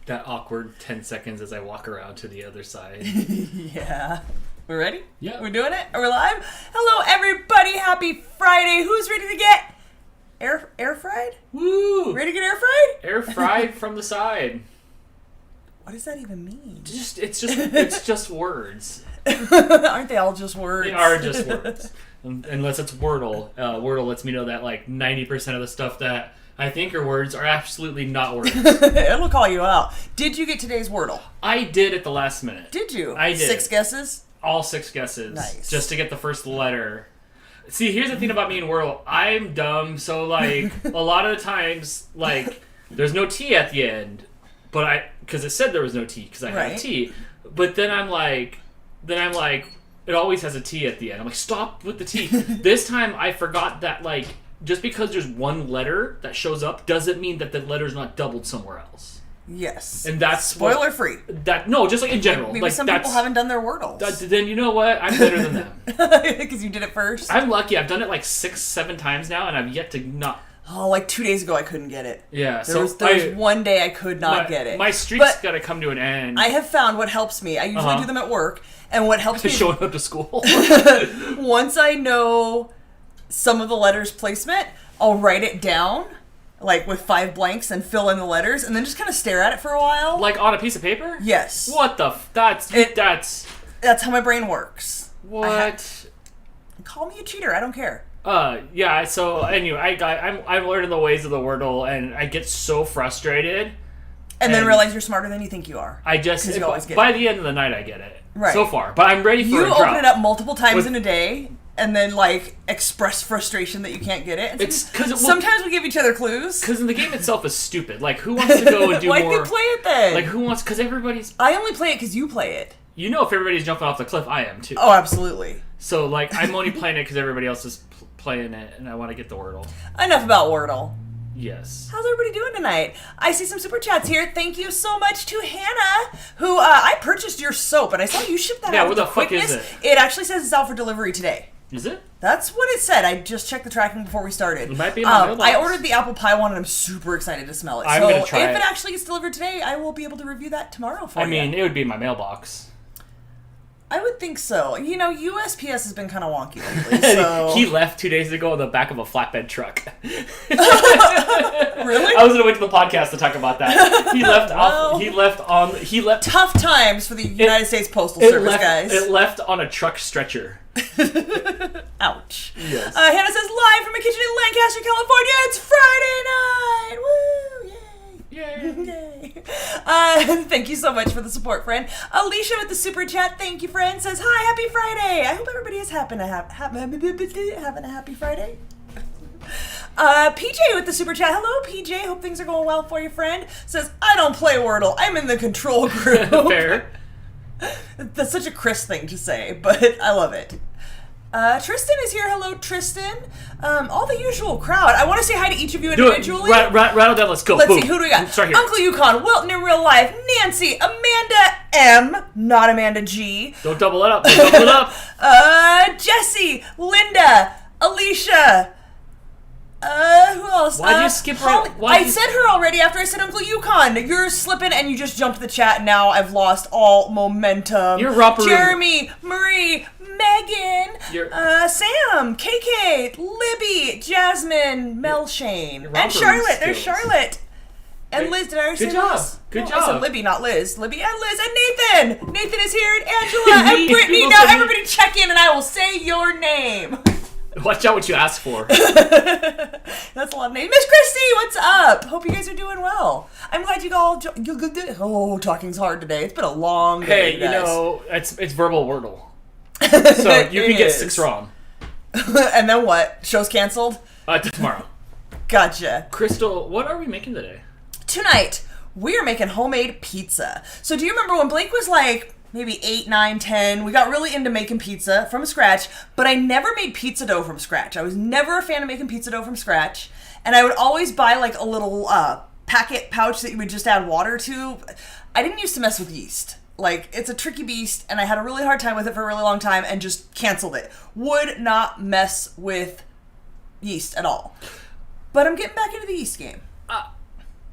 That awkward 10 seconds as I walk around to the other side. Yeah. We're ready? Yeah. We're doing it? Are we live? Hello, everybody. Happy Friday. Who's ready to get air fried? Woo! Ready to get air fried? Air fried from the side. What does that even mean? It's just words. Aren't they all just words? They are just words. Unless it's Wordle. Wordle lets me know that like 90% of the stuff that I think are words are absolutely not words. It'll call you out. Did you get today's Wordle? I did at the last minute. Did you? I did. 6 guesses? All 6 guesses. Nice. Just to get the first letter. See, here's the thing about me and Wordle. I'm dumb, so like a lot of the times, like there's no T at the end, but because it said there was no T because I had a T. But then I'm like, it always has a T at the end. I'm like, stop with the T. This time I forgot that like just because there's one letter that shows up doesn't mean that the letter's not doubled somewhere else. Yes. And that's spoiler free. No, just like in general. Maybe like, some people haven't done their Wordles. Then you know what? I'm better than them. Because you did it first? I'm lucky. I've done it like 6-7 times now, and I've yet to not. Oh, like 2 days ago I couldn't get it. Yeah. There was one day I could not get it. My streak's got to come to an end. I have found what helps me. I usually do them at work, and what helps me showing up to school. Once I know some of the letters' placement, I'll write it down, like with 5 blanks, and fill in the letters, and then just kind of stare at it for a while. Like on a piece of paper? Yes. What the? That's how my brain works. What? Call me a cheater. I don't care. Yeah. So anyway, I'm learning the ways of the Wordle, and I get so frustrated. And then realize you're smarter than you think you are. I just you always get by it. the end of the night I get it. Right. So far, but I'm ready for you a drop. open it up multiple times in a day. And then, like, express frustration that you can't get it. And sometimes we give each other clues. Because the game itself is stupid. Like, who wants to go and do Why more? Why do you play it then? Like, who wants? Because everybody's. I only play it because you play it. You know, if everybody's jumping off the cliff, I am too. Oh, absolutely. So, like, I'm only playing it because everybody else is playing it, and I want to get the Wordle. Enough about Wordle. Yes. How's everybody doing tonight? I see some super chats here. Thank you so much to Hannah, who I purchased your soap, and I saw you ship that out. Yeah, where with the fuck is it? It actually says it's out for delivery today. Is it? That's what it said. I just checked the tracking before we started. It might be in my mailbox. I ordered the apple pie one, and I'm super excited to smell it. I'm so gonna try if it. it actually gets delivered today, I will be able to review that tomorrow for you. I mean, it would be in my mailbox. I would think so. You know, USPS has been kind of wonky lately, so... He left 2 days ago in the back of a flatbed truck. Really? I was going to wait to the podcast to talk about that. He left Tough times for the United States Postal Service, guys. It left on a truck stretcher. Ouch. Yes. Hannah says, live from a kitchen in Lancaster, California, it's Friday night! Woo! Yay! Yay! Thank you so much for the support, friend. Alicia with the super chat, thank you, friend, says, hi, happy Friday! I hope everybody is having a happy Friday. PJ with the super chat, hello, PJ, hope things are going well for you, friend, says, I don't play Wordle, I'm in the control group. Fair. That's such a Chris thing to say, but I love it. Tristan is here. Hello, Tristan. All the usual crowd. I want to say hi to each of you individually. Rattle down, let's go. Let's Boom. see, who do we got? Start here. Uncle Yukon, Wilton in real life, Nancy, Amanda M, not Amanda G. Don't double it up. Don't double it up. Jesse, Linda, Alicia. Who else? Why'd you skip her? I said her already after I said Uncle Yukon. You're slipping and you just jumped the chat. Now I've lost all momentum. You're romper. Jeremy, Marie, Megan, Sam, KK, Libby, Jasmine, Melshane, and Charlotte. There's Charlotte. And Liz, did I already say Liz? Good job. I said Libby, not Liz. Libby and Liz and Nathan. Nathan is here, and Angela and Brittany. Now everybody check in and I will say your name. Watch out what you ask for. That's a lot of names. Miss Christy, what's up? Hope you guys are doing well. I'm glad you all... talking's hard today. It's been a long day, Hey, you know, it's verbal Wordle. So you can get 6 wrong. And then what? Show's canceled? Tomorrow. Gotcha. Crystal, what are we making today? Tonight, we are making homemade pizza. So do you remember when Blake was like... maybe 8, 9, 10. We got really into making pizza from scratch, but I never made pizza dough from scratch. I was never a fan of making pizza dough from scratch, and I would always buy like a little packet pouch that you would just add water to. I didn't used to mess with yeast. Like, it's a tricky beast, and I had a really hard time with it for a really long time and just canceled it. Would not mess with yeast at all. But I'm getting back into the yeast game.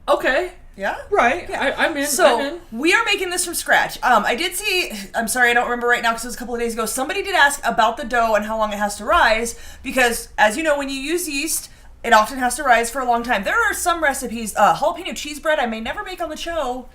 Okay. Yeah? Right. Yeah. I'm in. So, I'm in. we are making this from scratch. I did see, I'm sorry, I don't remember right now because it was a couple of days ago, somebody did ask about the dough and how long it has to rise because, as you know, when you use yeast, it often has to rise for a long time. There are some recipes, jalapeno cheese bread I may never make on the show,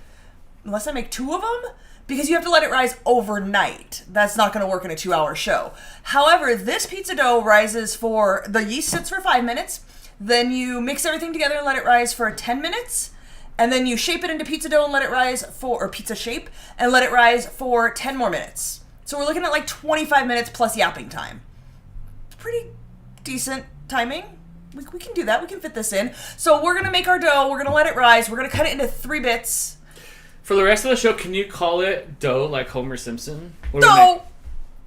unless I make 2 of them, because you have to let it rise overnight. That's not going to work in a 2-hour show. However, this pizza dough rises for, the yeast sits for 5 minutes, then you mix everything together and let it rise for 10 minutes, and then you shape it into pizza dough and let it rise for, or pizza shape, and let it rise for 10 more minutes. So we're looking at like 25 minutes plus yapping time. Pretty decent timing. We can do that. We can fit this in. So we're going to make our dough. We're going to let it rise. We're going to cut it into 3 bits. For the rest of the show, can you call it dough like Homer Simpson? Dough!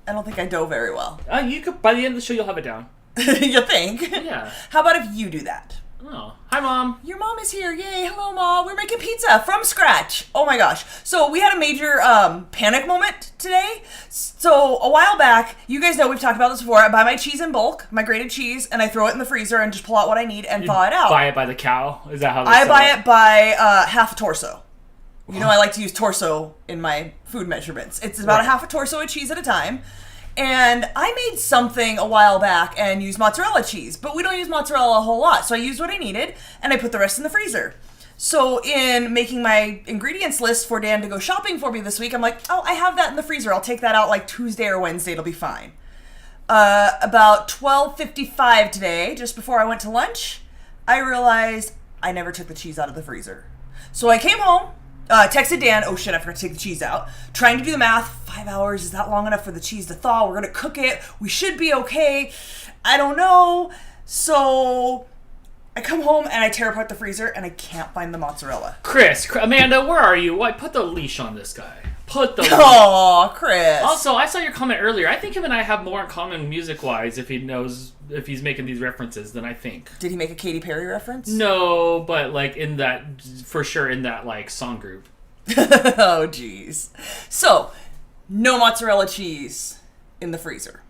I don't think I dough very well. You could. By the end of the show, you'll have it down. You think? Yeah. How about if you do that? Oh. Hi, Mom. Your mom is here. Yay. Hello, Mom. We're making pizza from scratch. Oh, my gosh. So we had a major panic moment today. So a while back, you guys know we've talked about this before. I buy my cheese in bulk, my grated cheese, and I throw it in the freezer and just pull out what I need and thaw it out. Buy it by the cow? Is that how they I sell buy it by half a torso. You know I like to use torso in my food measurements. It's about a half a torso of cheese at a time. And I made something a while back and used mozzarella cheese, but we don't use mozzarella a whole lot. So I used what I needed and I put the rest in the freezer. So in making my ingredients list for Dan to go shopping for me this week, I'm like, oh, I have that in the freezer. I'll take that out like Tuesday or Wednesday. It'll be fine. About 12:55 today, just before I went to lunch, I realized I never took the cheese out of the freezer. So I came home. Texted Dan, oh shit, I forgot to take the cheese out. Trying to do the math, 5 hours, is that long enough for the cheese to thaw? We're going to cook it. We should be okay. I don't know. So I come home and I tear apart the freezer and I can't find the mozzarella. Amanda, where are you? Why, put the leash on this guy. Put the leash. Oh, Chris. Also, I saw your comment earlier. I think him and I have more in common music-wise if he's making these references than I think. Did he make a Katy Perry reference? No, but like in that, for sure in that like song group. Oh, jeez. So, no mozzarella cheese in the freezer.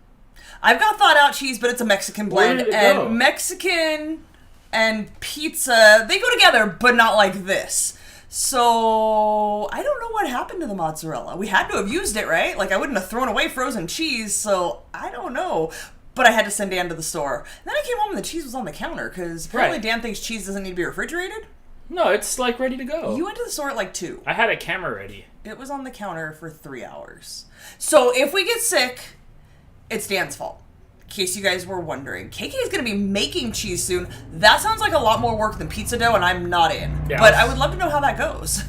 I've got thawed out cheese, but it's a Mexican blend. Where did it and go? Mexican and pizza, they go together, but not like this. So, I don't know what happened to the mozzarella. We had to have used it, right? Like, I wouldn't have thrown away frozen cheese, so I don't know. But I had to send Dan to the store. And then I came home and the cheese was on the counter, because apparently Dan thinks cheese doesn't need to be refrigerated. No, it's like ready to go. You went to the store at like 2. I had a camera ready. It was on the counter for 3 hours. So, if we get sick, it's Dan's fault. In case you guys were wondering. KK is going to be making cheese soon. That sounds like a lot more work than pizza dough, and I'm not in. Yeah. But I would love to know how that goes.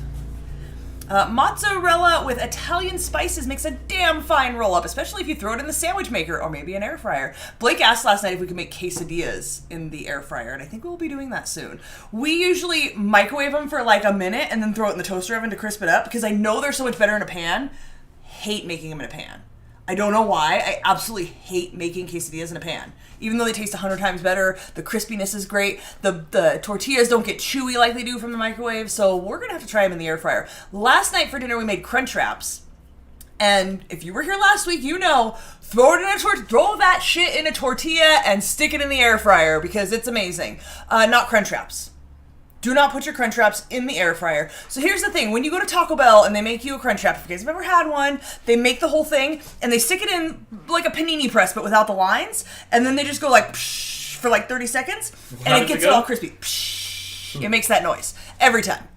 Mozzarella with Italian spices makes a damn fine roll-up, especially if you throw it in the sandwich maker or maybe an air fryer. Blake asked last night if we could make quesadillas in the air fryer, and I think we'll be doing that soon. We usually microwave them for like a minute and then throw it in the toaster oven to crisp it up, because I know they're so much better in a pan. Hate making them in a pan. I don't know why. I absolutely hate making quesadillas in a pan. Even though they taste 100 times better, the crispiness is great. The tortillas don't get chewy like they do from the microwave, so we're going to have to try them in the air fryer. Last night for dinner we made crunch wraps. And if you were here last week, you know, throw that shit in a tortilla and stick it in the air fryer because it's amazing. Not crunch wraps. Do not put your crunch wraps in the air fryer. So here's the thing. When you go to Taco Bell and they make you a crunch wrap, if you guys have ever had one, they make the whole thing and they stick it in like a panini press but without the lines. And then they just go like psh for like 30 seconds and it gets it all crispy. Psh. It makes that noise. Every time.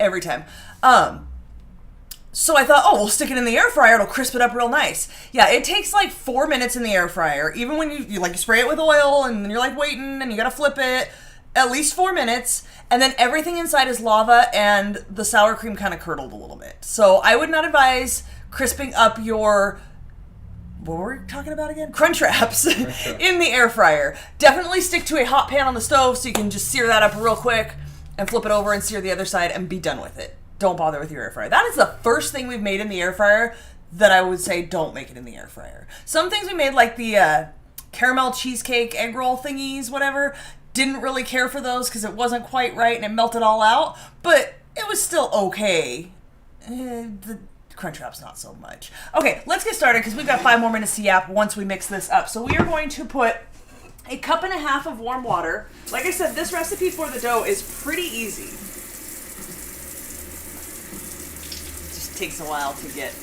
So I thought, oh, we'll stick it in the air fryer. It'll crisp it up real nice. Yeah, it takes like 4 minutes in the air fryer. Even when you spray it with oil and then you're like waiting and you gotta flip it. At least 4 minutes, and then everything inside is lava, and the sour cream kind of curdled a little bit. So I would not advise crisping up your, what were we talking about again? Crunch wraps in the air fryer. Definitely stick to a hot pan on the stove so you can just sear that up real quick and flip it over and sear the other side and be done with it. Don't bother with your air fryer. That is the first thing we've made in the air fryer that I would say don't make it in the air fryer. Some things we made, like the caramel cheesecake egg roll thingies, whatever. Didn't really care for those because it wasn't quite right and it melted all out, but it was still okay. The crunch wrap's not so much. Okay, let's get started because we've got 5 more minutes to yap once we mix this up. So we are going to put 1.5 cups of warm water. Like I said, this recipe for the dough is pretty easy. takes a while to get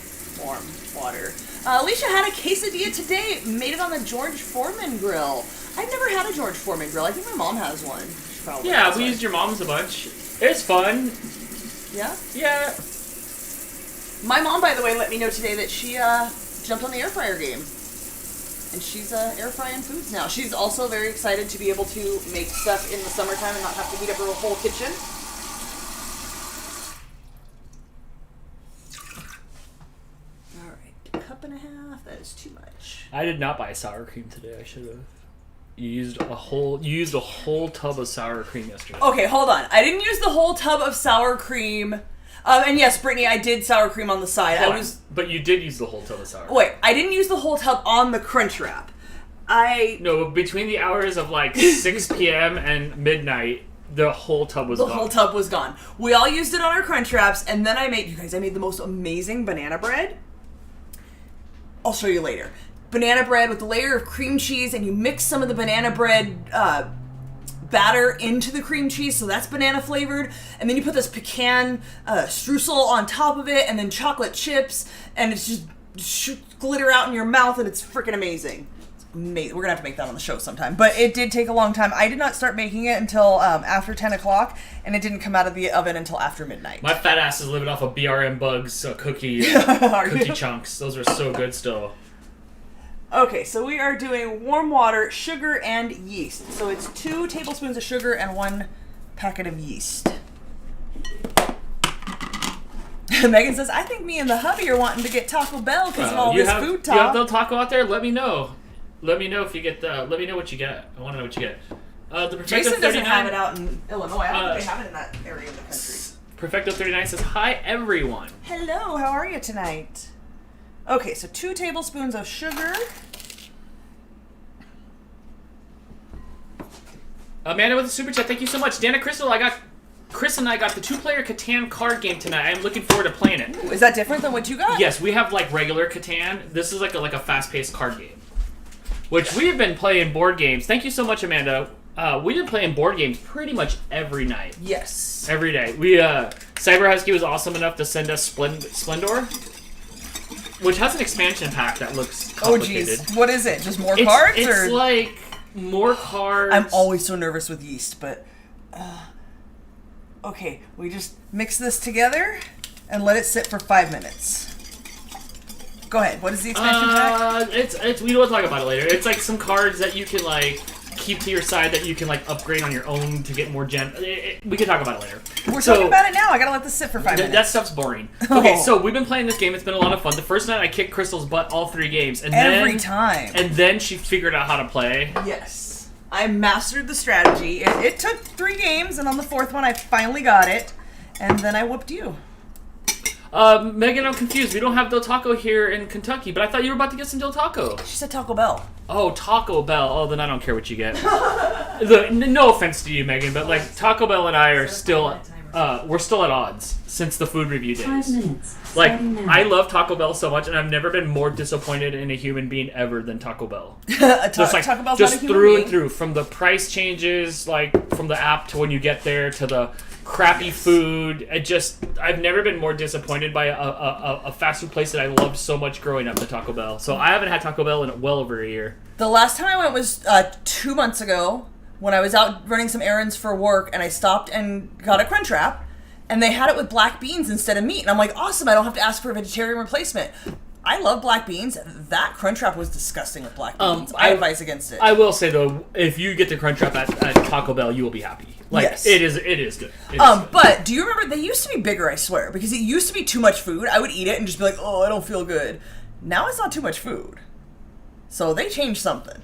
warm water. Alicia had a quesadilla today. Made it on the George Foreman grill. I've never had a George Foreman grill. I think my mom has one. Yeah, we used your mom's a bunch. It's fun. Yeah? Yeah. My mom, by the way, let me know today that she jumped on the air fryer game. And she's air frying foods now. She's also very excited to be able to make stuff in the summertime and not have to heat up her whole kitchen. Alright, cup and a half. That is too much. I did not buy sour cream today. I should have. You used a whole tub of sour cream yesterday. Okay, hold on. I didn't use the whole tub of sour cream. And yes, Brittany, I did sour cream on the side. But you did use the whole tub of sour cream. Wait, I didn't use the whole tub on the Crunch Wrap. No, between the hours of like 6 p.m. and midnight, the whole tub was gone. The whole tub was gone. We all used it on our Crunch Wraps, and then I made the most amazing banana bread. I'll show you later. Banana bread with a layer of cream cheese, and you mix some of the banana bread batter into the cream cheese, so that's banana flavored, and then you put this pecan streusel on top of it, and then chocolate chips, and it's just glitter out in your mouth, and it's freaking amazing. It's amazing. We're gonna have to make that on the show sometime, but it did take a long time. I did not start making it until after 10 o'clock, and it didn't come out of the oven until after midnight. My fat ass is living off of BRM Bugs cookie chunks. Those are so good still. Okay, so we are doing warm water, sugar, and yeast. So it's 2 tablespoons of sugar and 1 packet of yeast. Megan says, I think me and the hubby are wanting to get Taco Bell because of all this food talk. You have the taco out there? Let me know. Let me know if you get let me know what you get. I want to know what you get. The Perfecto Jason 39, doesn't have it out in Illinois. I don't think they have it in that area of the country. Perfecto 39 says, hi, everyone. Hello, how are you tonight? Okay, so 2 tablespoons of sugar. Amanda with a super chat, thank you so much. Dana Crystal, Chris and I got the 2-player Catan card game tonight. I'm looking forward to playing it. Ooh, is that different than what you got? Yes, we have like regular Catan. This is like a fast-paced card game, which we've been playing board games. Thank you so much, Amanda. We've been playing board games pretty much every night. Yes. Every day. We Cyber Husky was awesome enough to send us Splendor, which has an expansion pack that looks complicated. Oh, jeez. What is it? Just more cards? It's like more cards. I'm always so nervous with yeast, but... okay, we just mix this together and let it sit for 5 minutes. Go ahead. What is the expansion pack? It's we will talk about it later. It's like some cards that you can like keep to your side that you can like upgrade on your own to get more gem. We can talk about it later. We're talking about it now. I gotta let this sit for 5 minutes. That stuff's boring. Okay, so we've been playing this game. It's been a lot of fun. The first night I kicked Crystal's butt all 3 games, and every time. And then she figured out how to play. Yes, I mastered the strategy. It took 3 games, and on the 4th one I finally got it, and then I whooped you. Megan, I'm confused. We don't have Del Taco here in Kentucky, but I thought you were about to get some Del Taco. She said Taco Bell. Oh, Taco Bell. Oh, then I don't care what you get. No offense to you, Megan, but like Taco Bell and I are still, we're still at odds since the food review days. 5 minutes. Like, I love Taco Bell so much, and I've never been more disappointed in a human being ever than Taco Bell. Just like Taco Bell's just not a human through being. and through, from the price changes, like from the app to when you get there to the crappy food. I've never been more disappointed by a fast food place that I loved so much growing up than Taco Bell. So I haven't had Taco Bell in well over a year. The last time I went was 2 months ago when I was out running some errands for work, and I stopped and got a Crunch Wrap, and they had it with black beans instead of meat. And I'm like, awesome, I don't have to ask for a vegetarian replacement. I love black beans. That Crunch Wrap was disgusting with black beans. I advise against it. I will say, though, if you get the Crunch Wrap at Taco Bell, you will be happy. Like, yes. It is good. It is good. But do you remember, they used to be bigger, I swear, because it used to be too much food. I would eat it and just be like, oh, I don't feel good. Now it's not too much food. So they changed something.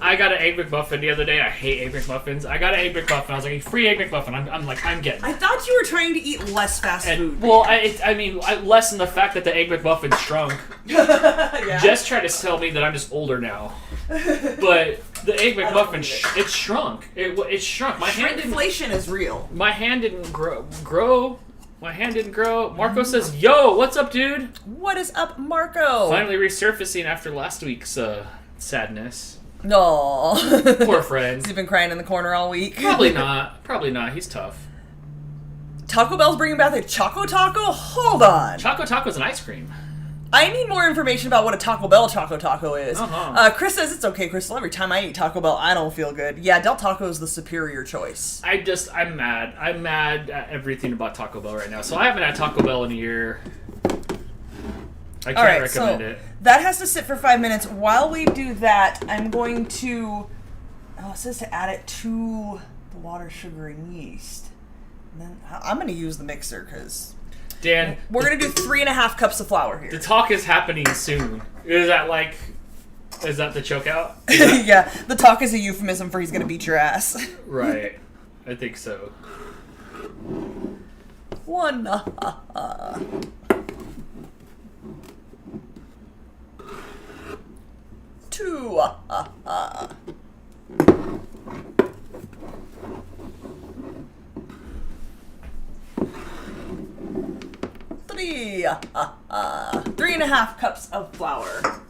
I got an Egg McMuffin the other day. I hate Egg McMuffins. I got an Egg McMuffin. I was like, free Egg McMuffin. I'm getting it. I thought you were trying to eat less fast food. Well, I mean, less than the fact that the Egg McMuffin shrunk. Yeah. Jess tried to tell me that I'm just older now. But the Egg McMuffin, it shrunk. It shrunk. My hand didn't... Inflation is real. My hand didn't grow. My hand didn't grow. Marco says, yo, what's up, dude? What is up, Marco? Finally resurfacing after last week's sadness. No. Poor friend. Has he been crying in the corner all week? Probably not. Probably not. He's tough. Taco Bell's bringing back a Choco Taco? Hold on. Choco Taco's an ice cream. I need more information about what a Taco Bell Choco Taco is. Uh-huh. Chris says it's okay, Crystal. Every time I eat Taco Bell, I don't feel good. Yeah, Del Taco is the superior choice. I'm mad. I'm mad at everything about Taco Bell right now. So I haven't had Taco Bell in a year. I can't recommend it. That has to sit for 5 minutes. While we do that, I'm going to... Oh, it says to add it to the water, sugar, and yeast. And then I'm going to use the mixer because... Dan, we're going to do 3.5 cups of flour here. the talk is happening soon. Is that the choke out? Yeah, the talk is a euphemism for he's going to beat your ass. Right. I think so. 1. 2. 3. 3.5 cups of flour.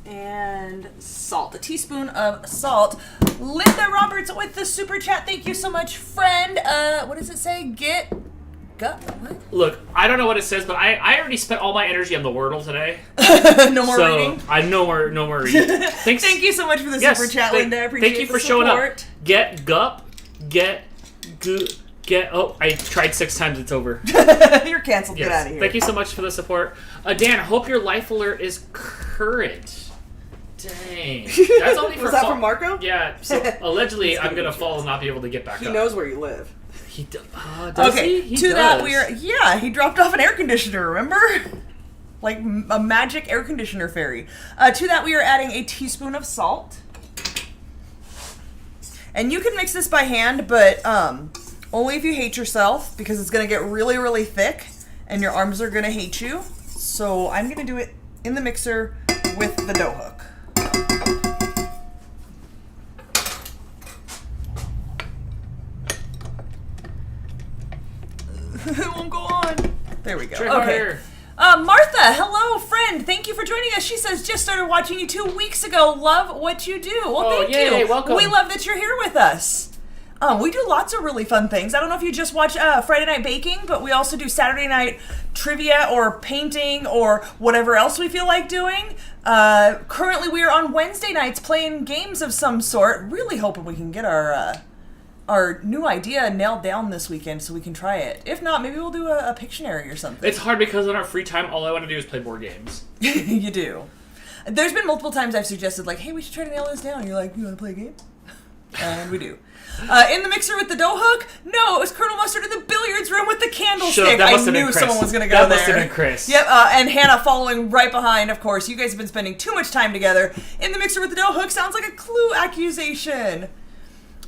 And salt. A teaspoon of salt. Linda Roberts with the super chat. Thank you so much, friend. What does it say? What? Look, I don't know what it says, but I already spent all my energy on the Wordle today. No more reading? No more reading. Thanks. Thank you so much for the super chat, Linda. I appreciate Thank you the for support. showing up. Get gup. Oh, I tried 6 times. It's over. You're canceled. Yes. Get out of here. Thank you so much for the support. Dan, I hope your life alert is current. Dang. That's only for Was that from Marco? Yeah. So allegedly, I'm going to fall and not be able to get back up. He knows where you live. He does. Okay, he to does. that he dropped off an air conditioner, remember? Like a magic air conditioner fairy. To that we are adding a teaspoon of salt. And you can mix this by hand, but only if you hate yourself, because it's going to get really, really thick, and your arms are going to hate you. So I'm going to do it in the mixer with the dough hook. It won't go on. There we go. Okay. Martha, hello, friend. Thank you for joining us. She says, just started watching you 2 weeks ago. Love what you do. Well, thank you. Welcome. We love that you're here with us. We do lots of really fun things. I don't know if you just watch Friday Night Baking, but we also do Saturday night trivia or painting or whatever else we feel like doing. Currently, we are on Wednesday nights playing games of some sort. Really hoping we can get our new idea nailed down this weekend so we can try it. If not, maybe we'll do a Pictionary or something. It's hard because on our free time, all I want to do is play board games. You do. There's been multiple times I've suggested, like, hey, we should try to nail this down. You're like, you want to play a game? And we do. In the mixer with the dough hook? No, it was Colonel Mustard in the billiards room with the candlestick. I knew someone was going to go there. That must have been Chris. Yep, and Hannah following right behind, of course. You guys have been spending too much time together. In the mixer with the dough hook sounds like a Clue accusation.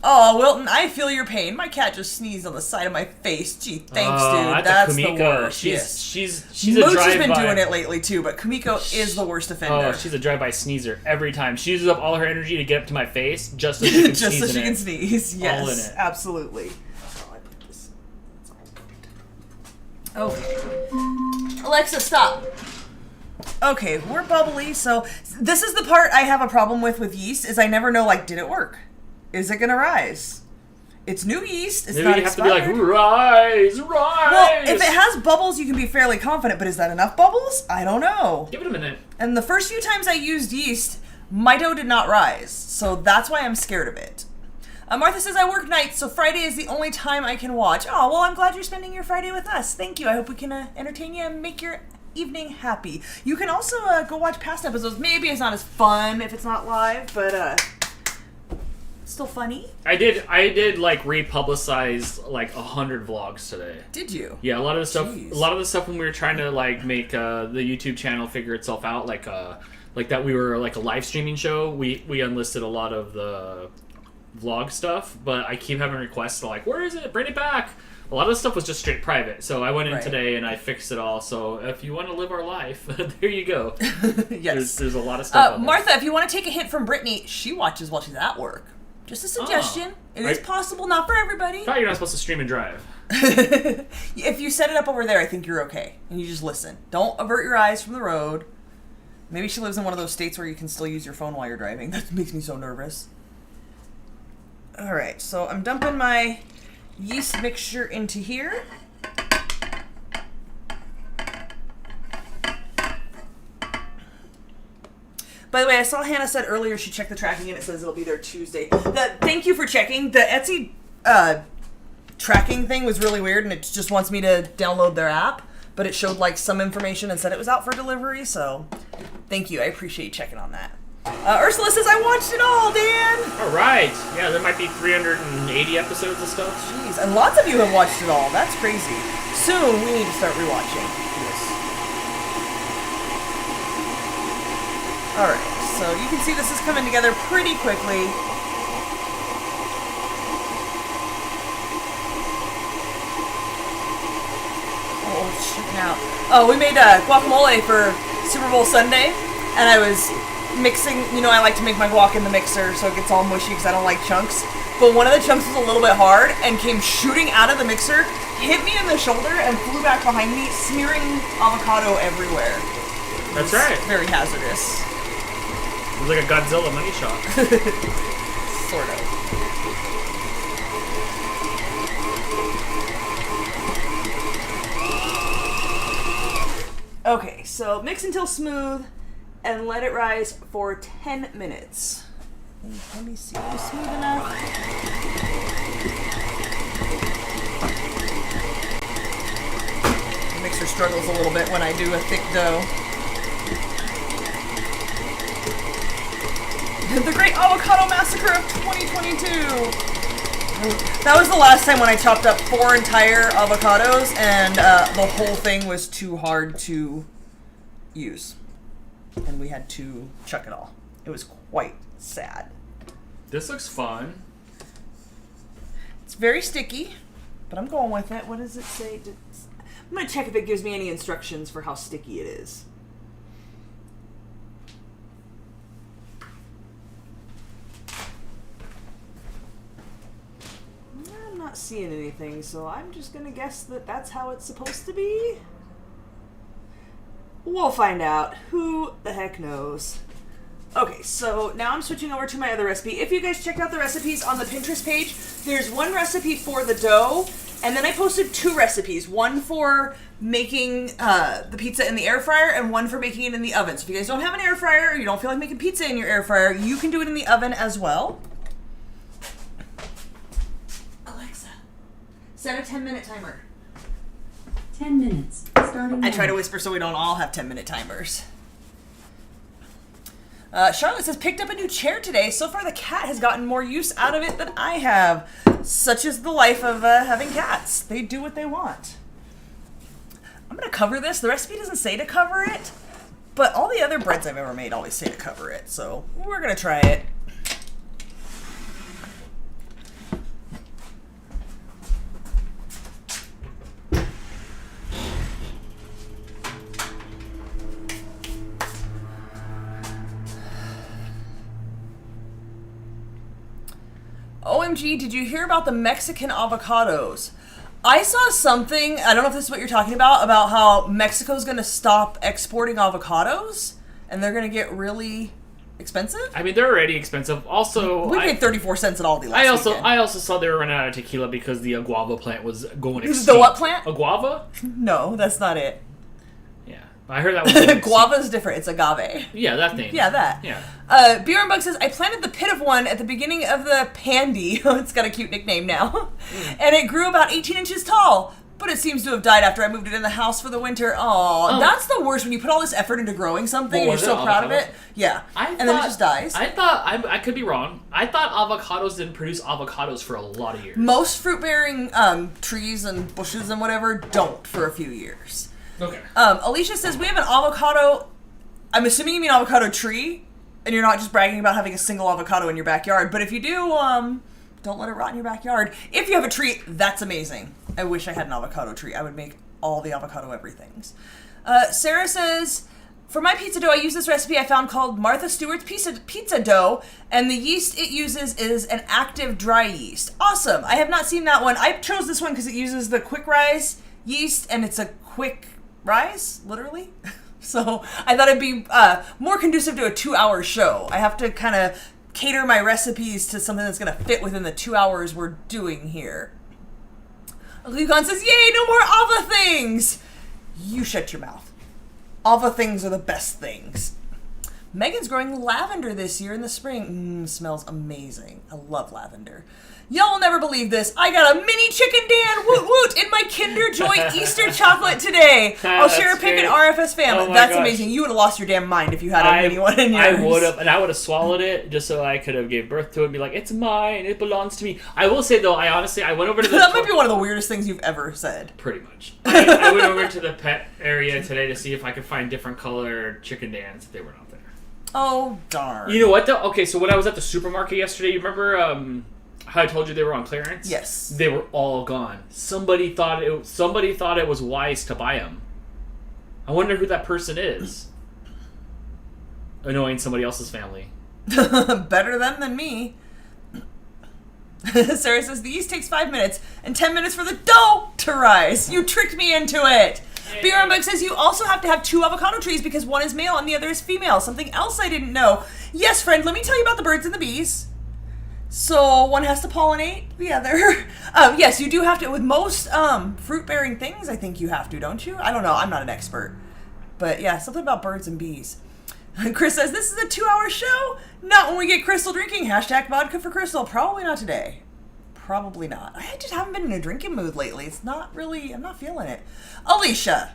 Oh, Wilton, I feel your pain. My cat just sneezed on the side of my face. Gee, thanks, dude. That's the worst. She's a Mooch has been doing it lately, too, but Kumiko is the worst offender. Oh, she's a drive-by sneezer every time. She uses up all her energy to get up to my face just so she can just sneeze so she in can it. sneeze. Yes, all in it. Absolutely. Oh, I put this. It's all okay. Alexa, stop. Okay, we're bubbly, so this is the part I have a problem with yeast, is I never know, like, did it work? Is it gonna rise? It's new yeast. It's Maybe not you have expired. to be like, rise. Well, if it has bubbles, you can be fairly confident, but is that enough bubbles? I don't know. Give it a minute. And the first few times I used yeast, my dough did not rise, so that's why I'm scared of it. Martha says, I work nights, so Friday is the only time I can watch. Oh, well, I'm glad you're spending your Friday with us. Thank you. I hope we can entertain you and make your evening happy. You can also go watch past episodes. Maybe it's not as fun if it's not live, but still funny. I did like republicize like 100 vlogs today. Did you? Yeah, a lot of the stuff when we were trying to like make the YouTube channel figure itself out, like that we were like a live streaming show. We unlisted a lot of the vlog stuff, but I keep having requests like, where is it? Bring it back. A lot of the stuff was just straight private, so I went in today and I fixed it all. So if you want to live our life, there you go. Yes. There's a lot of stuff. Martha, if you want to take a hint from Brittany, she watches while she's at work. Just a suggestion. It is possible, not for everybody. I thought you're not supposed to stream and drive. If you set it up over there, I think you're okay. And you just listen. Don't avert your eyes from the road. Maybe she lives in one of those states where you can still use your phone while you're driving. That makes me so nervous. All right, so I'm dumping my yeast mixture into here. By the way, I saw Hannah said earlier she checked the tracking and it says it'll be there Tuesday. Thank you for checking. The Etsy tracking thing was really weird, and it just wants me to download their app, but it showed like some information and said it was out for delivery, so thank you. I appreciate you checking on that. Ursula says, I watched it all, Dan! All right. Yeah, there might be 380 episodes of stuff. Jeez, and lots of you have watched it all. That's crazy. Soon, we need to start rewatching. Yes. Alright, so you can see this is coming together pretty quickly. Oh, it's shooting out. Oh, we made guacamole for Super Bowl Sunday, and I was mixing, you know, I like to make my guac in the mixer so it gets all mushy because I don't like chunks. But one of the chunks was a little bit hard and came shooting out of the mixer, hit me in the shoulder, and flew back behind me, smearing avocado everywhere. That's right. Very hazardous. It was like a Godzilla money shot. Sort of. Okay, so mix until smooth and let it rise for 10 minutes. Let me see, is it smooth enough? The mixer struggles a little bit when I do a thick dough. The Great Avocado Massacre of 2022. That was the last time when I chopped up 4 entire avocados and the whole thing was too hard to use. And we had to chuck it all. It was quite sad. This looks fun. It's very sticky, but I'm going with it. What does it say? I'm going to check if it gives me any instructions for how sticky it is. I'm not seeing anything, so I'm just going to guess that that's how it's supposed to be. We'll find out. Who the heck knows? Okay, so now I'm switching over to my other recipe. If you guys checked out the recipes on the Pinterest page, there's one recipe for the dough, and then I posted 2 recipes. One for making the pizza in the air fryer, and one for making it in the oven. So if you guys don't have an air fryer, or you don't feel like making pizza in your air fryer, you can do it in the oven as well. Alexa, set a 10-minute timer. 10 minutes. Starting I try now. to whisper so we don't all have 10-minute timers. Charlotte says, picked up a new chair today. So far the cat has gotten more use out of it than I have. Such is the life of having cats. They do what they want. I'm going to cover this. The recipe doesn't say to cover it, but all the other breads I've ever made always say to cover it. So we're going to try it. OMG, did you hear about the Mexican avocados? I saw something, I don't know if this is what you're talking about how Mexico's going to stop exporting avocados, and they're going to get really expensive? I mean, they're already expensive. Also, We paid 34 cents at Aldi last weekend. I also saw they were running out of tequila because the guava plant was going extinct. The what plant? A guava? No, that's not it. Yeah. I heard that was going Guava is different. It's agave. Yeah, that thing. Yeah, that. Yeah. Beer and Bug says, I planted the pit of one at the beginning of the pandy. It's got a cute nickname now. And it grew about 18 inches tall. But it seems to have died after I moved it in the house for the winter. Aww, that's the worst when you put all this effort into growing something and you're so proud of it. Yeah. And then it just dies. I thought, I could be wrong. I thought avocados didn't produce avocados for a lot of years. Most fruit-bearing trees and bushes and whatever don't for a few years. Okay. Alicia says, we have an avocado, I'm assuming you mean avocado tree, and you're not just bragging about having a single avocado in your backyard, but if you do, don't let it rot in your backyard. If you have a tree, that's amazing. I wish I had an avocado tree. I would make all the avocado everythings. Sarah says, for my pizza dough, I use this recipe I found called Martha Stewart's pizza dough, and the yeast it uses is an active dry yeast. Awesome. I have not seen that one. I chose this one because it uses the quick rise yeast, and it's a quick rise, literally. So I thought it'd be more conducive to a 2-hour show. I have to kind of cater my recipes to something that's going to fit within the 2 hours we're doing here. Lucan says, yay, no more Ava things! You shut your mouth. Ava things are the best things. Megan's growing lavender this year in the spring. Smells amazing. I love lavender. Y'all will never believe this. I got a mini Chicken Dan woot woot in my Kinder Joy Easter chocolate today. I'll share a pic in RFS family. Oh That's gosh. amazing. You would have lost your damn mind if you had a mini one in yours. I would have, and I would have swallowed it just so I could have gave birth to it and be like, it's mine, it belongs to me. I will say though, I went over to the That might be one of the weirdest things you've ever said. Pretty much. I went over to the pet area today to see if I could find different colored Chicken Dans. They were not there. Oh, darn. You know what though? Okay, so when I was at the supermarket yesterday, you remember how I told you they were on clearance? Yes. They were all gone. Somebody thought it was wise to buy them. I wonder who that person is. Annoying somebody else's family. Better them than me. Sarah says, the yeast takes 5 minutes and 10 minutes for the dough to rise. You tricked me into it. Bjornbug says you also have to have 2 avocado trees because one is male and the other is female. Something else I didn't know. Yes, friend, let me tell you about the birds and the bees. So one has to pollinate the other. Yes, you do have to. With most fruit-bearing things, I think you have to, don't you? I don't know. I'm not an expert. But yeah, something about birds and bees. Chris says, this is a 2-hour show? Not when we get Crystal drinking. Hashtag vodka for Crystal. Probably not today. Probably not. I just haven't been in a drinking mood lately. It's not really, I'm not feeling it. Alicia,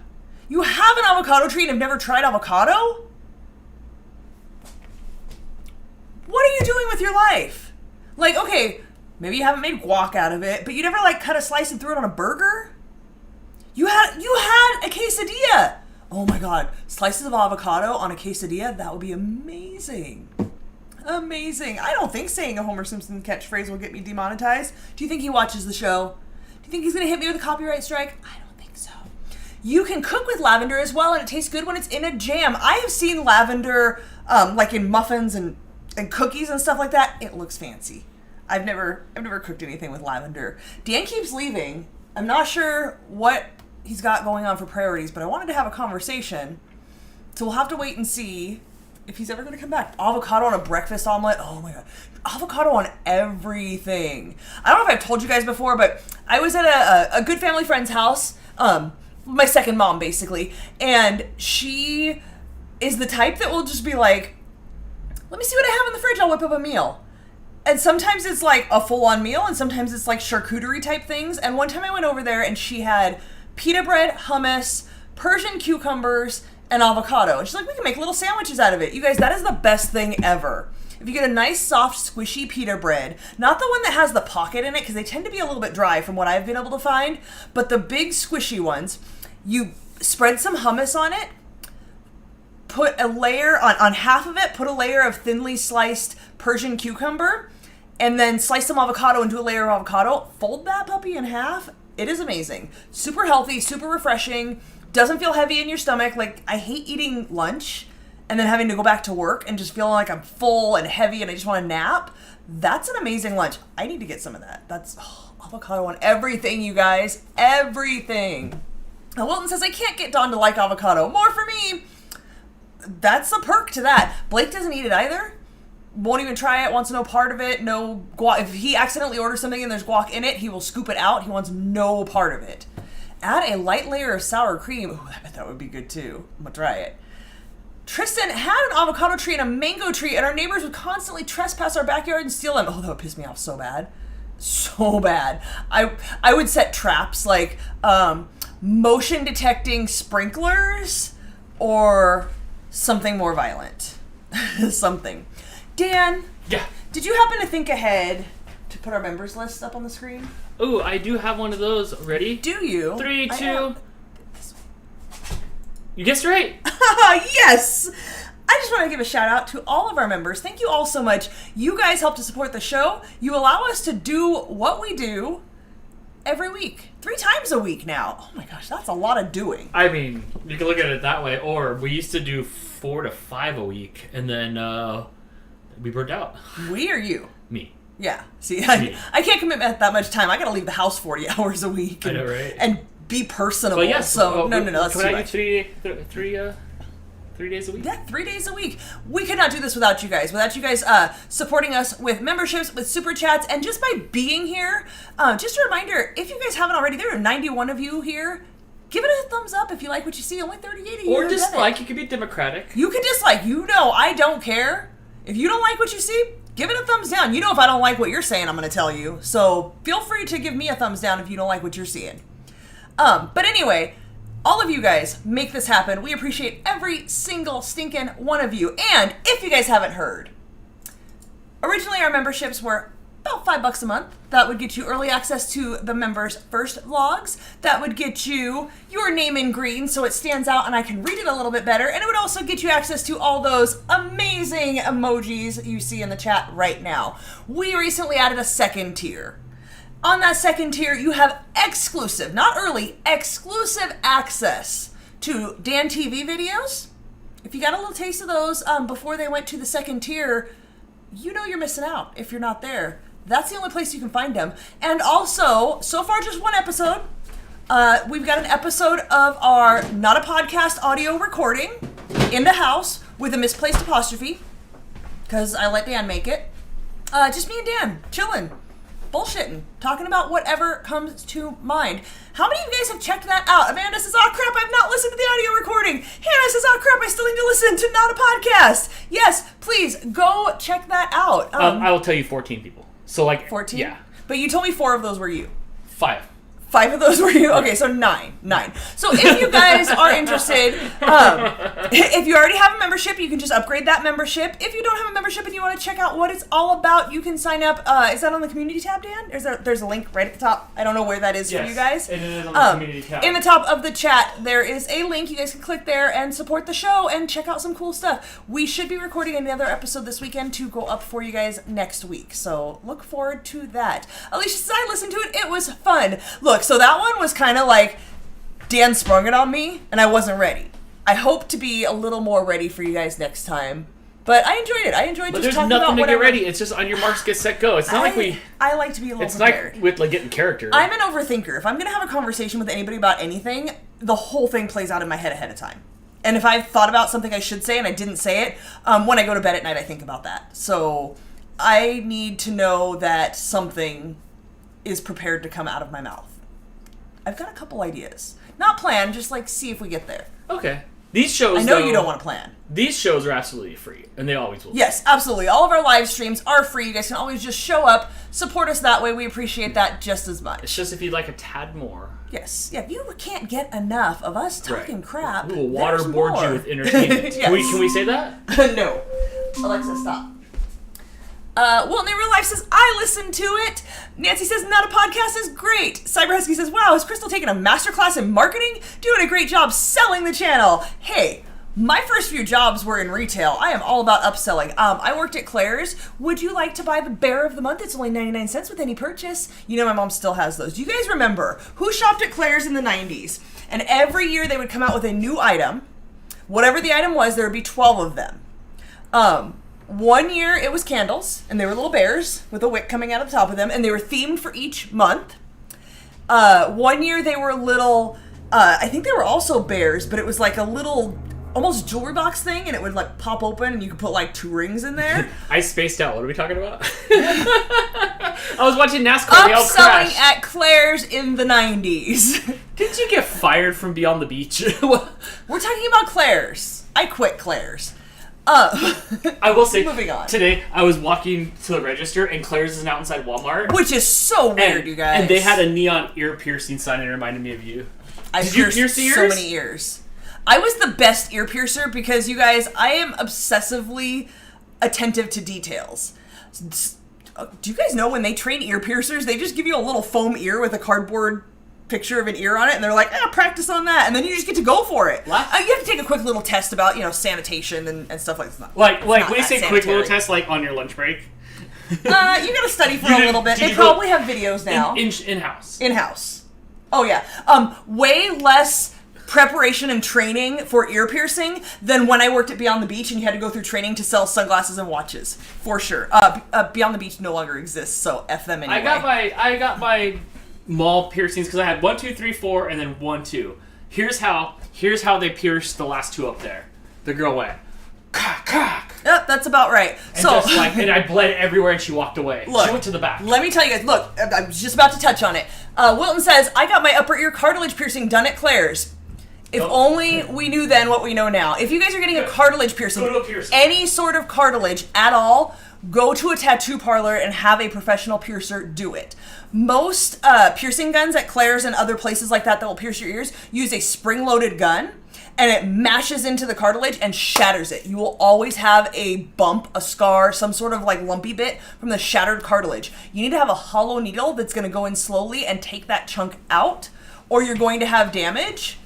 you have an avocado tree and have never tried avocado? What are you doing with your life? Like, okay, maybe you haven't made guac out of it, but you never, like, cut a slice and threw it on a burger? You had a quesadilla. Oh, my God. Slices of avocado on a quesadilla? That would be amazing. Amazing. I don't think saying a Homer Simpson catchphrase will get me demonetized. Do you think he watches the show? Do you think he's going to hit me with a copyright strike? I don't think so. You can cook with lavender as well, and it tastes good when it's in a jam. I have seen lavender, like, in muffins and cookies and stuff like that. It looks fancy. I've never cooked anything with lavender. Dan keeps leaving. I'm not sure what he's got going on for priorities, but I wanted to have a conversation. So we'll have to wait and see if he's ever going to come back. Avocado on a breakfast omelet. Oh my God. Avocado on everything. I don't know if I've told you guys before, but I was at a good family friend's house. My second mom, basically. And she is the type that will just be like, let me see what I have in the fridge. I'll whip up a meal. And sometimes it's like a full-on meal, and sometimes it's like charcuterie type things. And one time I went over there, and she had pita bread, hummus, Persian cucumbers, and avocado. And she's like, we can make little sandwiches out of it. You guys, that is the best thing ever. If you get a nice, soft, squishy pita bread, not the one that has the pocket in it, because they tend to be a little bit dry from what I've been able to find, but the big, squishy ones, you spread some hummus on it, put a layer on half of it, put a layer of thinly sliced Persian cucumber, and then slice some avocado and do a layer of avocado. Fold that puppy in half. It is amazing. Super healthy, super refreshing. Doesn't feel heavy in your stomach. Like, I hate eating lunch and then having to go back to work and just feeling like I'm full and heavy and I just want to nap. That's an amazing lunch. I need to get some of that. That's avocado on everything, you guys. Everything. Now, Wilton says, I can't get Dawn to like avocado. More for me. That's a perk to that. Blake doesn't eat it either. Won't even try it, wants no part of it, no guac. If he accidentally orders something and there's guac in it, he will scoop it out. He wants no part of it. Add a light layer of sour cream. Ooh, I bet that would be good too. I'm gonna try it. Tristan had an avocado tree and a mango tree, and our neighbors would constantly trespass our backyard and steal them. Oh, that would piss me off so bad. So bad. I would set traps, like motion detecting sprinklers or something more violent. Something. Dan, Yeah. did you happen to think ahead to put our members list up on the screen? Ooh, I do have one of those. Ready? Do you? 3, 2. You guessed right. Yes! I just want to give a shout out to all of our members. Thank you all so much. You guys help to support the show. You allow us to do what we do every week. 3 times a week now. Oh my gosh, that's a lot of doing. I mean, you can look at it that way, or we used to do 4 to 5 a week, and then we burnt out. We or you? Me. Yeah. See, I can't commit that much time. I got to leave the house 40 hours a week. And, I know, right? And be personable. But yes, so, no, that's can too I much. get three 3 days a week. Yeah, 3 days a week. We could not do this without you guys. Without you guys supporting us with memberships, with super chats, and just by being here. Just a reminder, if you guys haven't already, there are 91 of you here. Give it a thumbs up if you like what you see. Only 38 of you. Or dislike. You could be democratic. You can dislike. I don't care. If you don't like what you see, give it a thumbs down. If I don't like what you're saying, I'm going to tell you. So feel free to give me a thumbs down if you don't like what you're seeing. But anyway, all of you guys make this happen. We appreciate every single stinking one of you. And if you guys haven't heard, originally our memberships were about $5 a month. That would get you early access to the members' first vlogs. That would get you your name in green so it stands out and I can read it a little bit better. And it would also get you access to all those amazing emojis you see in the chat right now. We recently added a second tier. On that second tier, you have exclusive, not early, exclusive access to Dan TV videos. If you got a little taste of those before they went to the second tier, you're missing out if you're not there. That's the only place you can find them. And also, so far just one episode. We've got an episode of our Not a Podcast audio recording in the house with a misplaced apostrophe, because I let Dan make it. Just me and Dan, chilling, bullshitting, talking about whatever comes to mind. How many of you guys have checked that out? Amanda says, oh crap, I've not listened to the audio recording. Hannah says, oh crap, I still need to listen to Not a Podcast. Yes, please, go check that out. I will tell you 14 people. So 14? Yeah. But you told me 4 of those were you. 5. 5 of those were you? Okay, so 9. So if you guys are interested, if you already have a membership, you can just upgrade that membership. If you don't have a membership and you want to check out what it's all about, you can sign up. Is that on the community tab, Dan? There's a link right at the top. I don't know where that is for you guys. It is on the community tab. In the top of the chat, there is a link. You guys can click there and support the show and check out some cool stuff. We should be recording another episode this weekend to go up for you guys next week. So look forward to that. Alicia says, I listened to it. It was fun. Look, so that one was kind of like Dan sprung it on me and I wasn't ready. I hope to be a little more ready for you guys next time. But I enjoyed it. I enjoyed but just talking about there's nothing to get ready. It's just on your marks, get set, go. It's not like we... I like to be a little prepared. It's not with getting character. I'm an overthinker. If I'm going to have a conversation with anybody about anything, the whole thing plays out in my head ahead of time. And if I've thought about something I should say and I didn't say it, when I go to bed at night, I think about that. So I need to know that something is prepared to come out of my mouth. I've got a couple ideas. Not planned, just see if we get there. Okay. These shows, I know you don't want to plan. These shows are absolutely free, and they always will be. Yes, absolutely. All of our live streams are free. You guys can always just show up, support us that way. We appreciate that just as much. It's just if you'd like a tad more. Yes. Yeah, if you can't get enough of us talking crap, we will waterboard you with entertainment. Yes. Can we say that? No. Alexa, stop. Wilton in Real Life says, I listened to it. Nancy says, Not a Podcast is great. Cyber Husky says, wow, has Crystal taken a masterclass in marketing? Doing a great job selling the channel. Hey, my first few jobs were in retail. I am all about upselling. I worked at Claire's. Would you like to buy the Bear of the Month? It's only 99 cents with any purchase. My mom still has those. Do you guys remember who shopped at Claire's in the 90s? And every year they would come out with a new item. Whatever the item was, there would be 12 of them. One year it was candles, and they were little bears with a wick coming out of the top of them, and they were themed for each month. One year they were little, I think they were also bears, but it was like a little, almost jewelry box thing, and it would pop open, and you could put 2 rings in there. I spaced out. What are we talking about? I was watching NASCAR. They all Upselling crashed. at Claire's in the 90s. Didn't you get fired from Beyond the Beach? We're talking about Claire's. I quit Claire's. I will say, moving on. Today I was walking to the register and Claire's is now inside Walmart. Which is so weird, you guys. And they had a neon ear piercing sign and it reminded me of you. Did you pierce ears? So many ears. I was the best ear piercer because, you guys, I am obsessively attentive to details. Do you guys know when they train ear piercers, they just give you a little foam ear with a cardboard picture of an ear on it, and they're like, practice on that, and then you just get to go for it. You have to take a quick little test about, sanitation and stuff like that. Like when you say quick little test, on your lunch break? You gotta study for a little bit. They probably have videos now. In-house. In-house. Oh, yeah. Way less preparation and training for ear piercing than when I worked at Beyond the Beach and you had to go through training to sell sunglasses and watches. For sure. Beyond the Beach no longer exists, so F them anyway. I got my mall piercings because I had 1, 2, 3, 4, and then 1, 2. Here's how they pierced the last 2 up there. The girl went, cock, cock. Yep, that's about right. And so, and I bled everywhere, and she walked away. Look, she went to the back. Let me tell you guys. Look, I was just about to touch on it. Wilton says, I got my upper ear cartilage piercing done at Claire's. If only we knew then what we know now. If you guys are getting a cartilage piercing, Go to a piercing. any sort of cartilage at all, go to a tattoo parlor and have a professional piercer do it. Most piercing guns at Claire's and other places like that will pierce your ears use a spring-loaded gun, and it mashes into the cartilage and shatters it. You will always have a bump, a scar, some sort of like lumpy bit from the shattered cartilage. You need to have a hollow needle that's going to go in slowly and take that chunk out, or you're going to have damage.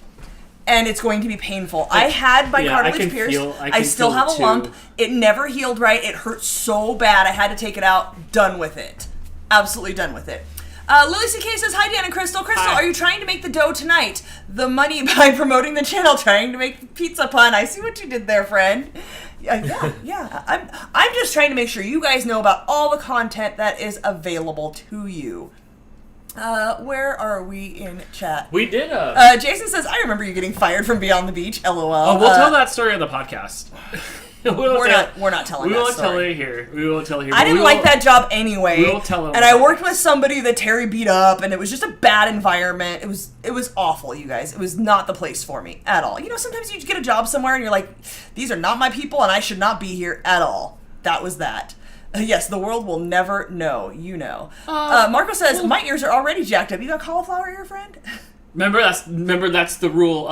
And it's going to be painful. I had my cartilage pierced. I still have a lump. It never healed right. It hurt so bad. I had to take it out. Done with it. Absolutely done with it. Lily CK says, hi, Dan and Crystal. Crystal, are you trying to make the dough tonight? The money by promoting the channel, trying to make the pizza pun. I see what you did there, friend. Yeah. I'm just trying to make sure you guys know about all the content that is available to you. Where are we in chat? We did Jason says, I remember you getting fired from Beyond the Beach, LOL. Oh, we'll tell that story on the podcast. We're not telling that story. We won't tell it here. We won't tell it here. I didn't like that job anyway. We will tell it. And I worked with somebody that Terry beat up, and it was just a bad environment. It was awful, you guys. It was not the place for me at all. You know, sometimes you get a job somewhere, and you're like, these are not my people, and I should not be here at all. That was that. Yes, the world will never know. You know. Marco says, my ears are already jacked up. You got cauliflower ear, friend? Remember that's the rule.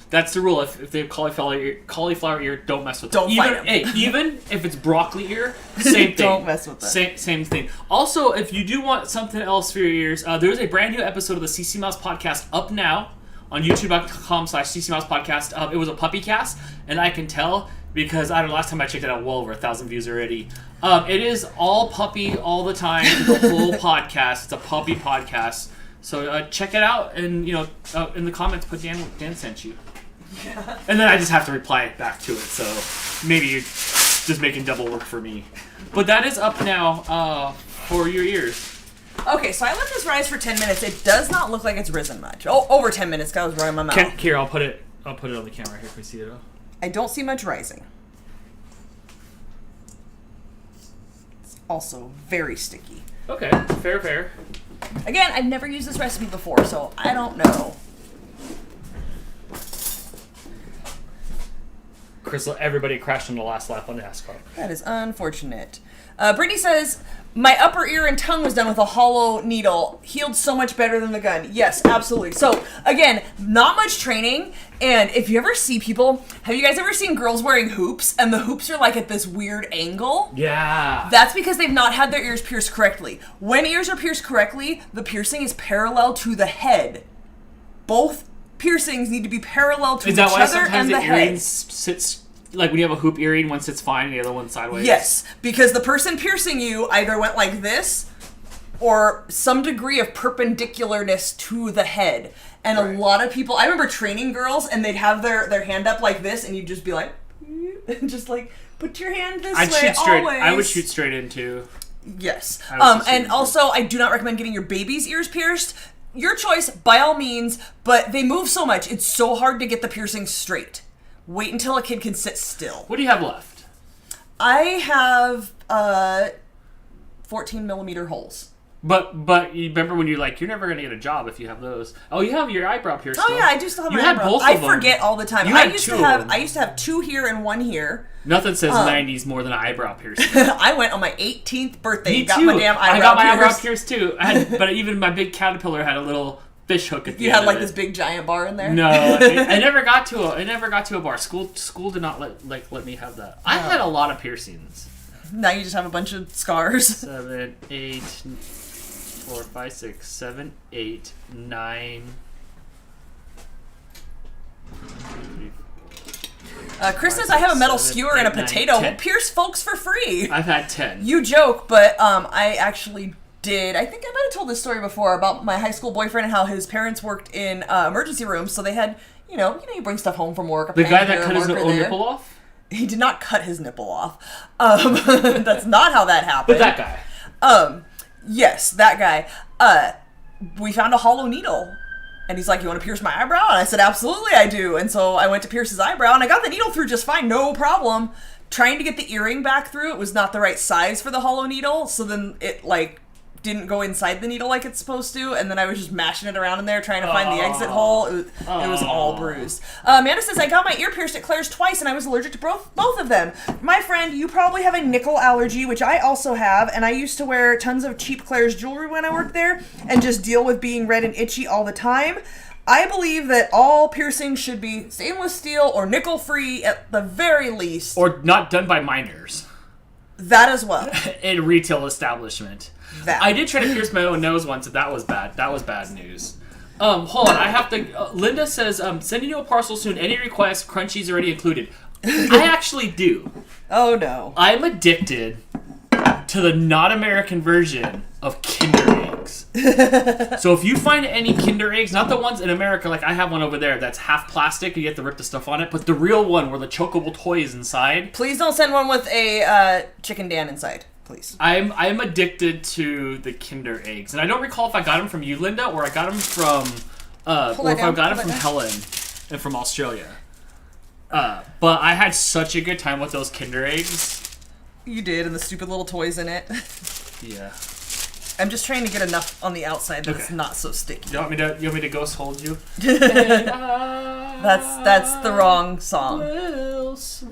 That's the rule. If they have cauliflower ear, don't mess with them. Don't fight them. Hey, even if it's broccoli ear, same thing. Don't mess with them. Same thing. Also, if you do want something else for your ears, there's a brand new episode of the CC Mouse podcast up now on youtube.com/CC Mouse podcast. It was a puppy cast, and I can tell because I don't know, last time I checked it out, well over 1,000 views already. It is all puppy all the time, the whole podcast. It's a puppy podcast. So check it out, and in the comments, put Dan sent you. Yeah. And then I just have to reply back to it. So maybe you're just making double work for me. But that is up now for your ears. Okay, so I let this rise for 10 minutes. It does not look like it's risen much. Oh, over 10 minutes. That was right in my mouth. Here, I'll put it on the camera here. Can we see it? I don't see much rising. It's also very sticky. Okay, fair. Again, I've never used this recipe before, so I don't know. Crystal, everybody crashed on the last lap on NASCAR. That is unfortunate. Brittany says, my upper ear and tongue was done with a hollow needle. Healed so much better than the gun. Yes, absolutely. So, again, not much training. And if you ever see people, have you guys ever seen girls wearing hoops? And the hoops are like at this weird angle? Yeah. That's because they've not had their ears pierced correctly. When ears are pierced correctly, the piercing is parallel to the head. Both piercings need to be parallel to each other and the head. Is that why sometimes the earring sits... Like when you have a hoop earring, one sits fine and the other one sideways? Yes, because the person piercing you either went like this or some degree of perpendicularness to the head. And a lot of people, I remember training girls and they'd have their hand up like this and you'd just be like, just like, put your hand this way, always. I would shoot straight into. Yes. And also, I do not recommend getting your baby's ears pierced. Your choice, by all means, but they move so much, it's so hard to get the piercing straight. Wait until a kid can sit still. What do you have left? I have 14 millimeter holes. But you remember when you're never going to get a job if you have those. Oh, you have your eyebrow pierced. Oh, yeah, I do still have my eyebrow. You had both of them. I forget all the time. I used to have 2 here and 1 here. Nothing says 90s more than an eyebrow piercing. I went on my 18th birthday. Me got too. My damn eyebrow I got my pierced. eyebrow pierced too. But even my big caterpillar had a little fish hook at the end. You had like this big giant bar in there? No, I never got to a bar. School did not let me have that. I had a lot of piercings. Now you just have a bunch of scars. 7, 8, 4, 5, 6, 7, 8, 9. Chris says, I have a metal 7, skewer 8, and a 9, potato. 10. We'll pierce folks for free. I've had 10. You joke, but I actually did. I think I might have told this story before about my high school boyfriend and how his parents worked in emergency rooms, so they had, you bring stuff home from work. The guy that cut his own nipple off? He did not cut his nipple off. That's not how that happened. But that guy. Yes, that guy. We found a hollow needle And he's like, you want to pierce my eyebrow? And I said, absolutely I do. And so I went to pierce his eyebrow, and I got the needle through just fine, no problem. Trying to get the earring back through, it was not the right size for the hollow needle, so then it, like, didn't go inside the needle like it's supposed to, and then I was just mashing it around in there trying to find the exit hole. It was all bruised. Amanda says, I got my ear pierced at Claire's twice, and I was allergic to both of them. My friend, you probably have a nickel allergy, which I also have, and I used to wear tons of cheap Claire's jewelry when I worked there, and just deal with being red and itchy all the time. I believe that all piercings should be stainless steel or nickel-free at the very least. Or not done by minors. That as well. In a retail establishment. That. I did try to pierce my own nose once, and that was bad. That was bad news. Hold on, I have to... Linda says, sending you a parcel soon. Any requests? Crunchy's already included. I actually do. Oh, no. I'm addicted to the not American version of Kinder Eggs. So if you find any Kinder Eggs, not the ones in America, like I have one over there that's half plastic, you get to rip the stuff on it, but the real one where the chocobo toy is inside. Please don't send one with a Chicken Dan inside, please. I'm addicted to the Kinder Eggs, and I don't recall if I got them from you, Linda, or I got them from, or if I got them from Helen and from Australia. But I had such a good time with those Kinder Eggs. You did, and the stupid little toys in it. Yeah. I'm just trying to get enough on the outside that it's not so sticky. You want me to ghost hold you? That's the wrong song. Words.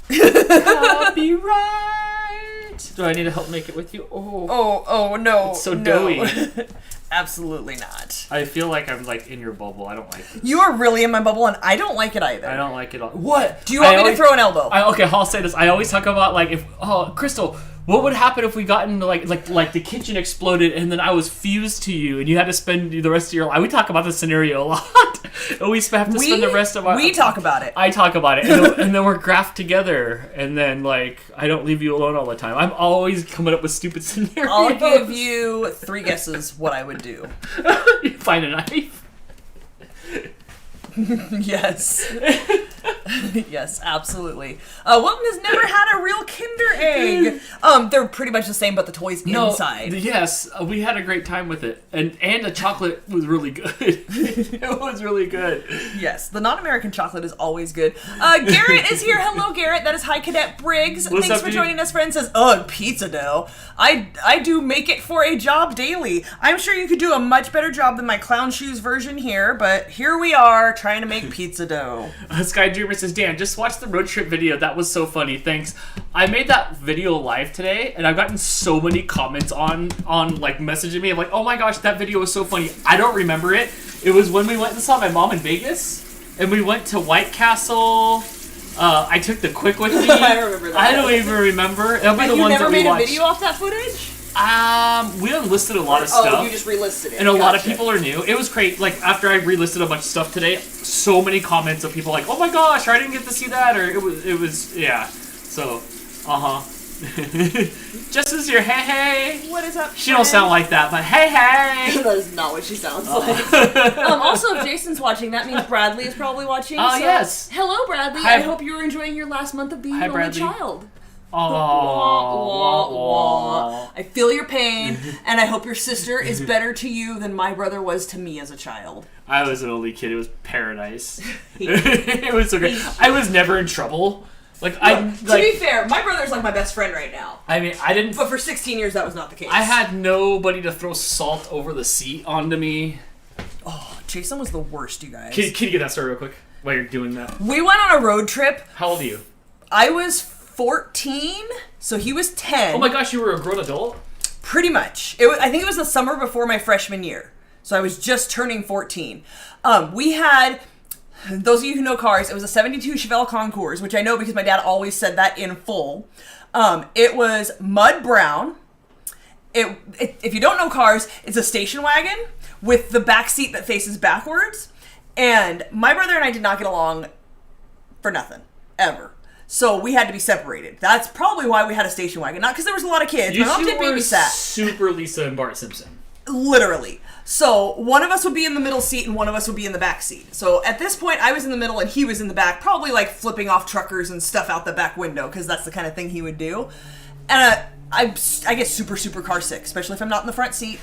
Copyright. Do I need to help make it with you? Oh no. It's so no. doughy. Absolutely not. I feel like I'm like in your bubble. I don't like this. You are really in my bubble, and I don't like it either. I don't like it all. What? Do you want me to throw an elbow? Okay, I'll say this. I always talk about like if Crystal, what would happen if we got into like the kitchen exploded and then I was fused to you and you had to spend the rest of your life. We talk about this scenario a lot. And we have to spend the rest of our... We talk about it. I talk about it. And then we're graphed together. And then, like, I don't leave you alone all the time. I'm always coming up with stupid scenarios. I'll give you 3 guesses what I would do. You find a knife? Yes. Yes, absolutely. Wilton has never had a real Kinder Egg. They're pretty much the same, but the toy's inside. Yes, we had a great time with it, and the chocolate was really good. It was really good. Yes, the non-American chocolate is always good. Garrett is here. Hello, Garrett. That is High Cadet Briggs. What's Thanks up, for dude? joining us, friend. Says, ugh, pizza dough. I do make it for a job daily. I'm sure you could do a much better job than my clown shoes version here, but here we are trying to make pizza dough. Sky Dreamer says, Dan, just watch the road trip video. That was so funny. Thanks. I made that video live today, and I've gotten so many comments on like messaging me. I'm like, oh my gosh, that video was so funny. I don't remember it. It was when we went and saw my mom in Vegas, and we went to White Castle. I took the Quick with me. I remember that. I don't even remember. It'll be But the you ones never that we made a watched. video off that footage? We unlisted a lot of stuff. Oh, you just relisted it. And a lot of people are new. It was great. Like, after I relisted a bunch of stuff today, so many comments of people like, oh my gosh, I didn't get to see that, or it was, yeah. So, Just as your hey. What is up, She don't sound like that, but hey. That is not what she sounds like. Also, if Jason's watching, that means Bradley is probably watching. Oh, so yes. Hello, Bradley. Hi. I hope you were enjoying your last month of being Hi, an only Bradley. child. Wah, Wah, wah. wah. I feel your pain, and I hope your sister is better to you than my brother was to me as a child. I was an only kid. It was paradise. It was so great. I was never in trouble. To be fair, my brother's like my best friend right now. I mean, I didn't. But for 16 years, that was not the case. I had nobody to throw salt over the seat onto me. Oh, Jason was the worst, you guys. Can you get that story real quick while you're doing that? We went on a road trip. How old are you? I was 14, so he was 10. Oh my gosh, you were a grown adult? Pretty much. I think it was the summer before my freshman year. So I was just turning 14. We had, those of you who know cars, it was a 72 Chevelle Concours, which I know because my dad always said that in full. It was mud brown. If you don't know cars, it's a station wagon with the back seat that faces backwards. And my brother and I did not get along for nothing, ever. So we had to be separated. That's probably why we had a station wagon. Not because there was a lot of kids. My mom did babysat. Super Lisa and Bart Simpson. Literally. So one of us would be in the middle seat and one of us would be in the back seat. So at this point, I was in the middle and he was in the back, probably like flipping off truckers and stuff out the back window because that's the kind of thing he would do. And I get super, super car sick, especially if I'm not in the front seat.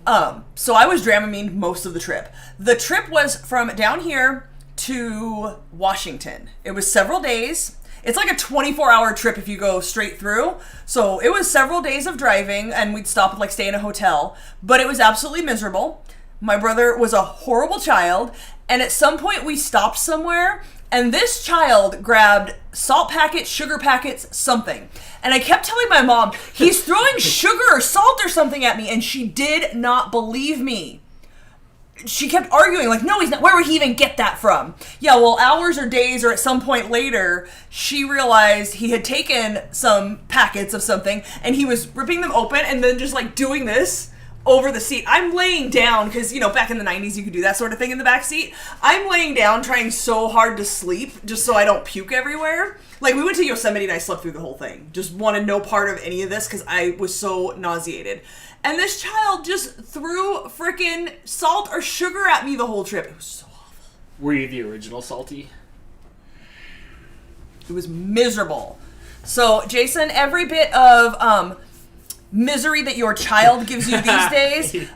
So I was Dramamine most of the trip. The trip was from down here to Washington. It was several days. It's like a 24-hour trip if you go straight through. So it was several days of driving, and we'd stop and like stay in a hotel. But it was absolutely miserable. My brother was a horrible child, and at some point we stopped somewhere, and this child grabbed salt packets, sugar packets, something. And I kept telling my mom, he's throwing sugar or salt or something at me, and she did not believe me. She kept arguing, like, no, he's not. Where would he even get that from? Yeah, well, hours or days or at some point later, she realized he had taken some packets of something, and he was ripping them open and then just, like, doing this over the seat. I'm laying down, because, you know, back in the 90s, you could do that sort of thing in the back seat. I'm laying down trying so hard to sleep just so I don't puke everywhere. Like, we went to Yosemite and I slept through the whole thing. Just wanted no part of any of this because I was so nauseated. And this child just threw frickin' salt or sugar at me the whole trip. It was so awful. Were you the original salty? It was miserable. So, Jason, every bit of misery that your child gives you these days,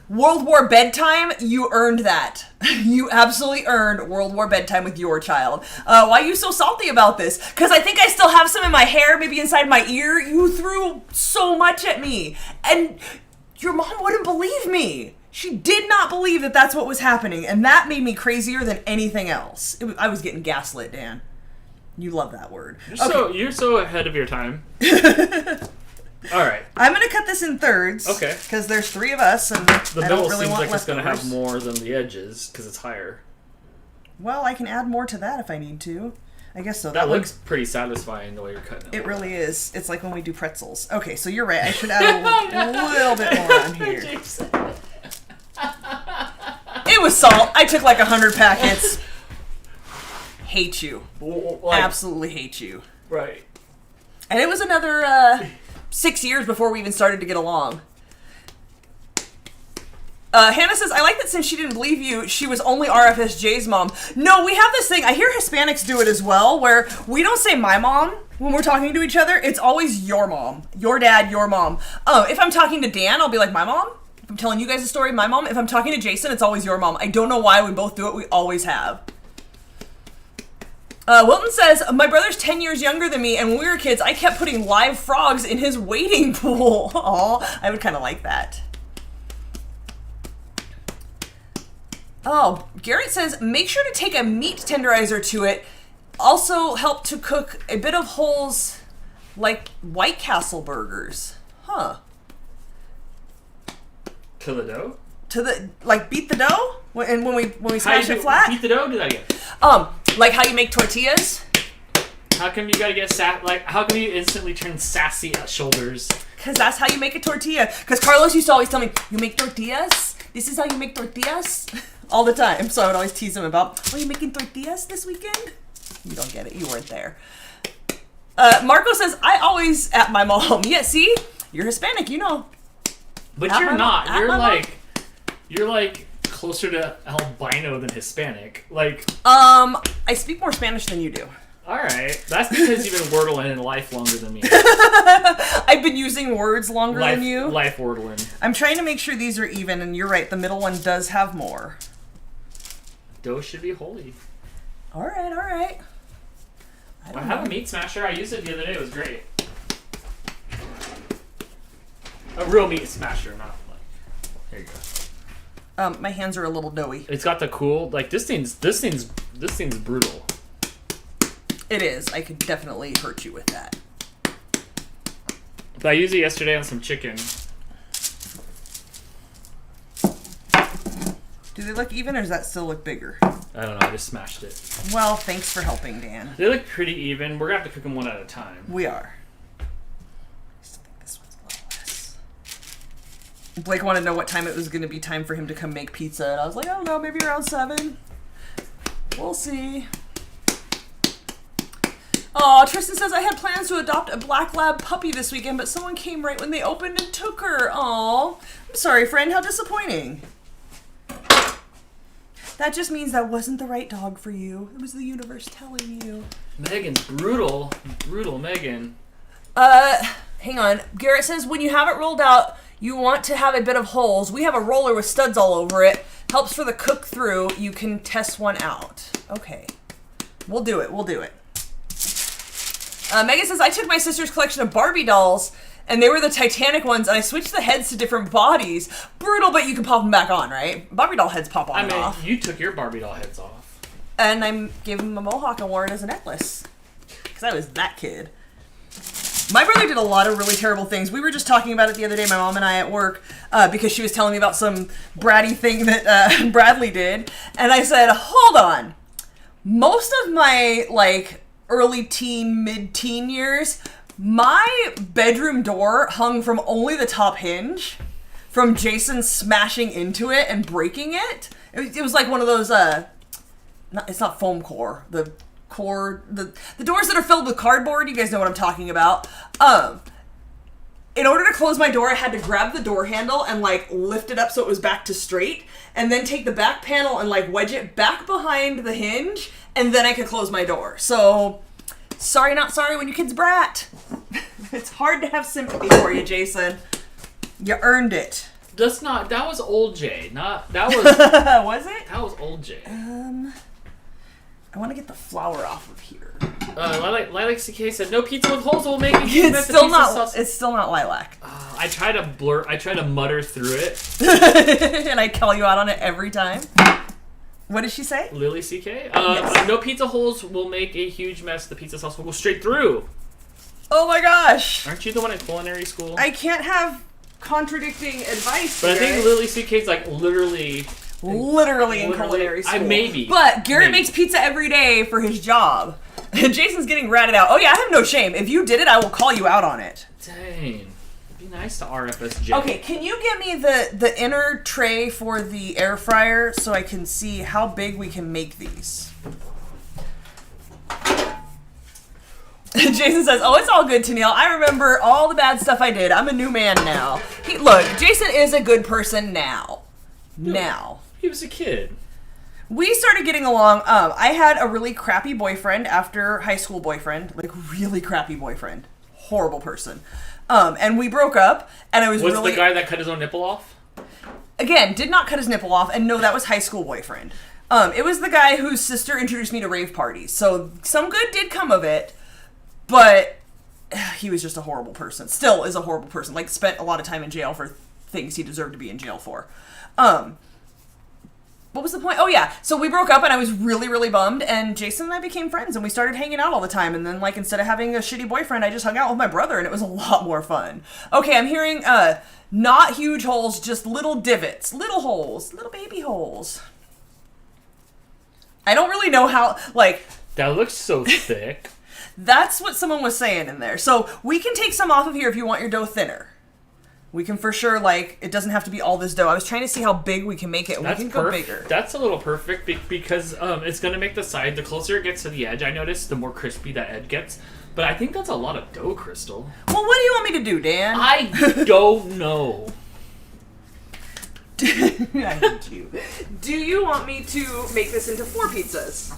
World War bedtime, you earned that. You absolutely earned World War bedtime with your child. Why are you so salty about this? Because I think I still have some in my hair, maybe inside my ear. You threw so much at me. And your mom wouldn't believe me. She did not believe that that's what was happening. And that made me crazier than anything else. I was getting gaslit, Dan. You love that word. You're so ahead of your time. All right. I'm going to cut this in thirds. Okay. Because there's 3 of us, and the I middle don't really seems want like it's going to have leftovers. more than the edges because it's higher. Well, I can add more to that if I need to. I guess so. That looks pretty satisfying the way you're cutting it. It really is. It's like when we do pretzels. Okay, so you're right. I should add a little bit more on here. It was salt. I took like 100 packets. Hate you. Absolutely hate you. Right. And it was another 6 years before we even started to get along. Hannah says, I like that since she didn't believe you, she was only RFSJ's mom. No, we have this thing. I hear Hispanics do it as well, where we don't say my mom when we're talking to each other. It's always your mom. Your dad, your mom. If I'm talking to Dan, I'll be like, my mom. If I'm telling you guys a story, my mom. If I'm talking to Jason, it's always your mom. I don't know why. We both do it. We always have. Wilton says, my brother's 10 years younger than me, and when we were kids, I kept putting live frogs in his wading pool. Aw, I would kind of like that. Oh, Garrett says, make sure to take a meat tenderizer to it. Also help to cook a bit of holes like White Castle burgers. Huh. To the dough? Beat the dough? When we smash it flat? Beat the dough? Do that again. Like how you make tortillas? How come you gotta get how come you instantly turn sassy at shoulders? Because that's how you make a tortilla. Because Carlos used to always tell me, you make tortillas? This is how you make tortillas? All the time. So I would always tease him about, are you making tortillas this weekend? You don't get it. You weren't there. Marco says, I always at my mom. Yeah, see? You're Hispanic, you know. But at you're not. You're mom? like closer to albino than Hispanic. Like I speak more Spanish than you do. Alright. That's because you've been wordling in life longer than me. I've been using words longer than you. Life wordling. I'm trying to make sure these are even, and you're right, the middle one does have more. Dough should be holy. Alright. I have a meat smasher. I used it the other day. It was great. A real meat smasher, not like... Here you go. My hands are a little doughy. It's got the cool... Like, this thing's brutal. It is. I could definitely hurt you with that. But I used it yesterday on some chicken. Do they look even, or does that still look bigger? I don't know. I just smashed it. Well, thanks for helping, Dan. They look pretty even. We're going to have to cook them one at a time. We are. I still think this one's a little less. Blake wanted to know what time it was going to be time for him to come make pizza, and I was like, I don't know, maybe around 7. We'll see. Oh, Tristan says, I had plans to adopt a black lab puppy this weekend, but someone came right when they opened and took her. Aw. I'm sorry, friend. How disappointing. That just means that wasn't the right dog for you. It was the universe telling you. Megan's brutal. Brutal Megan. Hang on. Garrett says, when you have it rolled out, You want to have a bit of holes. We have a roller with studs all over it. Helps for the cook through. You can test one out. Okay. We'll do it. Megan says, I took my sister's collection of Barbie dolls, and they were the Titanic ones, and I switched the heads to different bodies. Brutal, but you can pop them back on, right? Barbie doll heads pop on and off. You took your Barbie doll heads off. And I gave him a mohawk and wore it as a necklace. Because I was that kid. My brother did a lot of really terrible things. We were just talking about it the other day, my mom and I at work, because she was telling me about some bratty thing that Bradley did. And I said, hold on. Most of my, early teen, mid-teen years, my bedroom door hung from only the top hinge, from Jason smashing into it and breaking it. It was like one of those, it's not foam core, the doors that are filled with cardboard. You guys know what I'm talking about. In order to close my door, I had to grab the door handle and lift it up so it was back to straight, and then take the back panel and wedge it back behind the hinge, and then I could close my door. So, sorry not sorry when your kid's brat. It's hard to have sympathy for you, Jason. You earned it. That was old Jay. That was... Was it? That was old Jay. I want to get the flour off of here. Lilac CK said, no pizza with holes will make it. It's still not lilac. I try to mutter through it. And I call you out on it every time. What did she say? Lily CK? Yes. No pizza holes will make a huge mess. The pizza sauce will go straight through. Oh my gosh. Aren't you the one at culinary school? I can't have contradicting advice. But I think Lily CK's literally in culinary school. Maybe. But Garrett makes pizza every day for his job. And Jason's getting ratted out. Oh yeah, I have no shame. If you did it, I will call you out on it. Dang. Be nice to RFS Dan. Okay, can you get me the inner tray for the air fryer so I can see how big we can make these? Jason says, oh, it's all good, Tennille. I remember all the bad stuff I did. I'm a new man now. Look, Jason is a good person now. Now. He was a kid. We started getting along. I had a really crappy boyfriend after high school boyfriend. Really crappy boyfriend. Horrible person. And we broke up, and I was the guy that cut his own nipple off? Again, did not cut his nipple off, and no, that was high school boyfriend. It was the guy whose sister introduced me to rave parties, so some good did come of it, but he was just a horrible person. Still is a horrible person. Spent a lot of time in jail for things he deserved to be in jail for. What was the point? Oh yeah, so we broke up and I was really, really bummed, and Jason and I became friends and we started hanging out all the time, and then instead of having a shitty boyfriend, I just hung out with my brother and it was a lot more fun. Okay, I'm hearing not huge holes, just little divots, little holes, little baby holes. I don't really know how, That looks so thick. That's what someone was saying in there. So we can take some off of here if you want your dough thinner. We can for sure, it doesn't have to be all this dough. I was trying to see how big we can make it, and we can go bigger. That's a little perfect because it's going to make the side, the closer it gets to the edge, I noticed, the more crispy that edge gets. But I think that's a lot of dough, Crystal. Well, what do you want me to do, Dan? I don't know. I hate you. Do you want me to make this into 4 pizzas?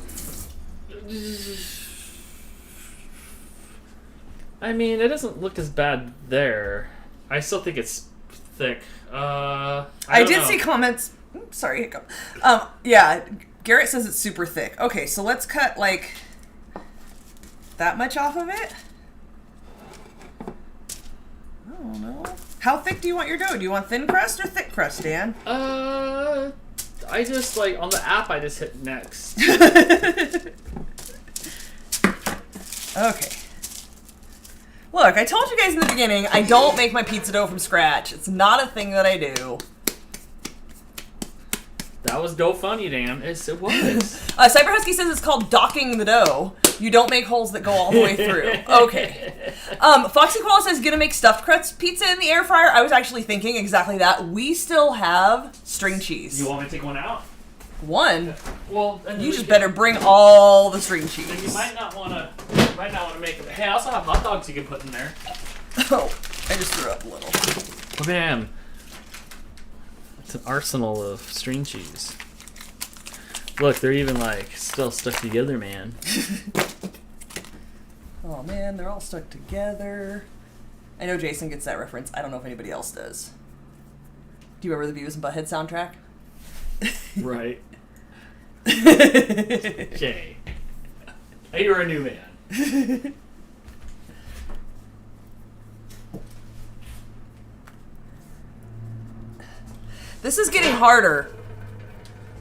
I mean, it doesn't look as bad there. I still think it's thick. I did see comments. Oops, sorry, hiccup. Yeah, Garrett says it's super thick. Okay, so let's cut that much off of it. I don't know. How thick do you want your dough? Do you want thin crust or thick crust, Dan? I just on the app I just hit next. Okay. Look, I told you guys in the beginning, I don't make my pizza dough from scratch. It's not a thing that I do. That was dough funny, Dan. It was. Cyber Husky says it's called docking the dough. You don't make holes that go all the way through. Okay. Foxy Koala says, gonna make stuffed crust pizza in the air fryer. I was actually thinking exactly that. We still have string cheese. You want me to take one out? One? Well, you just better bring all the string cheese. You might not want to make it. Hey, I also have hot dogs you can put in there. Oh, I just threw up a little. Oh, man. It's an arsenal of string cheese. Look, they're even still stuck together, man. Oh man, they're all stuck together. I know Jason gets that reference. I don't know if anybody else does. Do you remember the Beavis and Butthead soundtrack? Right. Jay. You're a new man. This is getting harder.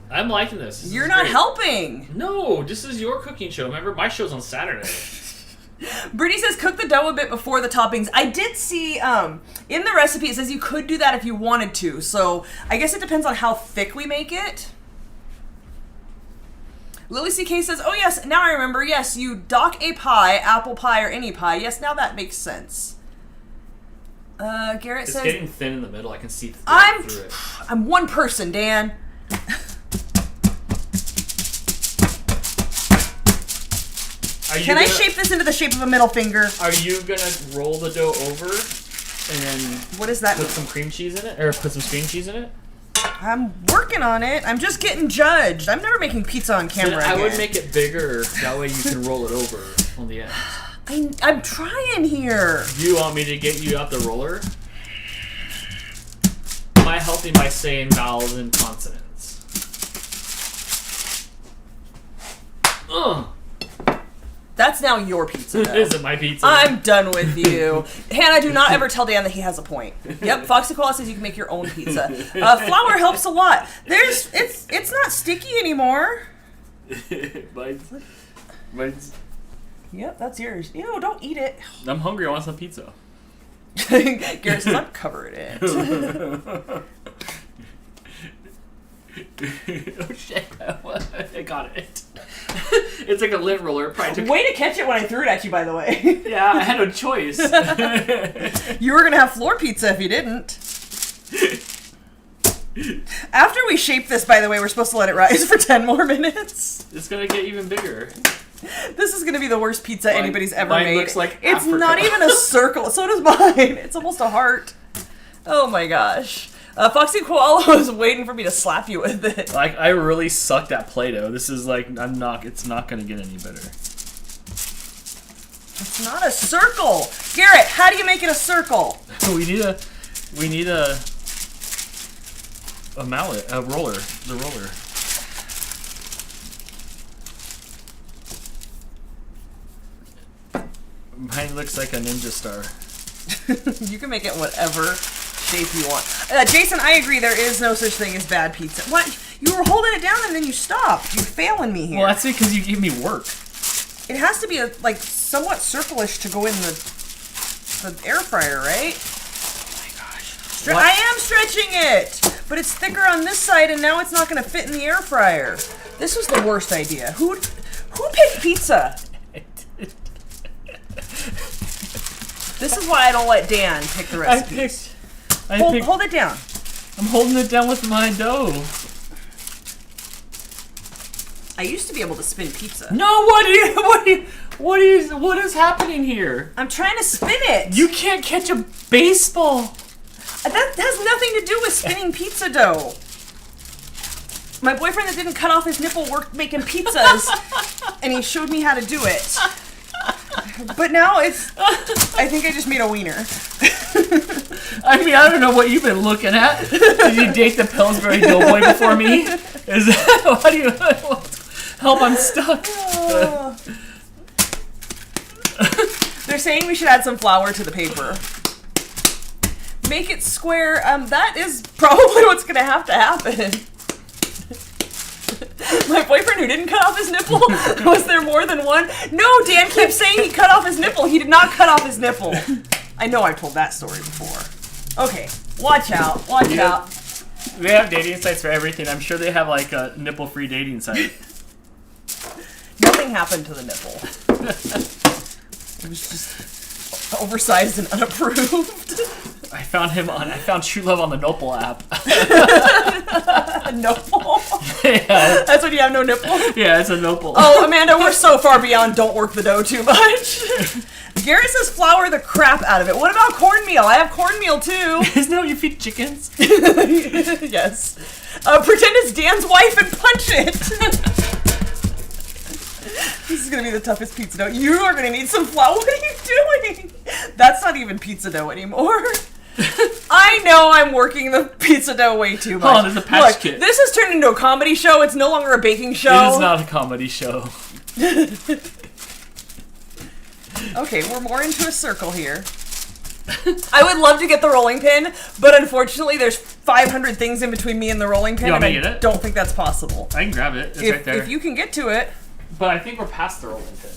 I'm liking this. You're not helping. No, this is your cooking show. Remember, my show's on Saturday. Brittany says cook the dough a bit before the toppings. I did see in the recipe it says you could do that if you wanted to. So I guess it depends on how thick we make it. Lily CK says, oh yes, now I remember. Yes, you dock a pie, apple pie or any pie. Yes, now that makes sense. Garrett says... It's getting thin in the middle. I can see through it. I'm one person, Dan. Can I shape this into the shape of a middle finger? Are you going to roll the dough over and then... What does that put mean? some cream cheese in it? Or put some string cheese in it? I'm working on it. I'm just getting judged. I'm never making pizza on camera I again. would make it bigger. That way you can roll it over on the ends. I'm trying here. You want me to get you out the roller? Am I helping by saying vowels and consonants? Ugh. That's now your pizza, though. Is it my pizza? I'm done with you. Hannah, do not ever tell Dan that he has a point. Yep, Foxy Koala says you can make your own pizza. Flour helps a lot. It's not sticky anymore. Mine's... Yep, that's yours. Ew, don't eat it. I'm hungry. I want some pizza. Garrett says, I'm covering it. Oh shit, I got it. It's like a lint roller. Way to catch it when I threw it at you, by the way. Yeah, I had no choice. You were going to have floor pizza if you didn't. After we shape this, by the way, we're supposed to let it rise for 10 more minutes. It's going to get even bigger. This is going to be the worst pizza anybody's ever mine made. Looks like it's Africa. not even a circle. So does mine. It's almost a heart. Oh my gosh. Foxy Koala was waiting for me to slap you with it. Like, I really sucked at Play-Doh. This is like, it's not going to get any better. It's not a circle. Garrett, how do you make it a circle? we need a mallet, a roller, the roller. Mine looks like a ninja star. You can make it whatever shape you want. Jason, I agree. There is no such thing as bad pizza. What? You were holding it down and then you stopped. You're failing me here. Well, that's because you gave me work. It has to be somewhat circle-ish to go in the air fryer, right? Oh my gosh. I am stretching it, but it's thicker on this side, and now it's not going to fit in the air fryer. This was the worst idea. Who picked pizza? This is why I don't let Dan pick the recipes. Hold it down. I'm holding it down with my dough. I used to be able to spin pizza. No, what is happening here? I'm trying to spin it. You can't catch a baseball. That has nothing to do with spinning pizza dough. My boyfriend that didn't cut off his nipple worked making pizzas, and he showed me how to do it. But now I think I just made a wiener. I mean, I don't know what you've been looking at. Did you date the Pillsbury Doughboy before me? Is that what do you help? I'm stuck. They're saying we should add some flour to the paper. Make it square. That is probably what's going to happen. My boyfriend who didn't cut off his nipple, was there more than one? No, Dan keeps saying he cut off his nipple. He did not cut off his nipple. I know I've told that story before. Okay, watch out, watch out. They have dating sites for everything. I'm sure they have like a nipple-free dating site. Nothing happened to the nipple. It was just oversized and unapproved. I found true love on the Nopal app. Nopal? Yeah. That's when you have no nipple? Yeah, it's a Nopal. Oh, Amanda, we're so far beyond don't work the dough too much. Garrett says flour the crap out of it. What about cornmeal? I have cornmeal too. Isn't that what you feed chickens? Yes. Pretend it's Dan's wife and punch it. This is going to be the toughest pizza dough. You are going to need some flour. What are you doing? That's not even pizza dough anymore. I know I'm working the pizza dough way too much. Hold on, there's a patch Look, kit. this has turned into a comedy show. It's no longer a baking show. It is not a comedy show. Okay, we're more into a circle here. I would love to get the rolling pin, but unfortunately there's 500 things in between me and the rolling pin, You want and me to I get it? don't think that's possible. I can grab it. It's If, right there. if you can get to it. But I think we're past the rolling pin.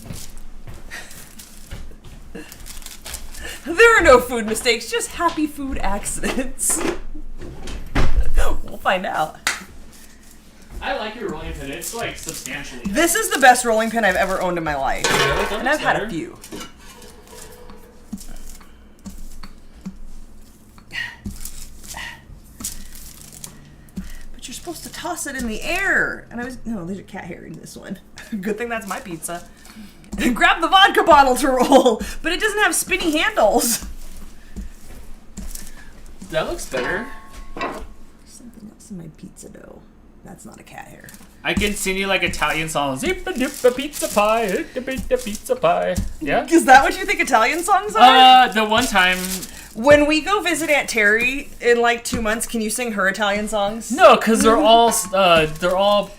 There are no food mistakes, just happy food accidents. We'll find out. I like your rolling pin. It's like substantially. This is the best rolling pin I've ever owned in my life. And I've had a few. But you're supposed to toss it in the air. And no, there's a cat hair in this one. Good thing that's my pizza. Grab the vodka bottle to roll, but it doesn't have spinny handles. That looks better. Something else in my pizza dough. That's not a cat hair. I can sing you like Italian songs. Zippa dippa pizza pie, hippa pizza pie. Yeah. Is that what you think Italian songs are? The one time. When we go visit Aunt Terry in like 2 months, can you sing her Italian songs? No, because they're all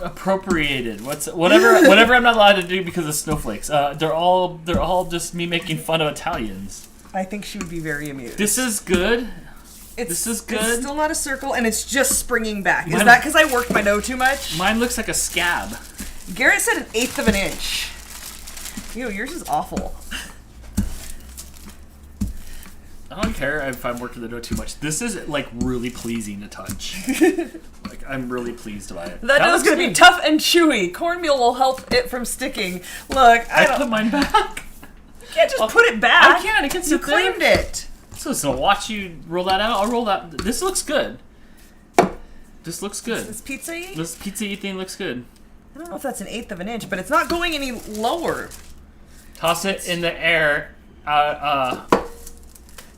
appropriated. Whatever I'm not allowed to do because of snowflakes. They're all just me making fun of Italians. I think she would be very amused. This is good. This is good. It's still not a circle, and it's just springing back. Is Mine- that because I worked my dough too much? Mine looks like a scab. Garrett said 1/8 of an inch. Ew, yours is awful. I don't care if I'm working the dough too much. This is like really pleasing to touch. Like I'm really pleased by it. That dough's looks gonna be good. tough and chewy. Cornmeal will help it from sticking. Look, I put mine back. You can't just put it back. I can't. It can You sit there. claimed it. So it's gonna watch you roll that out. I'll roll that. This looks good. This looks good. This pizza-y? This pizza-y thing looks good. I don't know if that's 1/8 of an inch, but it's not going any lower. Toss it in the air.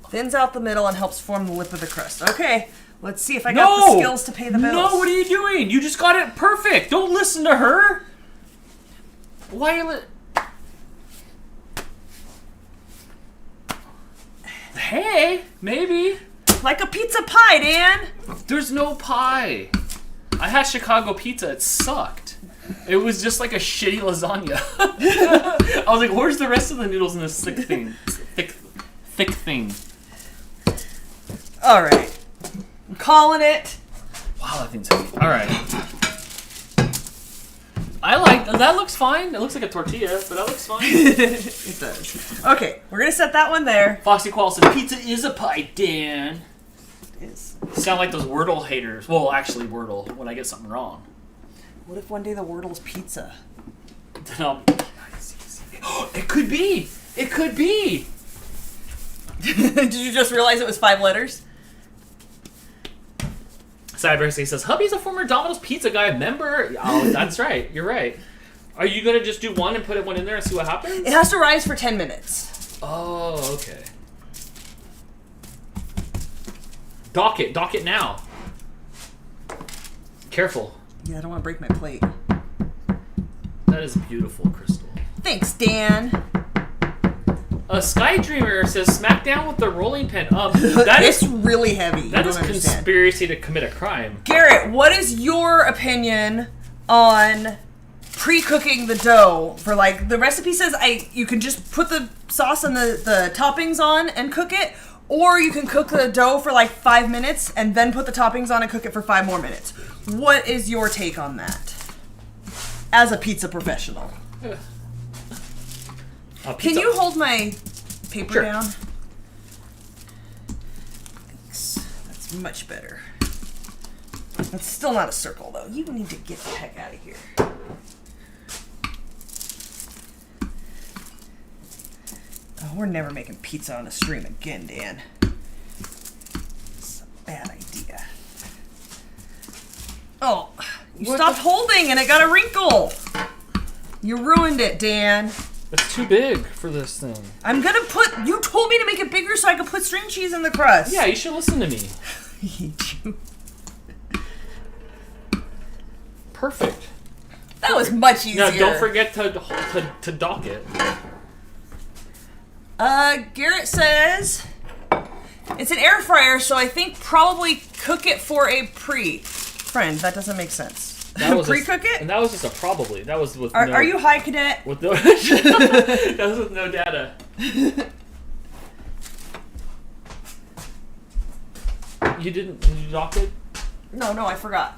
Thins out the middle and helps form the lip of the crust. Okay, let's see if I got the skills to pay the bills. No, what are you doing? You just got it perfect. Don't listen to her. Why are you Hey, maybe. Like a pizza pie, Dan. There's no pie. I had Chicago pizza. It sucked. It was just like a shitty lasagna. I was like, where's the rest of the noodles in this thick thing? Thick thing. All right, I'm calling it. Wow, that thing's heavy. All right. I like that. Looks fine. It looks like a tortilla, but that looks fine. It does. Okay, we're gonna set that one there. Foxy Qual says, "Pizza is a pie, Dan." It is. Sound like those Wordle haters. Well, actually, Wordle. When I get something wrong, What if one day the Wordle's pizza? then I'll. It could be. It could be. Did you just realize it was 5 letters? Cybersky says, "Hubby's a former Domino's pizza guy member." Oh, that's right. You're right. Are you gonna just do one and put one in there and see what happens? It has to rise for 10 minutes. Oh, okay. Dock it now. Careful. Yeah, I don't want to break my plate. That is beautiful, Crystal. Thanks, Dan. Sky Dreamer says, "Smack down with the rolling pin." That It's is really heavy. that You is don't understand. conspiracy to commit a crime. Garrett, what is your opinion on pre-cooking the dough? For like, the recipe says you can just put the sauce and the toppings on and cook it, or you can cook the dough for like 5 minutes and then put the toppings on and cook it for 5 more minutes. What is your take on that? As a pizza professional. Can you hold my paper Sure. down? Thanks. That's much better. It's still not a circle, though. You need to get the heck out of here. Oh, we're never making pizza on a stream again, Dan. It's a bad idea. Oh, you stopped holding and it got a wrinkle. You ruined it, Dan. It's too big for this thing. I'm gonna put. You told me to make it bigger so I could put string cheese in the crust. Yeah, you should listen to me. I hate you. Perfect. That was much easier. Now, don't forget to dock it. Garrett says It's an air fryer, so I think probably cook it for a pre. Friend, that doesn't make sense. Pre-cook it? And that was just a probably. That was with Are you high, cadet? With no, that was with no data. Did you dock it? No, I forgot.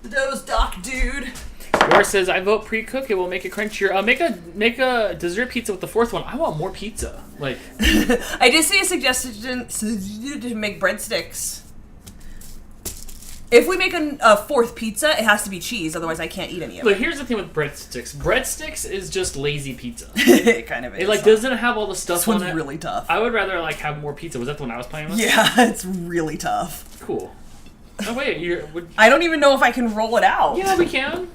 Those doc, dude. Laura says, "I vote pre-cook. It will make it crunchier. Make a dessert pizza with the fourth one. I want more pizza. Like, I did see a suggestion to make breadsticks. If we make a fourth pizza, it has to be cheese. Otherwise, I can't eat any of it. Look, here's the thing with breadsticks. Breadsticks is just lazy pizza. It kind of is. It like doesn't have all the stuff on it. This one's really tough. I would rather like have more pizza. Was that the one I was playing with? Yeah, it's really tough. Cool. Oh wait, I don't even know if I can roll it out. Yeah, we can.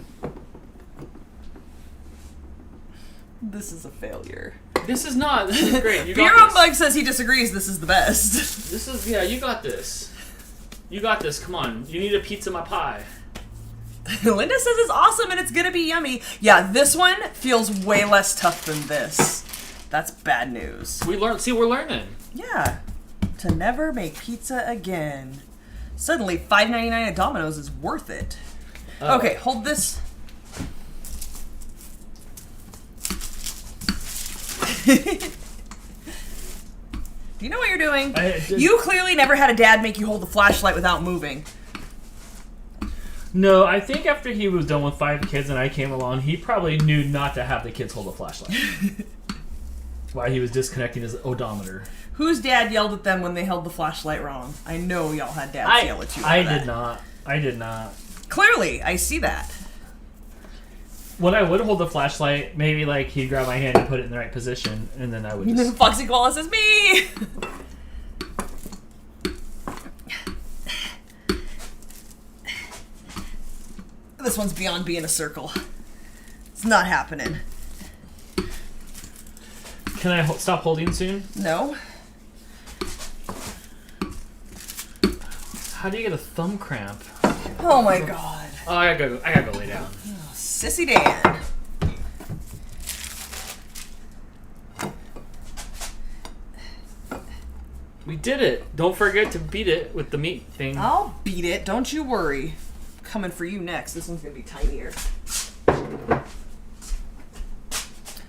This is a failure. This is not. This is great. You Beer got on this. Bug says he disagrees. This is the best. This is you got this. You got this. Come on. You need a pizza my pie. Linda says it's awesome and it's gonna be yummy. Yeah, this one feels way less tough than this. That's bad news. We learn. See, we're learning. Yeah. To never make pizza again. Suddenly, $5.99 at Domino's is worth it. Okay, hold this. Do you know what you're doing? You clearly never had a dad make you hold the flashlight without moving. No, I think after he was done with 5 kids and I came along, he probably knew not to have the kids hold the flashlight. While he was disconnecting his odometer. Whose dad yelled at them when they held the flashlight wrong? I know y'all had dads yell at you. I did not. Clearly, I see that. When I would hold the flashlight, maybe like he'd grab my hand and put it in the right position, and then I would just... Foxy Koala says, me! This one's beyond being a circle. It's not happening. Can I stop holding soon? No. How do you get a thumb cramp? Oh my god. Oh, I gotta go lay down. Oh, Sissy Dan. We did it. Don't forget to beat it with the meat thing. I'll beat it. Don't you worry. Coming for you next. This one's gonna be tinier.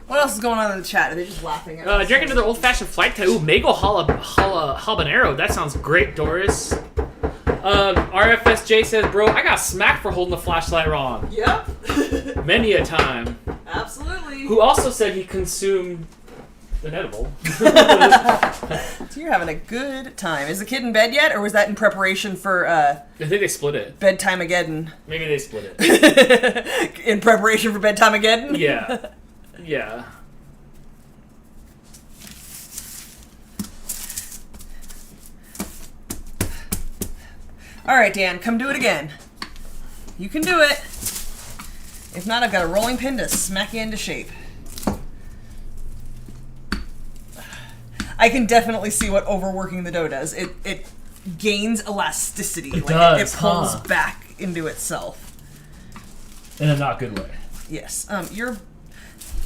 What else is going on in the chat? Are they just laughing at us? Drink another old-fashioned flight time. Ooh, mango habanero. That sounds great, Doris. RFSJ says, bro, I got smacked for holding the flashlight wrong. Yep. Many a time. Absolutely. Who also said he consumed an edible. So you're having a good time. Is the kid in bed yet, or was that in preparation for I think they split it. Bedtime-ageddon? Maybe they split it. In preparation for Bedtime-ageddon? Yeah. Yeah. All right, Dan, come do it again. You can do it. If not, I've got a rolling pin to smack you into shape. I can definitely see what overworking the dough does. It gains elasticity. It pulls back into itself. In a not good way. Yes.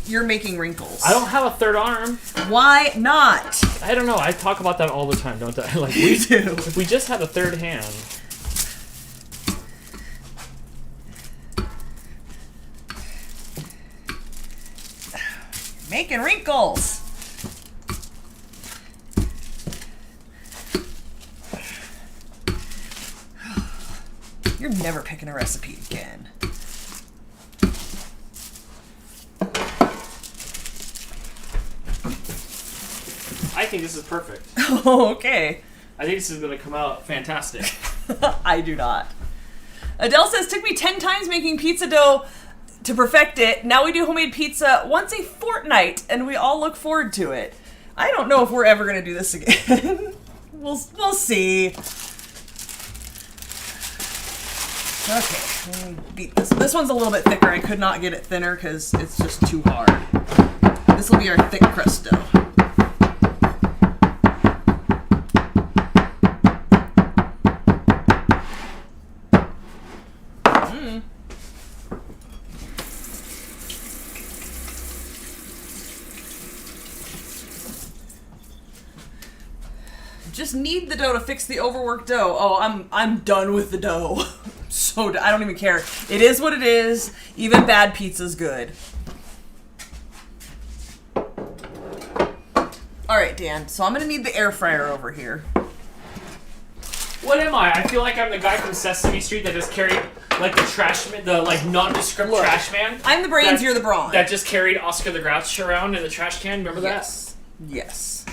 You're making wrinkles. I don't have a third arm. Why not? I don't know. I talk about that all the time, don't I? Like We do. If we just had a third hand. Making wrinkles. You're never picking a recipe again. I think this is perfect. Oh, okay. I think this is going to come out fantastic. I do not. Adele says, took me 10 times making pizza dough to perfect it. Now we do homemade pizza once a fortnight, and we all look forward to it. I don't know if we're ever going to do this again. We'll see. Okay, let me beat this. This one's a little bit thicker. I could not get it thinner because it's just too hard. This will be our thick crust dough. Just knead the dough to fix the overworked dough. Oh, I'm done with the dough. I don't even care. It is what it is. Even bad pizza's good. All right, Dan. So I'm gonna need the air fryer over here. What am I? I feel like I'm the guy from Sesame Street that just carried like the trash man, the like nondescript trash man. I'm the brains, you're the brawn. That just carried Oscar the Grouch around in the trash can. Remember that? Yes. Yes.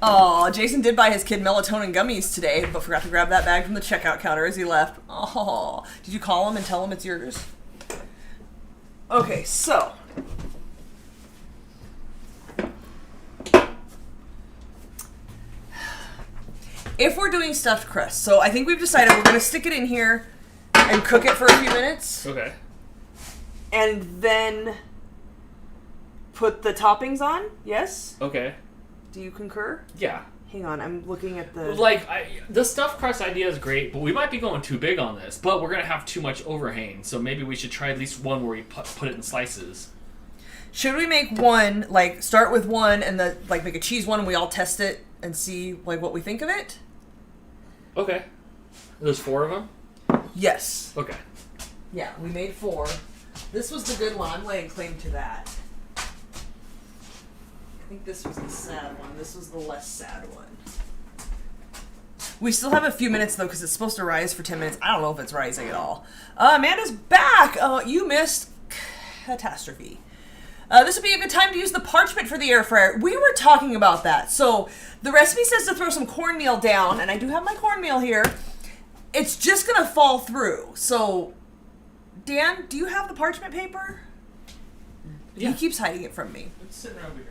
Oh, Jason did buy his kid melatonin gummies today, but forgot to grab that bag from the checkout counter as he left. Oh, did you call him and tell him it's yours? Okay, so. If we're doing stuffed crust, so I think we've decided we're going to stick it in here and cook it for a few minutes. Okay. And then put the toppings on, yes? Okay. Do you concur? Yeah. Hang on, I'm looking at the... Like, the stuffed crust idea is great, but we might be going too big on this. But we're going to have too much overhang, so maybe we should try at least one where we put it in slices. Should we make one, like, start with one and make a cheese one and we all test it and see, like, what we think of it? Okay. There's 4 of them? Yes. Okay. Yeah, we made 4. This was the good one. I'm laying claim to that. I think this was the sad one. This was the less sad one. We still have a few minutes, though, because it's supposed to rise for 10 minutes. I don't know if it's rising at all. Amanda's back! You missed catastrophe. This would be a good time to use the parchment for the air fryer. We were talking about that. So, the recipe says to throw some cornmeal down, and I do have my cornmeal here. It's just going to fall through. So, Dan, do you have the parchment paper? Yeah. He keeps hiding it from me. It's sitting over here.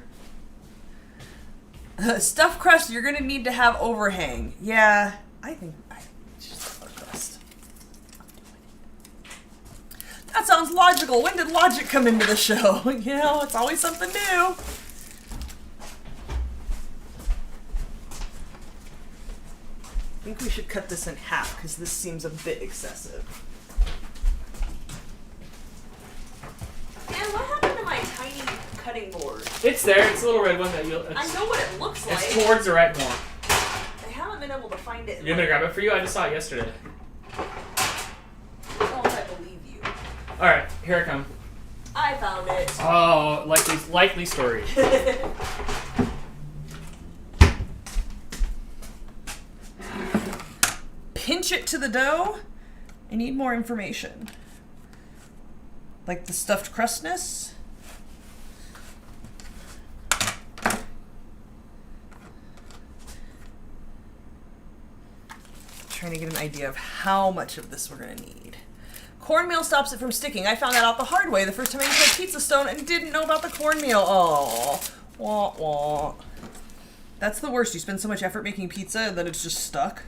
Stuffed crust, you're going to need to have overhang. Yeah, I think it's just stuffed crust. That sounds logical. When did logic come into the show? You know, it's always something new. I think we should cut this in half because this seems a bit excessive. And what happened to my tiny cutting board? It's there. It's a little red one that you'll... I know what it looks like. It's towards the right more. I haven't been able to find it. You want me to grab it for you? I just saw it yesterday. Oh, I believe you. Alright, here I come. I found it. Oh, likely story. Pinch it to the dough. I need more information. Like the stuffed crustness. Trying to get an idea of how much of this we're going to need. Cornmeal stops it from sticking. I found that out the hard way the first time I used my pizza stone and didn't know about the cornmeal. Oh, wah, wah. That's the worst. You spend so much effort making pizza and then it's just stuck.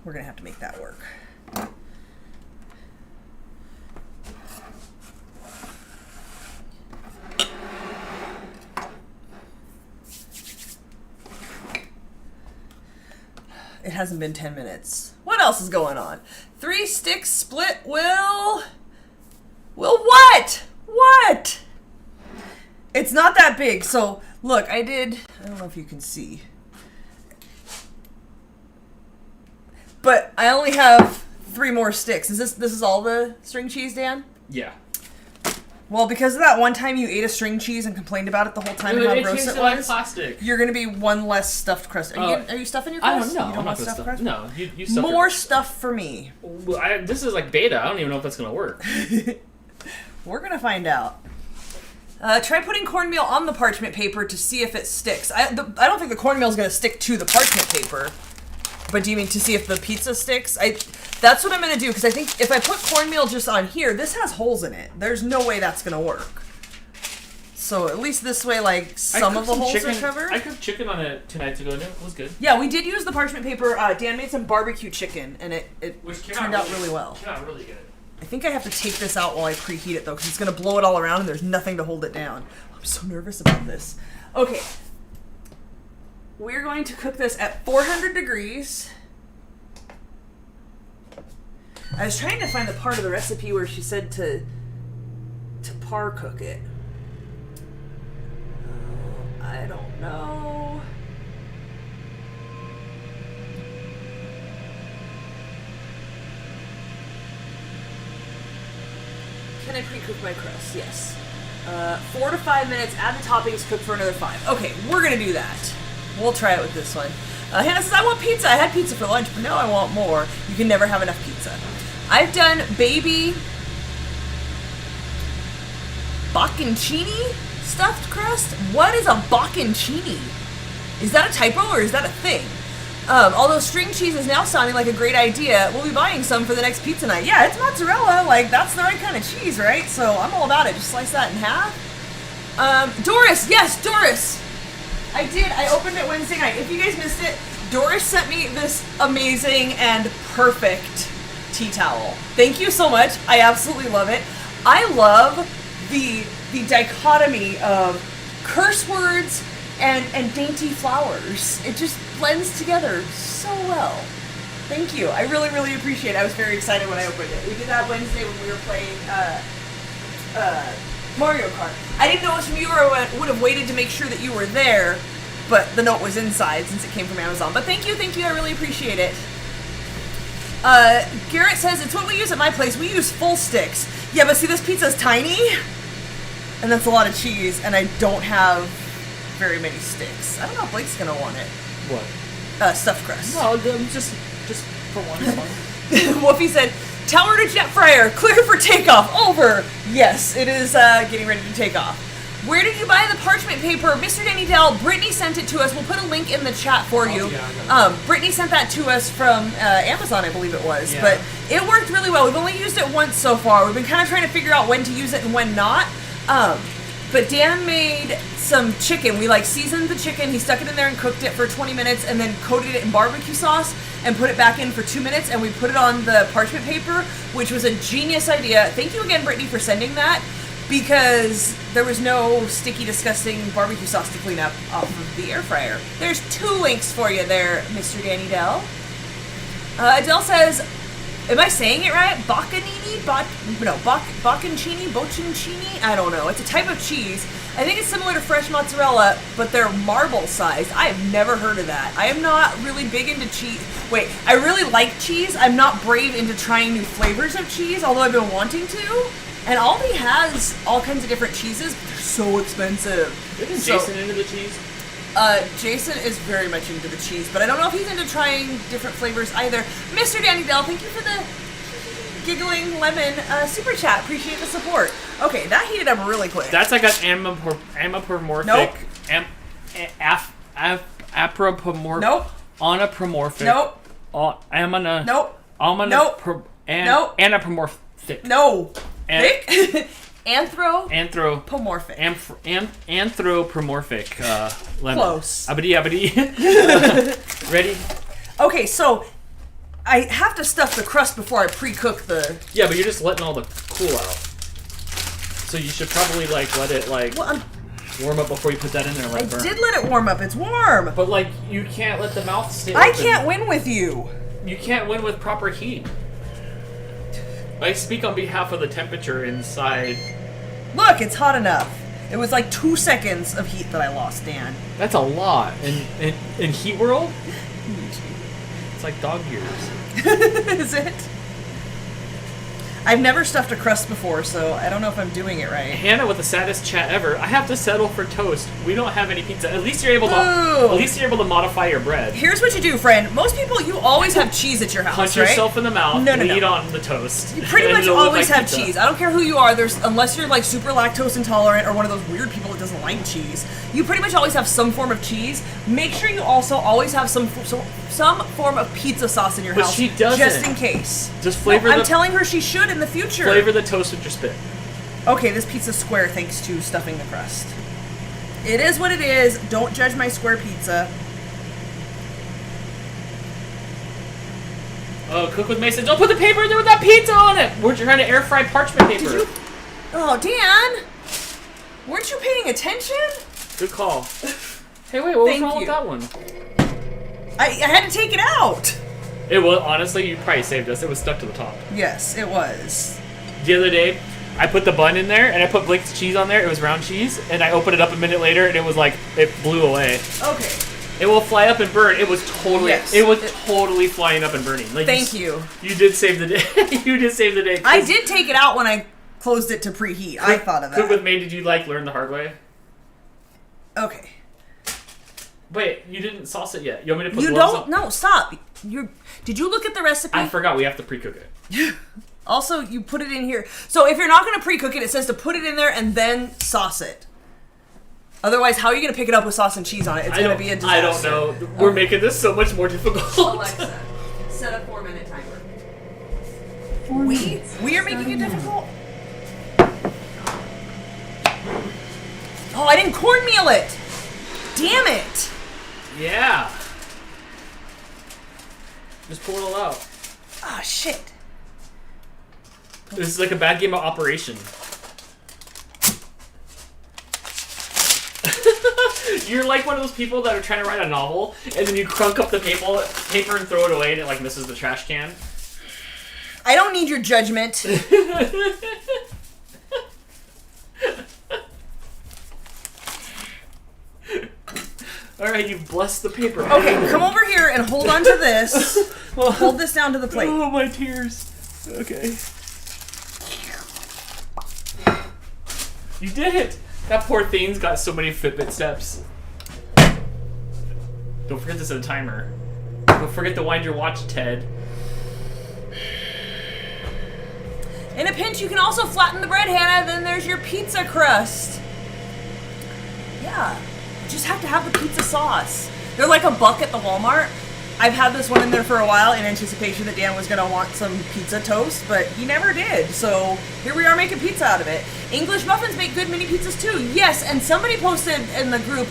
We're going to have to make that work. It hasn't been 10 minutes. What else is going on? 3 sticks split will what? What? It's not that big. So look, I don't know if you can see. But I only have 3 more sticks. This is all the string cheese, Dan? Yeah. Well, because of that one time you ate a string cheese and complained about it the whole time and how gross it like was, plastic. you're going to be one less stuffed crust. Are you stuffing your crust? I don't know. You don't want stuffed crust? No, you stuff More stuff for me. Well, this is like beta. I don't even know if that's going to work. We're going to find out. Try putting cornmeal on the parchment paper to see if it sticks. I don't think the cornmeal is going to stick to the parchment paper. But do you mean to see if the pizza sticks? That's what I'm going to do, because I think if I put cornmeal just on here, this has holes in it. There's no way that's going to work. So at least this way, like, some of the holes are covered. I cooked chicken on it 2 nights ago, and it was good. Yeah, we did use the parchment paper. Dan made some barbecue chicken, and it turned out really well. Turned out really good. I think I have to take this out while I preheat it, though, because it's going to blow it all around and there's nothing to hold it down. I'm so nervous about this. Okay. We're going to cook this at 400 degrees. I was trying to find the part of the recipe where she said to par cook it. I don't know. Can I pre-cook my crust? Yes. 4 to 5 minutes, add the toppings, cook for another 5. Okay, we're gonna do that. We'll try it with this one. Hannah says, I want pizza. I had pizza for lunch, but now I want more. You can never have enough pizza. I've done baby bocconcini stuffed crust. What is a bocconcini? Is that a typo or is that a thing? Although string cheese is now sounding like a great idea, we'll be buying some for the next pizza night. Yeah, it's mozzarella. Like, that's the right kind of cheese, right? So I'm all about it. Just slice that in half. Doris. Yes, Doris. I did. I opened it Wednesday night. If you guys missed it, Doris sent me this amazing and perfect tea towel. Thank you so much. I absolutely love it. I love the dichotomy of curse words and dainty flowers. It just blends together so well. Thank you. I really, really appreciate it. I was very excited when I opened it. We did that Wednesday when we were playing Mario Kart. I didn't know if you would have waited to make sure that you were there, but the note was inside since it came from Amazon. But thank you. I really appreciate it. Garrett says, it's what we use at my place. We use full sticks. Yeah, but see, this pizza's tiny, and that's a lot of cheese, and I don't have very many sticks. I don't know if Blake's gonna want it. What? Stuffed crust. No, just for one. Woofy said, tell her to jet fryer, clear for takeoff, over. Yes, it is getting ready to take off. Where did you buy the parchment paper? Mr. Danny Dell, Brittany sent it to us. We'll put a link in the chat for you. Yeah, Brittany sent that to us from Amazon, I believe it was. Yeah. But it worked really well. We've only used it once so far. We've been kind of trying to figure out when to use it and when not. But Dan made some chicken. We seasoned the chicken. He stuck it in there and cooked it for 20 minutes and then coated it in barbecue sauce and put it back in for 2 minutes, and we put it on the parchment paper, which was a genius idea. Thank you again, Brittany, for sending that, because there was no sticky, disgusting barbecue sauce to clean up off of the air fryer. There's 2 links for you there, Mr. Danny Dell. Adele says, am I saying it right? Bocconcini? Bocconcini? I don't know. It's a type of cheese. I think it's similar to fresh mozzarella, but they're marble sized. I have never heard of that. I am not really big into cheese. Wait, I really like cheese. I'm not brave into trying new flavors of cheese, although I've been wanting to. And Aldi has all kinds of different cheeses, but they're so expensive. Isn't Jason into the cheese? Jason is very much into the cheese, but I don't know if he's into trying different flavors either. Mr. Danny Dell, thank you for the giggling lemon super chat. Appreciate the support. Okay, that heated up really quick. That's like an amapomorphic. Nope. Apropomorphic. Nope. Anapomorphic. Nope. Amana. Nope. Nope. Nope. Anapomorphic. No. Thick? Anthropomorphic. Anthropomorphic. Lemon. Close. Abadi. Ready? Okay, so I have to stuff the crust before I pre-cook the... Yeah, but you're just letting all the cool out. So you should probably let it warm up before you put that in there. I did let it warm up. It's warm. But you can't let the mouth stay I open. can't win with you. You can't win with proper heat. I speak on behalf of the temperature inside. Look, it's hot enough. It was 2 seconds of heat that I lost, Dan. That's a lot. In Heat World, it's like dog years. Is it? I've never stuffed a crust before, so I don't know if I'm doing it right. Hannah with the saddest chat ever. I have to settle for toast. We don't have any pizza. At least you're able to modify your bread. Here's what you do, friend. Most people, you always have cheese at your house, Punch right? yourself in the mouth. No. Eat on the toast. You pretty much always have cheese. I don't care who you are. Unless you're super lactose intolerant or one of those weird people that doesn't like cheese. You pretty much always have some form of cheese. Make sure you also always have some form of pizza sauce in your house. But she doesn't. Just in case. Just flavor I'm telling her she should in the future. Flavor the toast with your spit. Okay, this pizza's square thanks to stuffing the crust. It is what it is. Don't judge my square pizza. Oh, cook with Mason. Don't put the paper in there with that pizza on it. We're trying to air fry parchment paper. Did you? Oh, Dan. Weren't you paying attention? Good call. Hey, wait, what was Thank wrong you. with that one? I had to take it out. It was, honestly, you probably saved us. It was stuck to the top. Yes, it was. The other day, I put the bun in there, and I put Blake's cheese on there. It was round cheese, and I opened it up a minute later, and it was like, it blew away. Okay. It will fly up and burn. It was totally, Yes. it was totally flying up and burning. Like Thank you. You did save the day. You did save the day. I did take it out when I closed it to preheat. I thought of that. Cook with May, did you learn the hard way? Okay. Wait, you didn't sauce it yet. You want me to put You gloves don't? on? No, stop. Did you look at the recipe? I forgot we have to pre-cook it. Also, you put it in here. So if you're not going to pre-cook it, it says to put it in there and then sauce it. Otherwise, how are you going to pick it up with sauce and cheese on it? It's going to be a disaster. I don't know. We're making this so much more difficult. Alexa, set a 4-minute timer. 4 minutes. We are making it Starting now. difficult? Oh, I didn't cornmeal it! Damn it! Yeah. Just pull it all out. Ah, shit. This is like a bad game of Operation. You're like one of those people that are trying to write a novel, and then you crunk up the paper and throw it away, and it like misses the trash can. I don't need your judgment. All right, you've blessed the paper. Okay, come over here and hold on to this. Hold this down to the plate. Oh, my tears. Okay. You did it. That poor thing's got so many Fitbit steps. Don't forget this is a timer. Don't forget to wind your watch, Ted. In a pinch, you can also flatten the bread, Hannah. Then there's your pizza crust. Yeah. You just have to have the pizza sauce. They're like $1 at the Walmart. I've had this one in there for a while in anticipation that Dan was going to want some pizza toast, but he never did. So here we are making pizza out of it. English muffins make good mini pizzas too. Yes, and somebody posted in the group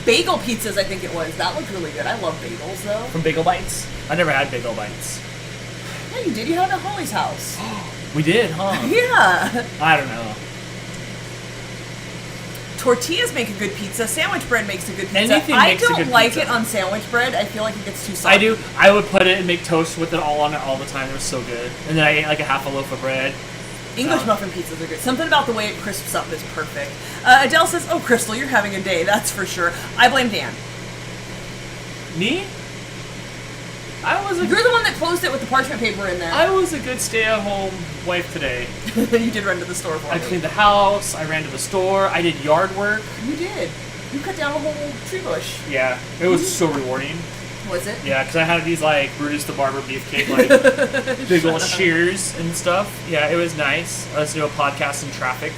bagel pizzas, I think it was. That looked really good. I love bagels though. From Bagel Bites? I never had Bagel Bites. Yeah, you did. You had it at Holly's house. We did, huh? Yeah. I don't know. Tortillas make a good pizza. Sandwich bread makes a good pizza. Anything I makes a don't good like pizza. it on sandwich bread. I feel like it gets too soft. I do. I would put it and make toast with it all on it all the time. It was so good. And then I ate like a half a loaf of bread. English muffin pizzas are good. Something about the way it crisps up is perfect. Adele says, "Oh, Crystal, you're having a day. That's for sure." I blame Dan. Me? You're the one that closed it with the parchment paper in there. I was a good stay-at-home wife today. You did run to the store for I me. cleaned the house. I ran to the store. I did yard work. You did. You cut down a whole tree bush. Yeah, it was so rewarding. Was it? Yeah, because I had these like Brutus the Barber beefcake, like big old shears and stuff. Yeah, it was nice. Let's do a podcast in traffic.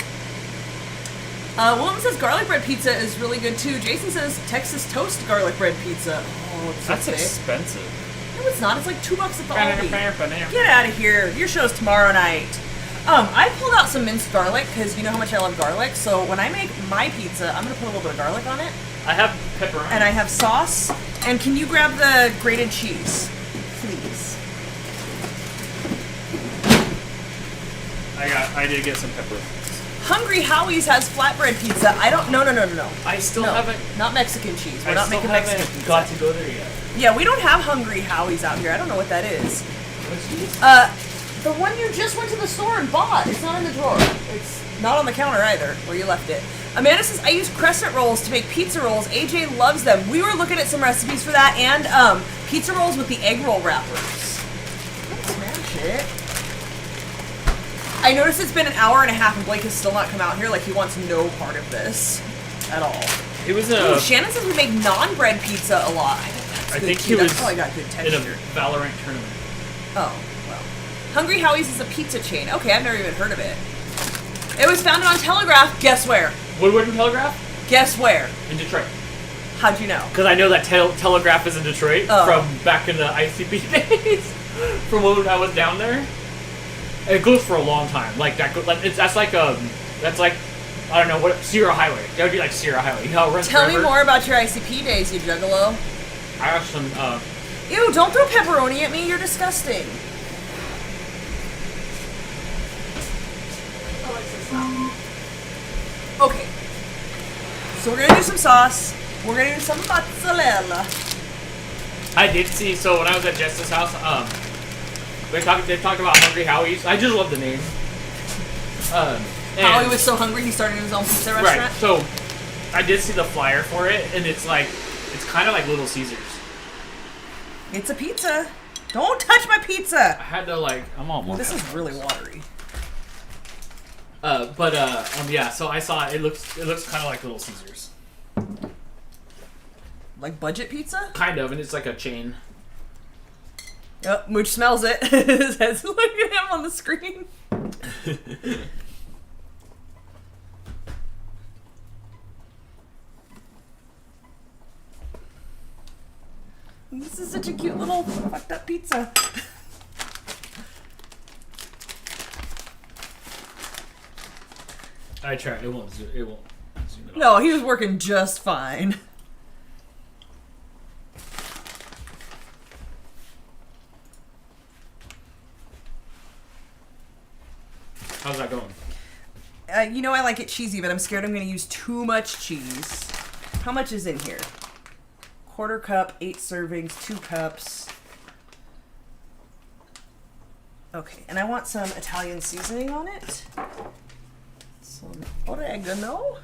William says garlic bread pizza is really good too. Jason says Texas toast garlic bread pizza. Oh, it's so That's thick. expensive. No, it's not. It's like $2 at the Aldi. Get out of here. Your show's tomorrow night. I pulled out some minced garlic because you know how much I love garlic. So when I make my pizza, I'm going to put a little bit of garlic on it. I have pepperoni. And I have sauce. And can you grab the grated cheese? Please. I did get some pepperoni. Hungry Howie's has flatbread pizza. I don't... No. I still No, haven't. not Mexican cheese. We're I not still making haven't Mexican pizza. got to go there yet. Yeah, we don't have Hungry Howie's out here. I don't know what that is. What's cheese? The one you just went to the store and bought. It's not in the drawer. It's not on the counter either, where you left it. Amanda says, I use crescent rolls to make pizza rolls. AJ loves them. We were looking at some recipes for that, and pizza rolls with the egg roll wrappers. Don't smash it. I noticed it's been an hour and a half, and Blake has still not come out here. Like, he wants no part of this at all. It was Ooh, Shannon says we make non-bread pizza a lot. I think he he was probably got good in texture. a Valorant tournament. Oh, well. Hungry Howie's is a pizza chain. Okay, I've never even heard of it. It was founded on Telegraph. Guess where? Woodward and Telegraph Guess where? in Detroit. How'd you know? Because I know that Telegraph is in Detroit Oh. from back in the ICP days. From when I was down there. And it goes for a long time. Like that. That's like I don't know what Sierra Highway. That would be like Sierra Highway. You know how it runs Tell forever? me more about your ICP days, you juggalo. I have some Ew, don't throw pepperoni at me. You're disgusting. Okay. So we're gonna do some sauce. We're gonna do some mozzarella. I did see. So when I was at Jess's house, they talked about Hungry Howie's. I just love the name. Howie was so hungry he started his own pizza restaurant. Right. So I did see the flyer for it, and it's kind of like Little Caesars. It's a pizza. Don't touch my pizza. I had to I'm all more. This is really watery. Yeah. So I saw it. It looks kind of like Little Caesars. Like budget pizza? Kind of, and it's like a chain. Oh, Mooch smells it. His head's looking at him on the screen. This is such a cute little fucked up pizza. I tried. It won't zoom it No, he was working just fine. How's that going? You know I like it cheesy, but I'm scared I'm going to use too much cheese. How much is in here? 1/4 cup, 8 servings, 2 cups. Okay, and I want some Italian seasoning on it. Some oregano.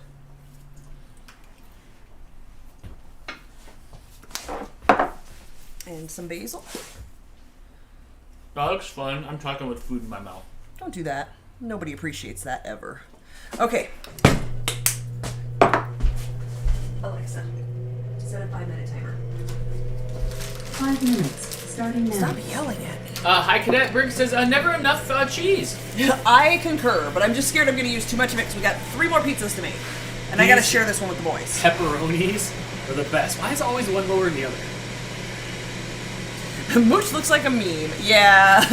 And some basil. That looks fun. I'm talking with food in my mouth. Don't do that. Nobody appreciates that ever. Okay. Alexa, set a 5-minute timer. 5 minutes, starting now. Stop yelling at me. Hi, Cadet Brigg says, never enough cheese. I concur, but I'm just scared I'm going to use too much of it because we got 3 more pizzas to make. And I got to share this one with the boys. Pepperonis are the best. Why is always one lower than the other? Mooch looks like a meme. Yeah.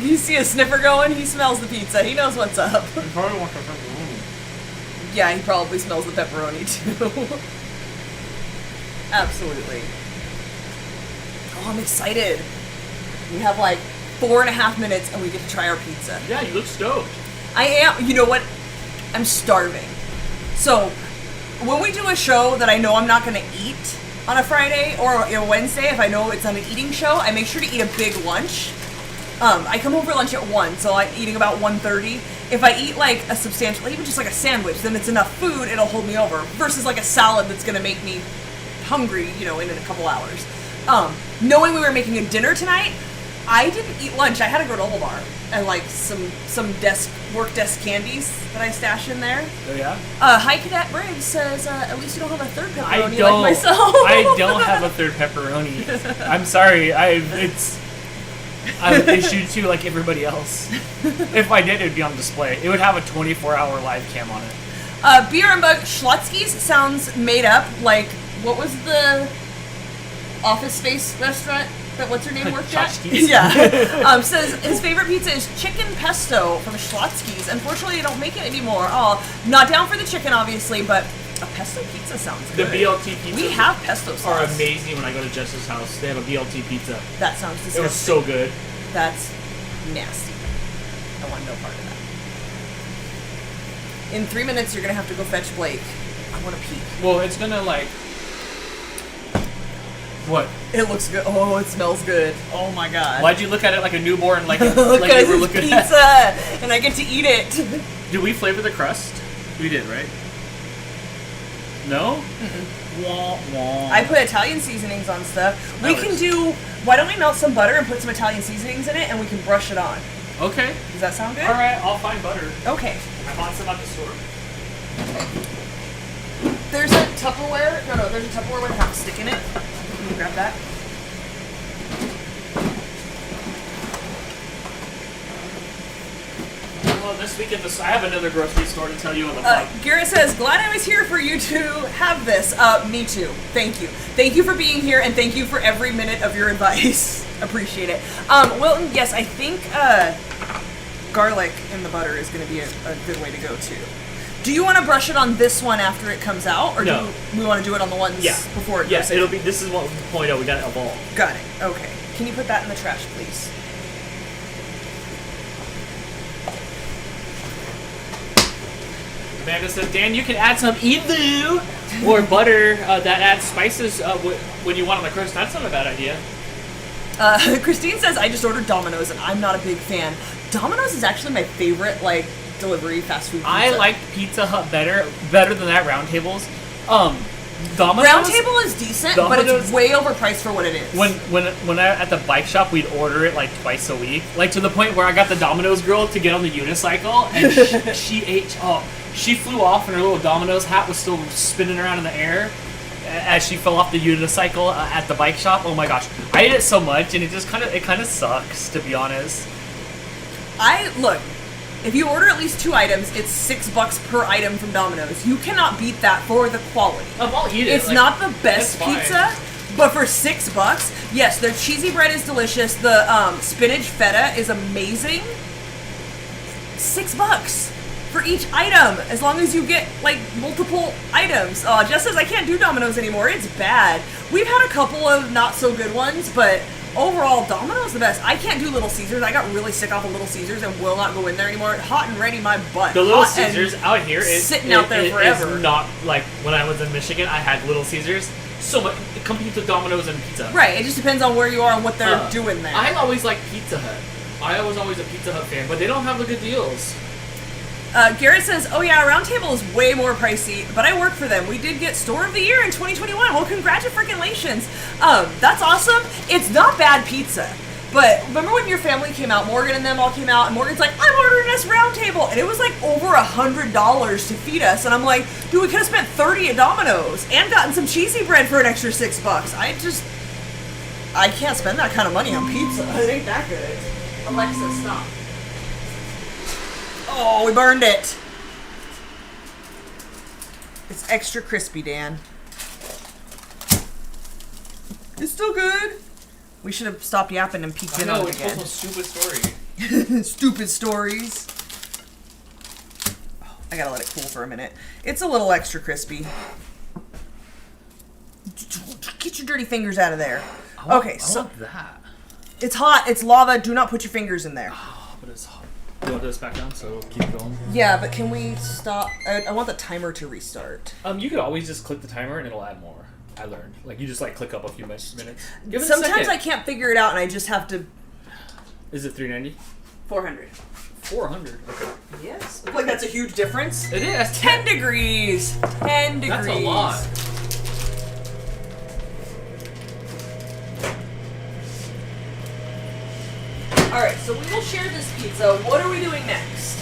You see a sniffer going? He smells the pizza. He knows what's up. You probably want the pepperoni. Yeah, he probably smells the pepperoni too. Absolutely. Oh, I'm excited. We have 4.5 minutes and we get to try our pizza. Yeah, you look stoked. I am. You know what? I'm starving. So, when we do a show that I know I'm not going to eat on a Friday or a Wednesday, if I know it's on an eating show, I make sure to eat a big lunch. I come home for lunch at 1, so I'm eating about 1:30. If I eat a substantial, even just a sandwich, then it's enough food, it'll hold me over. Versus a salad that's gonna make me hungry, in a couple hours. Knowing we were making a dinner tonight, I didn't eat lunch. I had to go to Old Bar and some work desk candies that I stashed in there. Oh yeah. Hi Cadet Briggs says, at least you don't have a third pepperoni I don't. like myself. I don't have a third pepperoni. I'm sorry. I'm issued to like everybody else. If I did, it would be on display. It would have a 24-hour live cam on it. Beer and Bug Schlotzky's sounds made up. What was the Office Space restaurant that what's her name worked at? Tchotchkes? Yeah. Says his favorite pizza is chicken pesto from Schlotzky's. Unfortunately, they don't make it anymore. Oh, not down for the chicken, obviously, but a pesto pizza sounds The good. BLT pizza. We have pesto sauce. Are amazing when I go to Jess's house. They have a BLT pizza. That sounds disgusting. It was so good. That's nasty. I want no part of that. In 3 minutes, you're going to have to go fetch Blake. I want to peek. Well, it's gonna What? It looks good. Oh, it smells good. Oh my god. Why'd you look at it like a newborn, like you Because were it's looking pizza, at? and I get to eat it. Did we flavor the crust? We did, right? No? Wah, wah. I put Italian seasonings on stuff. We That can works. do. Why don't we melt some butter and put some Italian seasonings in it, and we can brush it on? Okay. Does that sound good? All right, I'll find butter. Okay. I bought some at the store. There's a Tupperware. No, there's a Tupperware with a half stick in it. Can you grab that? Well, this week I have another grocery store to tell you on the vlog. Garrett says, glad I was here for you to have this. Me too. Thank you. Thank you for being here, and thank you for every minute of your advice. Appreciate it. Wilton, yes, I think garlic in the butter is going to be a good way to go too. Do you want to brush it on this one after it comes out, or No. do we want to do it on the ones before it goes in? it'll be. This is what we point out. We got to evolve. Got it. Okay. Can you put that in the trash, please? Amanda says, Dan, you can add some evu or butter that adds spices when you want on the crust. That's not a bad idea. Christine says, I just ordered Domino's and I'm not a big fan. Domino's is actually my favorite, like, delivery fast food pizza. I like Pizza Hut better than that Round Table's. Domino's. Round Table is decent, but it's way overpriced for what it is. When I at the bike shop, we'd order it like twice a week, like to the point where I got the Domino's girl to get on the unicycle, and she ate. Oh, she flew off, and her little Domino's hat was still spinning around in the air as she fell off the unicycle at the bike shop. Oh my gosh, I ate it so much, and it kind of sucks, to be honest. Look. If you order at least 2 items, it's $6 per item from Domino's. You cannot beat that for the quality. I'll eat it. It's not the best pizza, but for $6, yes, their cheesy bread is delicious. The spinach feta is amazing. $6 for each item, as long as you get like multiple items. Jess says I can't do Domino's anymore. It's bad. We've had a couple of not so good ones, but overall, Domino's the best. I can't do Little Caesars. I got really sick off of Little Caesars and will not go in there anymore. Hot and ready, my butt. The Little Caesars out here is sitting out there forever. It's not like when I was in Michigan. I had Little Caesars. So much. It competes with Domino's and pizza. Right. It just depends on where you are and what they're doing there. I always liked Pizza Hut. I was always a Pizza Hut fan, but they don't have the good deals. Garrett says, oh yeah, Round Table is way more pricey, but I work for them. We did get Store of the Year in 2021. Well, congratulations. That's awesome. It's not bad pizza. But remember when your family came out, Morgan and them all came out, and Morgan's like, I'm ordering us Round Table. And it was like over $100 to feed us. And I'm like, dude, we could have spent $30 at Domino's and gotten some cheesy bread for an extra $6. I can't spend that kind of money on pizza. It ain't that good. Alexa, stop. Oh, we burned it. It's extra crispy, Dan. It's still good. We should have stopped yapping and peeked in on it again. I know, it's also a stupid story. Stupid stories. Oh, I gotta let it cool for a minute. It's a little extra crispy. Get your dirty fingers out of there. I want that. It's hot. It's lava. Do not put your fingers in there. Oh, but it's hot. You want this back down so it'll keep going? Yeah, but can we stop? I want the timer to restart. You could always just click the timer and it'll add more. I learned. Like, you just, like, click up a few minutes. Give it Sometimes a second. I can't figure it out and I just have to... Is it 390? 400. 400? Okay. Yes. Like, that's a huge difference. It is. 10 degrees. 10 degrees. That's a lot. Alright, so we will share this pizza. What are we doing next?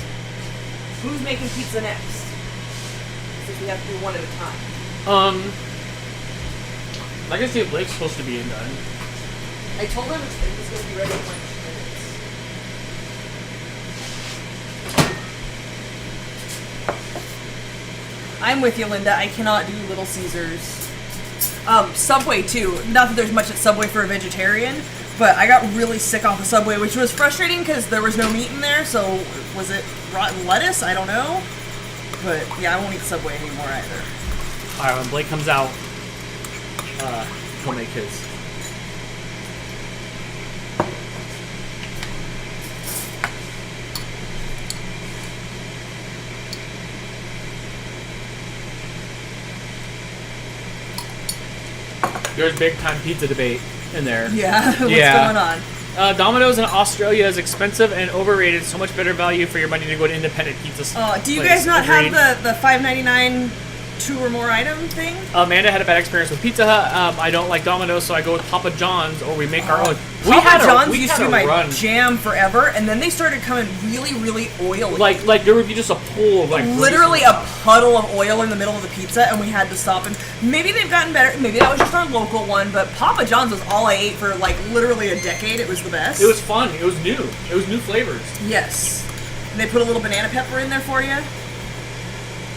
Who's making pizza next? Since we have to do one at a time. Like I said, Blake's supposed to be in done. I told him it was going to be ready in like 2 minutes. I'm with you, Linda. I cannot do Little Caesars. Subway, too. Not that there's much at Subway for a vegetarian, but I got really sick off of Subway, which was frustrating because there was no meat in there, so was it rotten lettuce? I don't know. But, yeah, I won't eat Subway anymore either. Alright, when Blake comes out, he'll make his. There's big time pizza debate in there. Yeah, what's going on? Domino's in Australia is expensive and overrated. So much better value for your money to go to independent pizza. Do you guys not have the $5.99 2 or more item thing? Amanda had a bad experience with Pizza Hut. I don't like Domino's, so I go with Papa John's, or we make our own. Papa John's used to be my jam forever, and then they started coming really, really oily. Like there would be just a pool of literally a puddle of oil in the middle of the pizza, and we had to stop. And maybe they've gotten better. Maybe that was just our local one, but Papa John's was all I ate for like literally a decade. It was the best. It was fun. It was new. It was new flavors. Yes. And they put a little banana pepper in there for you.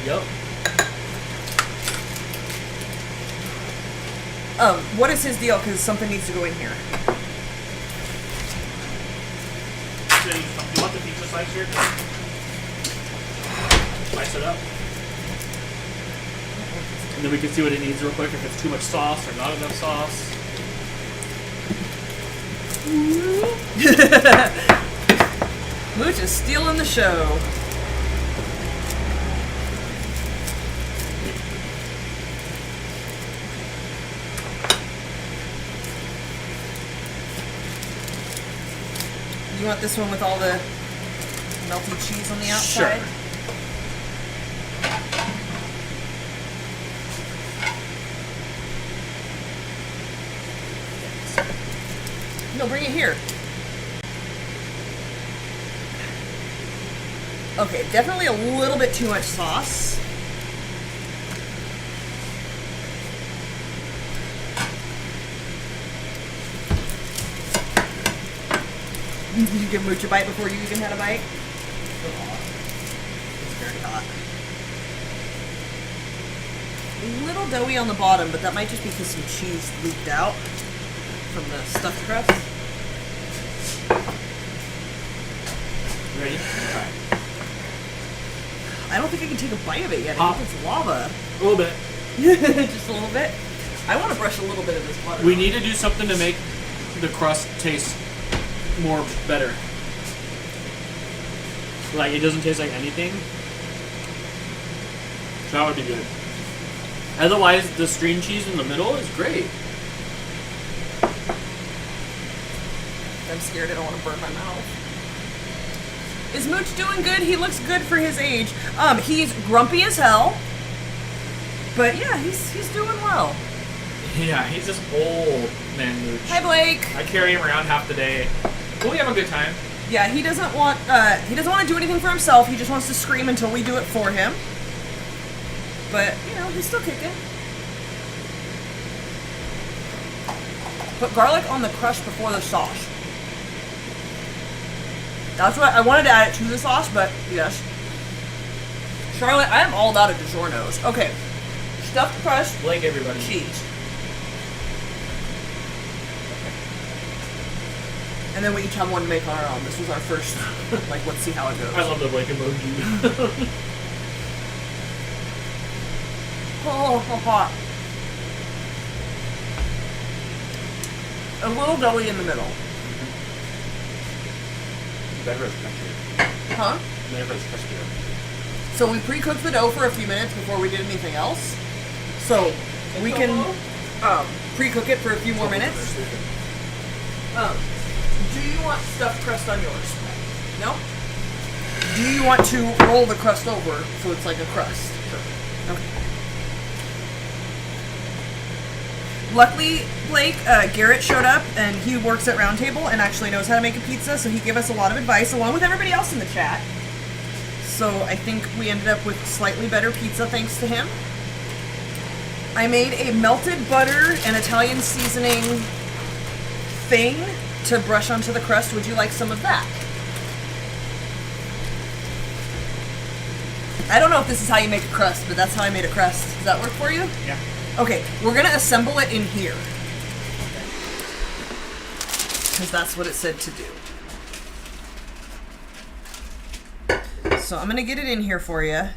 Yep. What is his deal? Because something needs to go in here. So you want the pizza slice here? Slice it up. And then we can see what it needs real quick, if it's too much sauce or not enough sauce. Mooch is stealing the show. You want this one with all the melty cheese on the outside? Sure. No, bring it here. Okay, definitely a little bit too much sauce. Did you give Mooch a bite before you even had a bite? It's very hot. A little doughy on the bottom, but that might just be because some cheese leaked out from the stuffed crust. Ready? Alright. I don't think I can take a bite of it yet. Huh? I think it's lava. A little bit. Just a little bit. I want to brush a little bit of this butter. We need to do something to make the crust taste more better. Like, it doesn't taste like anything. So that would be good. Otherwise, the string cheese in the middle is great. I'm scared I don't want to burn my mouth. Is Mooch doing good? He looks good for his age. He's grumpy as hell. But yeah, he's doing well. Yeah, he's this old man Mooch. Hi, Blake. I carry him around half the day. But we have a good time. Yeah, he doesn't want to do anything for himself. He just wants to scream until we do it for him. But, you know, he's still kicking. Put garlic on the crust before the sauce. That's what I wanted to add it to the sauce, but yes. Charlotte, I am all about a DiGiorno's. Okay. Stuffed crust. Blake, everybody. Cheese. And then we each have one to make on our own. This was our first, like, let's see how it goes. I love the Blake emoji. Oh, hot. A little doughy in the middle. Better as crispier. Huh? Better as crispier. So we pre-cooked the dough for a few minutes before we did anything else. So we can pre-cook it for a few more minutes. Do you want stuffed crust on yours? No? Do you want to roll the crust over so it's like a crust? Sure. Okay. Luckily, Blake, Garrett showed up, and he works at Roundtable and actually knows how to make a pizza, so he gave us a lot of advice, along with everybody else in the chat. So I think we ended up with slightly better pizza thanks to him. I made a melted butter and Italian seasoning thing to brush onto the crust. Would you like some of that? I don't know if this is how you make a crust, but that's how I made a crust. Does that work for you? Yeah. Okay, we're gonna assemble it in here. Because that's what it said to do. So I'm gonna get it in here for you.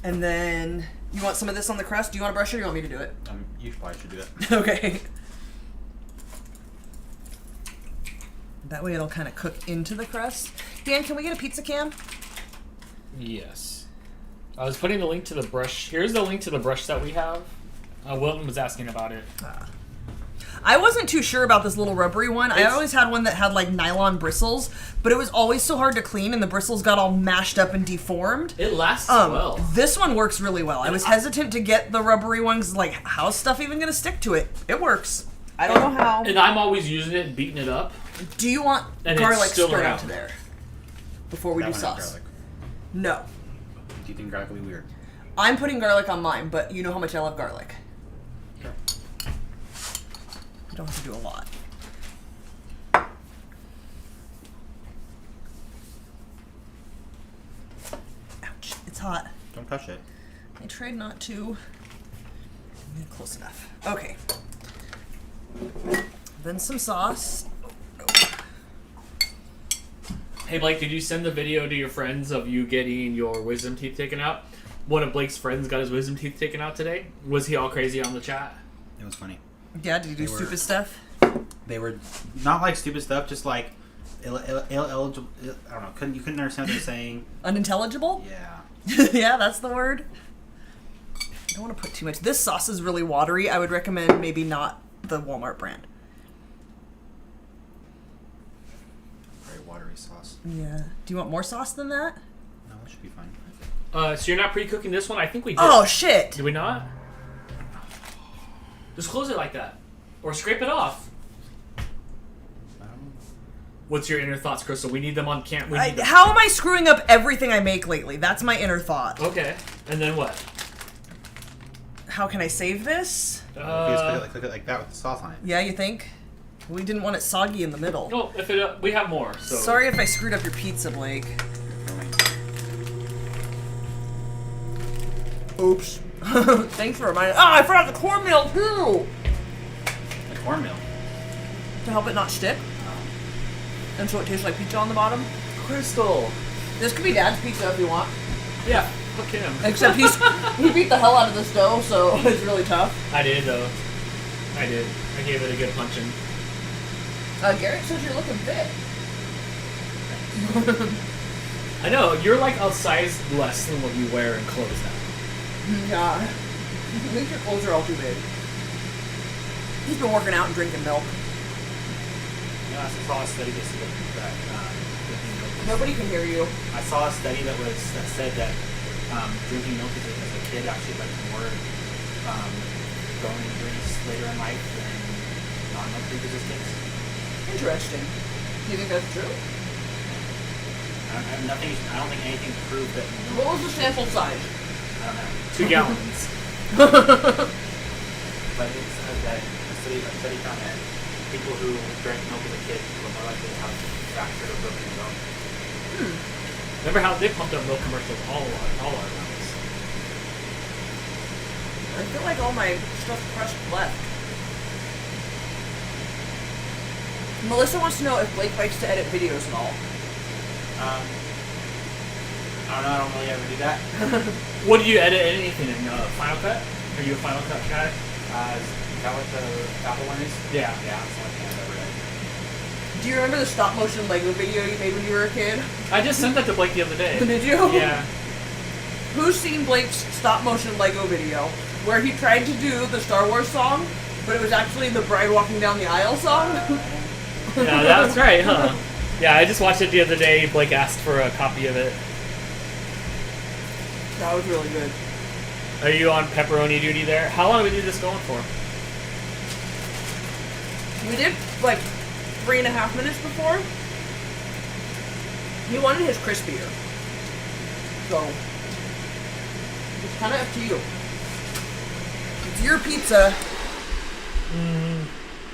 And then, you want some of this on the crust? Do you want to brush it or do you want me to do it? You probably should do it. Okay. That way it'll kind of cook into the crust. Dan, can we get a pizza cam? Yes. I was putting the link to the brush. Here's the link to the brush that we have. Wilton was asking about it. I wasn't too sure about this little rubbery one. I always had one that had like nylon bristles, but it was always so hard to clean and the bristles got all mashed up and deformed. It lasts well. This one works really well. I was hesitant to get the rubbery ones, like, how's stuff even going to stick to it? It works. I don't know how. And I'm always using it and beating it up. Do you want And garlic it's still spread around. onto there before we That do one has sauce? garlic. No. Do you think garlic will be weird? I'm putting garlic on mine, but you know how much I love garlic. Sure. You don't have to do a lot. Ouch. It's hot. Don't touch it. I tried not to. Close enough. Okay. Then some sauce. Hey Blake, did you send the video to your friends of you getting your wisdom teeth taken out? One of Blake's friends got his wisdom teeth taken out today. Was he all crazy on the chat? It was funny. Yeah, did you do stupid stuff? They were not like stupid stuff, just like eligible. I don't know. You couldn't understand what they were saying. Unintelligible? Yeah. Yeah, that's the word. I don't want to put too much. This sauce is really watery. I would recommend maybe not the Walmart brand. Very watery sauce. Yeah. Do you want more sauce than that? No, it should be fine. So you're not pre-cooking this one? I think we did. Oh, shit. Did we not? Just close it like that. Or scrape it off. What's your inner thoughts, Crystal? We need them on camera. How am I screwing up everything I make lately? That's my inner thought. Okay. And then what? How can I save this? You just cook it like that with the sauce on it. Yeah, you think? We didn't want it soggy in the middle. No, if it, we have more. So. Sorry if I screwed up your pizza, Blake. Oops. Thanks for reminding. Oh, I forgot the cornmeal too. The cornmeal. To help it not stick. And so it tastes like pizza on the bottom. Crystal. This could be Dad's pizza if you want. Yeah, fuck him. Except he beat the hell out of this dough, so it's really tough. I did though. I did. I gave it a good punching. Garrett says you're looking fit. I know, you're like a size less than what you wear in clothes now. Yeah. I think your clothes are all too big. He's been working out and drinking milk. Yeah, I saw a study this week that Nobody can hear you. I saw a study that said that drinking milk as a kid actually led to more bone injuries later in life than non-milk drinkers as kids. Interesting. Do you think that's true? I don't think anything proved that. What was the sample size? I don't know. 2 gallons. But it's that a study found that people who drank milk as a kid were more likely to have fractured or broken bone. Remember how they pumped up milk commercials all our lives? I feel like all my stuff crushed left. Melissa wants to know if Blake likes to edit videos at all. I don't know. I don't really ever do that. What do you edit anything in Final Cut? Are you a Final Cut guy? Is that what the Apple one is? Yeah. Yeah, that's the only thing I've ever done. Do you remember the stop motion Lego video you made when you were a kid? I just sent that to Blake the other day. Did you? Yeah. Who's seen Blake's stop motion Lego video where he tried to do the Star Wars song, but it was actually the Bride Walking Down the Aisle song? Yeah, that's right, huh? Yeah, I just watched it the other day. Blake asked for a copy of it. That was really good. Are you on pepperoni duty there? How long have we do this going for? We did like 3.5 minutes before. He wanted his crispier. So, it's kind of up to you. It's your pizza.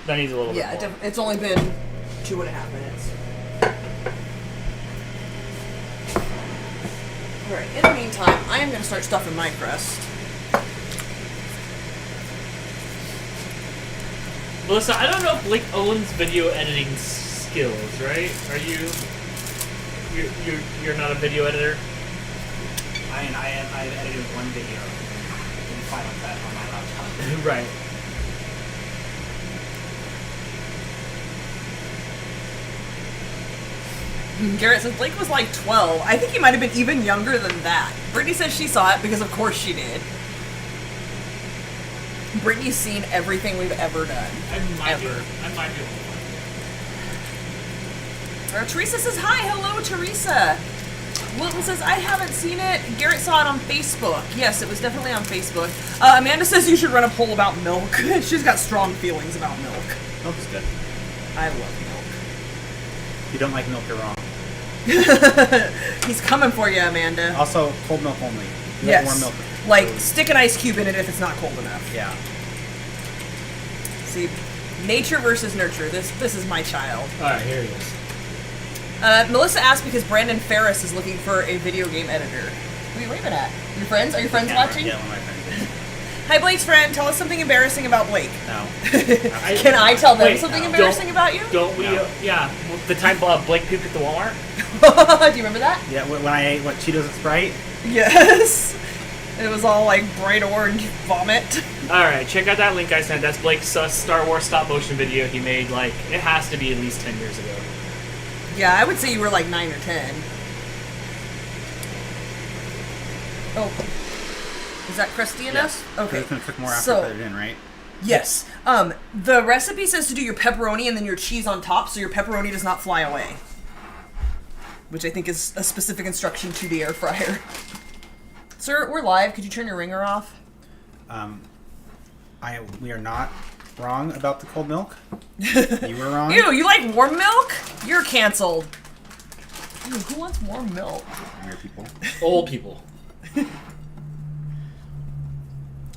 That needs a little bit more. It's only been 2.5 minutes. Alright, in the meantime, I am going to start stuffing my crust. Melissa, I don't know if Blake owns video editing skills, right? Are you? You're not a video editor? I've edited one video in Final Cut on my laptop. Right. Garrett says Blake was like 12. I think he might have been even younger than that. Brittany says she saw it because of course she did. Brittany's seen everything we've ever done. I might be able to. Teresa says, hi, hello, Teresa. Wilton says, I haven't seen it. Garrett saw it on Facebook. Yes, it was definitely on Facebook. Amanda says you should run a poll about milk. She's got strong feelings about milk. Milk is good. I love milk. If you don't like milk, you're wrong. He's coming for you, Amanda. Also, cold milk only. You Yes. want warm milk. Like, stick an ice cube in it if it's not cold enough. Yeah. See, nature versus nurture. This is my child. Alright, here it is. Melissa asked because Brandon Ferris is looking for a video game editor. Who are you waving at? Your friends? Are your friends watching? Yeah, one of my friends is. Hi, Blake's friend. Tell us something embarrassing about Blake. No. Can I tell them Wait, something no. embarrassing about you? Don't we? No. Yeah, the time Blake puked at the Walmart. Do you remember that? Yeah, when I ate Cheetos and Sprite. Yes. It was all like bright orange vomit. Alright, check out that link I sent. That's Blake's Star Wars stop motion video he made, like, it has to be at least 10 years ago. Yeah, I would say you were like 9 or 10. Oh. Is that crusty enough? Yes. Okay. It's gonna cook more after So- you put it in, right? Yes. The recipe says to do your pepperoni and then your cheese on top so your pepperoni does not fly away. Which I think is a specific instruction to the air fryer. Sir, we're live. Could you turn your ringer off? We are not wrong about the cold milk. You were wrong. Ew, you like warm milk? You're canceled. Ew, who wants warm milk? Weird people. Old people.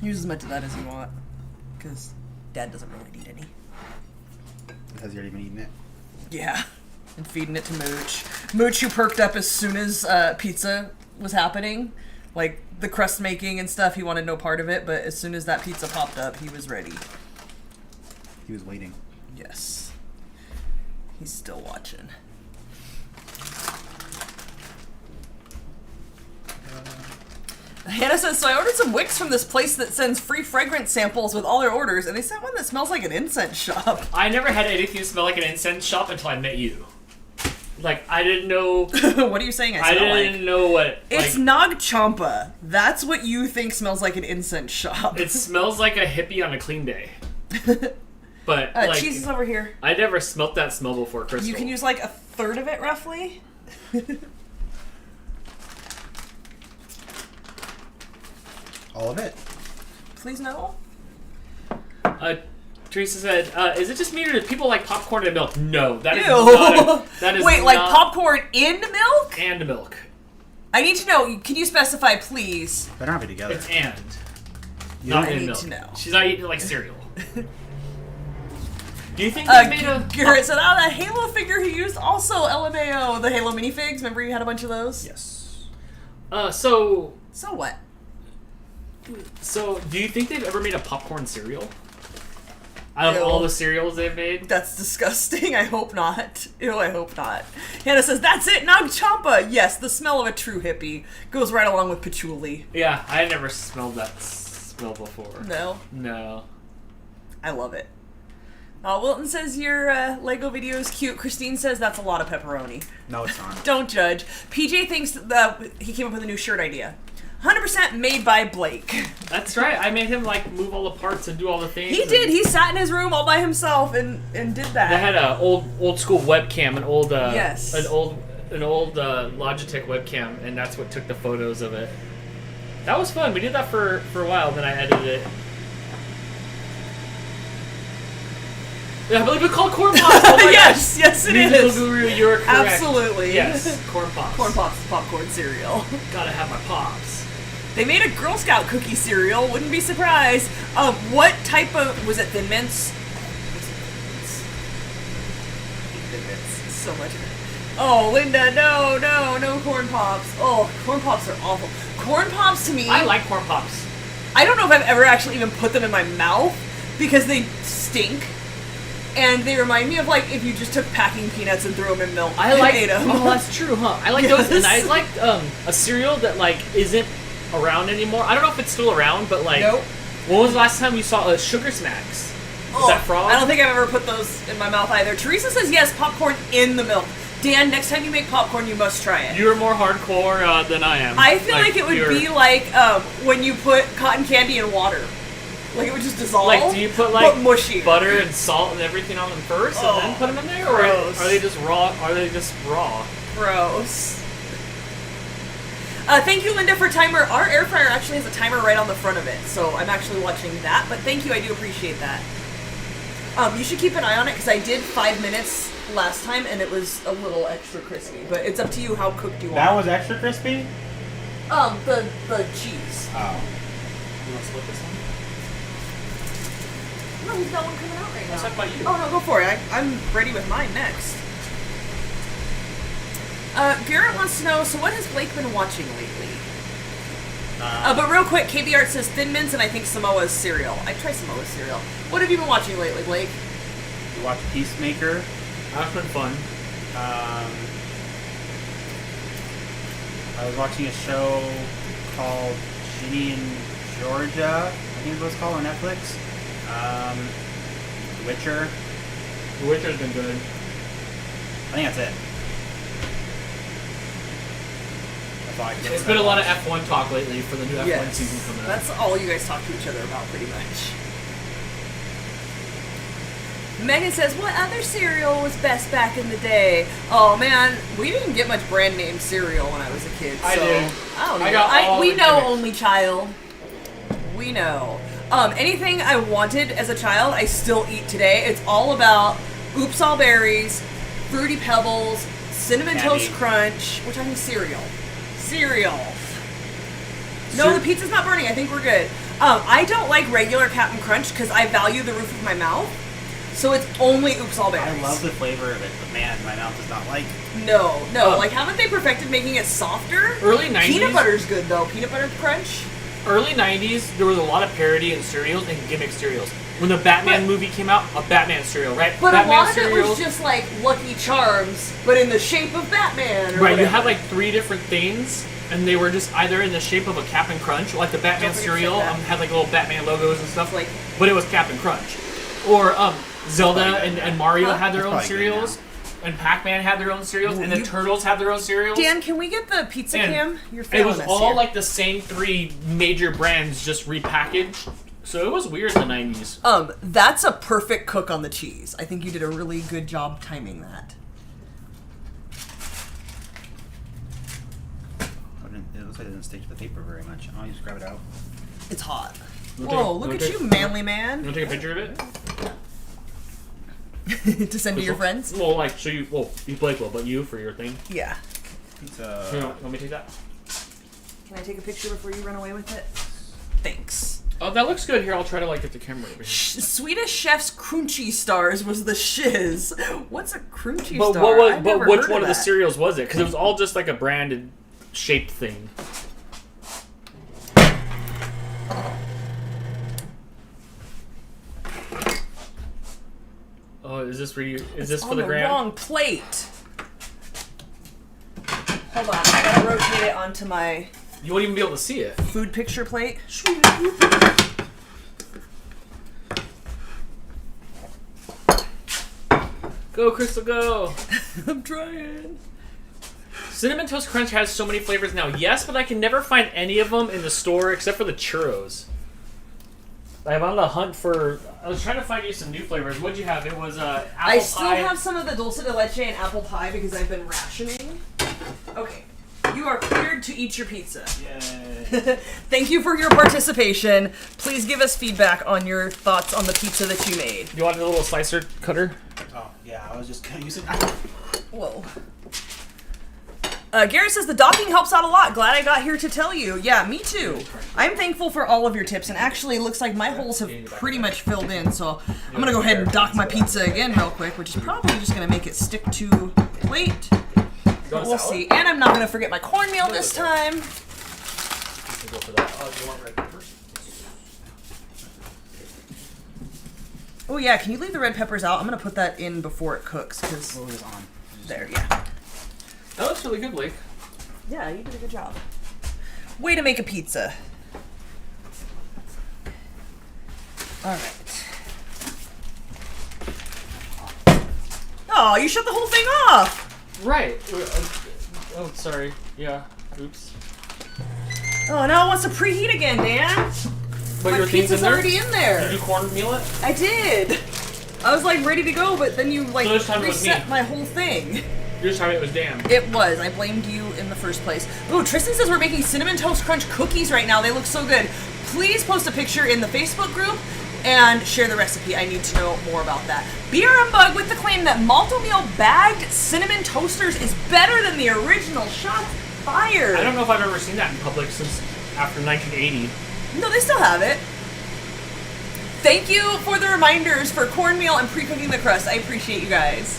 Use as much of that as you want. Because Dad doesn't really need any. Has he already been eating it? Yeah. And feeding it to Mooch. Mooch, who perked up as soon as pizza was happening. Like, the crust making and stuff, he wanted no part of it, but as soon as that pizza popped up, he was ready. He was waiting. Yes. He's still watching. Hannah says, so I ordered some wicks from this place that sends free fragrance samples with all their orders, and they sent one that smells like an incense shop. I never had anything smell like an incense shop until I met you. Like, I didn't know... What are you saying I smell didn't know what... It's like, Nag Champa. That's what you think smells like an incense shop. it smells like a hippie on a clean day. But, like... cheese is over here. I never smelt that smell before, Crystal. You can use like a third of it, roughly. All of it. Please no. Teresa said, is it just me or do people like popcorn and milk? No, that is Ew. not that is Wait, like not- popcorn in milk? and milk. I need to know. Can you specify, please? Better have it together. It's and. You Not don't- I in need milk. to know. She's not eating it like cereal. Do you think they made a... Garrett said, oh, that Halo figure he used also LMAO. The Halo minifigs. Remember you had a bunch of those? Yes. So what? do you think they've ever made a popcorn cereal? Out of Ew. all the cereals they've made? That's disgusting. I hope not. Ew, I hope not. Hannah says, that's it, Nag Champa. Yes, the smell of a true hippie goes right along with patchouli. Yeah, I never smelled that smell before. No, No. I love it. Wilton says your Lego video is cute. Christine says that's a lot of pepperoni. No, it's not. Don't judge. PJ thinks that he came up with a new shirt idea. 100% made by Blake. That's right. I made him like move all the parts and do all the things. He did. He sat in his room all by himself and did that. They had a old school webcam, an old Yes. an old Logitech webcam, and that's what took the photos of it. That was fun. We did that for a while. Then I edited it. Yeah, I believe it's called corn pops. Oh my Yes, yes it Musical is. Guru, you're correct. Absolutely. Yes, corn pops. Corn Pops popcorn cereal. Gotta have my pops. They made a Girl Scout cookie cereal. Wouldn't be surprised. What type of... Was it Thin Mints? Thin Mints. So much of it. Oh, Linda, no Corn Pops. Oh, Corn Pops are awful. Corn Pops to me... I like corn pops. I don't know if I've ever actually even put them in my mouth because they stink. And they remind me of, like, if you just took packing peanuts and threw them in milk I and like. ate them. Oh, that's true, huh? I like Yes. those, and I like a cereal that like isn't around anymore. I don't know if it's still around, but like, Nope. when was the last time you saw Sugar Smacks? Is Oh, that frog? I don't think I've ever put those in my mouth either. Teresa says yes, popcorn in the milk. Dan, next time you make popcorn, you must try it. You're more hardcore than I am. I feel like it would you're- be like when you put cotton candy in water. Like it would just dissolve. Like, do you put like but mushy. butter and salt and everything on them first, Oh, and then put them in there, or gross. are they just raw? Are they just raw? Gross. Thank you, Linda, for timer. Our air fryer actually has a timer right on the front of it, so I'm actually watching that. But thank you, I do appreciate that. You should keep an eye on it because I did 5 minutes last time and it was a little extra crispy. But it's up to you how cooked you That want. was extra crispy? The cheese. Oh. You want to split this one? No, he's got one coming out right Let's now. talk about you. Oh no, go for it. I'm ready with mine next. Garrett wants to know, so what has Blake been watching lately? But real quick, KB Art says Thin Mints and I think Samoa's cereal. I try Samoa's cereal. What have you been watching lately, Blake? You watch Peacemaker. That's been fun. I was watching a show called Ginny in Georgia, I think it was called, on Netflix. The Witcher. The Witcher's been good. I think that's it. That's all I can It's say been a about lot of it. F1 talk lately for the new F1 season coming up. That's all you guys talk to each other about, pretty much. Megan says, what other cereal was best back in the day? Oh man, we didn't get much brand name cereal when I was a kid. I so did. I don't I know. got all we the know, gimmicks. only child. We know. Anything I wanted as a child, I still eat today. It's all about Oops All Berries, Fruity Pebbles, Cinnamon Candy. Toast Crunch. We're talking cereal. Cereal. No, the pizza's not burning. I think we're good. I don't like regular Captain Crunch because I value the roof of my mouth. So it's only Oops All Berries. I love the flavor of it, but man, my mouth does not like. No. Like, haven't they perfected making it softer? Early 90s. Peanut butter's good, though. Peanut butter crunch. Early 90s, there was a lot of parody in cereals and gimmick cereals. When the Batman movie came out, a Batman cereal, right? But Batman a lot of it cereal, was just, like, Lucky Charms, but in the shape of Batman, or right, you whatever. had like 3 different things, and they were just either in the shape of a Captain Crunch, like the Batman Don't forget cereal to say that. had like little Batman logos and stuff, Like- but it was Captain Crunch. Or Zelda and Mario Huh? had their own That's probably good cereals, and Pac-Man had their own cereals, and the you- Turtles had their own cereals. Dan, can we get the pizza And cam? You're it failing was us all here. like the same 3 major brands just repackaged, so it was weird in the 90s. That's a perfect cook on the cheese. I think you did a really good job timing that. It looks like it doesn't stick to the paper very much. I'll just grab it out. It's hot. Wanna Whoa, take- look at wanna you, take- manly You man. want to take a picture of it? To send to your friends? Well, like, so you, well, you Blake will, but you for your thing. Yeah. Here, Pizza. let me take that. Can I take a picture before you run away with it? Thanks. Oh, that looks good. Here, I'll try to like get the camera over here. Swedish Chef's Crunchy Stars was the shiz. What's a Crunchy But Star? what was? I've But never which heard one of the that. cereals was it? Because it was all just like a branded, shaped thing. Oh, is this for you? Is this for on the gram? wrong plate. Hold on, I gotta rotate it onto my You won't even be able to see it. food picture plate. Go, Crystal, go! I'm trying. Cinnamon Toast Crunch has so many flavors now. Yes, but I can never find any of them in the store except for the churros. I'm on the hunt for. I was trying to find you some new flavors. What'd you have? It was apple pie. I still have some of the dulce de leche and apple pie because I've been rationing. Okay, you are cleared to eat your pizza. Yay. Thank you for your participation. Please give us feedback on your thoughts on the pizza that you made. You want a little slicer cutter? Oh, yeah, I was just gonna use it. Whoa. Gary says the docking helps out a lot. Glad I got here to tell you. Yeah, me too. I'm thankful for all of your tips, and actually it looks like my holes have pretty much filled in, so I'm gonna go ahead and dock my pizza again real quick, which is probably just gonna make it stick to the plate. But we'll see. And I'm not gonna forget my cornmeal this time. Go for that. Oh, do you want red peppers? Oh yeah, can you leave the red peppers out? I'm gonna put that in before it cooks, because What was on? there, yeah. That looks really good, Blake. Yeah, you did a good job. Way to make a pizza. Alright. Oh, you shut the whole thing off! Right. Oh, sorry. Yeah. Oops. Oh, now it wants to preheat again, Dan. But My your thing's in pizza's there? already in there. Did you cornmeal it? I did. I was like ready to go, but then you like So this time it was reset me. my whole thing. You're just telling me it was damn. It was. I blamed you in the first place. Ooh, Tristan says we're making Cinnamon Toast Crunch cookies right now. They look so good. Please post a picture in the Facebook group and share the recipe. I need to know more about that. BRM Bug with the claim that Malto Meal bagged cinnamon toasters is better than the original. Shots fired. I don't know if I've ever seen that in public since after 1980. No, they still have it. Thank you for the reminders for cornmeal and pre-cooking the crust. I appreciate you guys.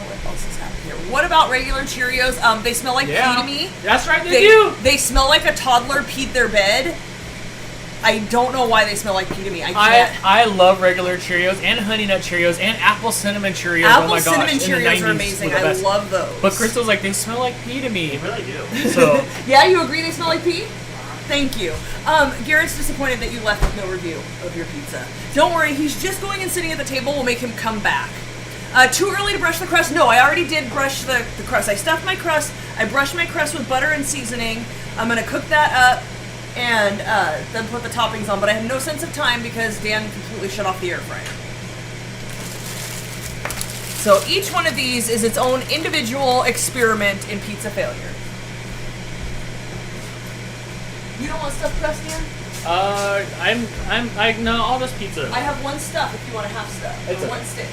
What else is happening here? What about regular Cheerios? They smell like pee to me. That's right, they do. They smell like a toddler peed their bed. I don't know why they smell like pea to me. I can't. I love regular Cheerios and Honey Nut Cheerios and apple cinnamon Cheerios. Apple oh my gosh, cinnamon in the Cheerios 90s are amazing. were the I best. love those. But Crystal's like, they smell like pea to me. They really do. So Yeah, you agree they smell like pea? Thank you. Garrett's disappointed that you left with no review of your pizza. Don't worry, he's just going and sitting at the table. We'll make him come back. Too early to brush the crust? No, I already did brush the crust. I stuffed my crust. I brushed my crust with butter and seasoning. I'm going to cook that up and then put the toppings on. But I have no sense of time because Dan completely shut off the air fryer. So each one of these is its own individual experiment in pizza failure. You don't want stuffed crust, Dan? no, all this pizza. I have one stuff if you want to have stuff. It's or okay. one stick.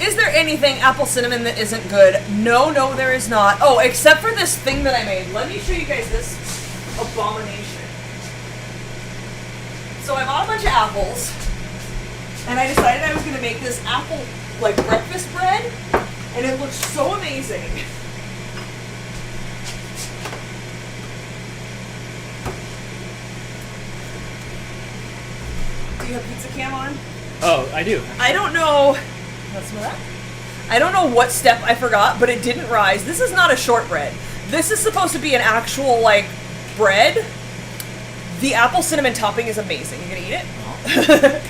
Is there anything apple cinnamon that isn't good? No, there is not. Oh, except for this thing that I made. Let me show you guys this abomination. So I bought a bunch of apples, and I decided I was going to make this apple, like, breakfast bread, and it looks so amazing. Do you have pizza cam on? Oh, I do. I don't know. Let's smell that. I don't know what step I forgot, but it didn't rise. This is not a shortbread. This is supposed to be an actual, like, bread. The apple cinnamon topping is amazing. You gonna eat it?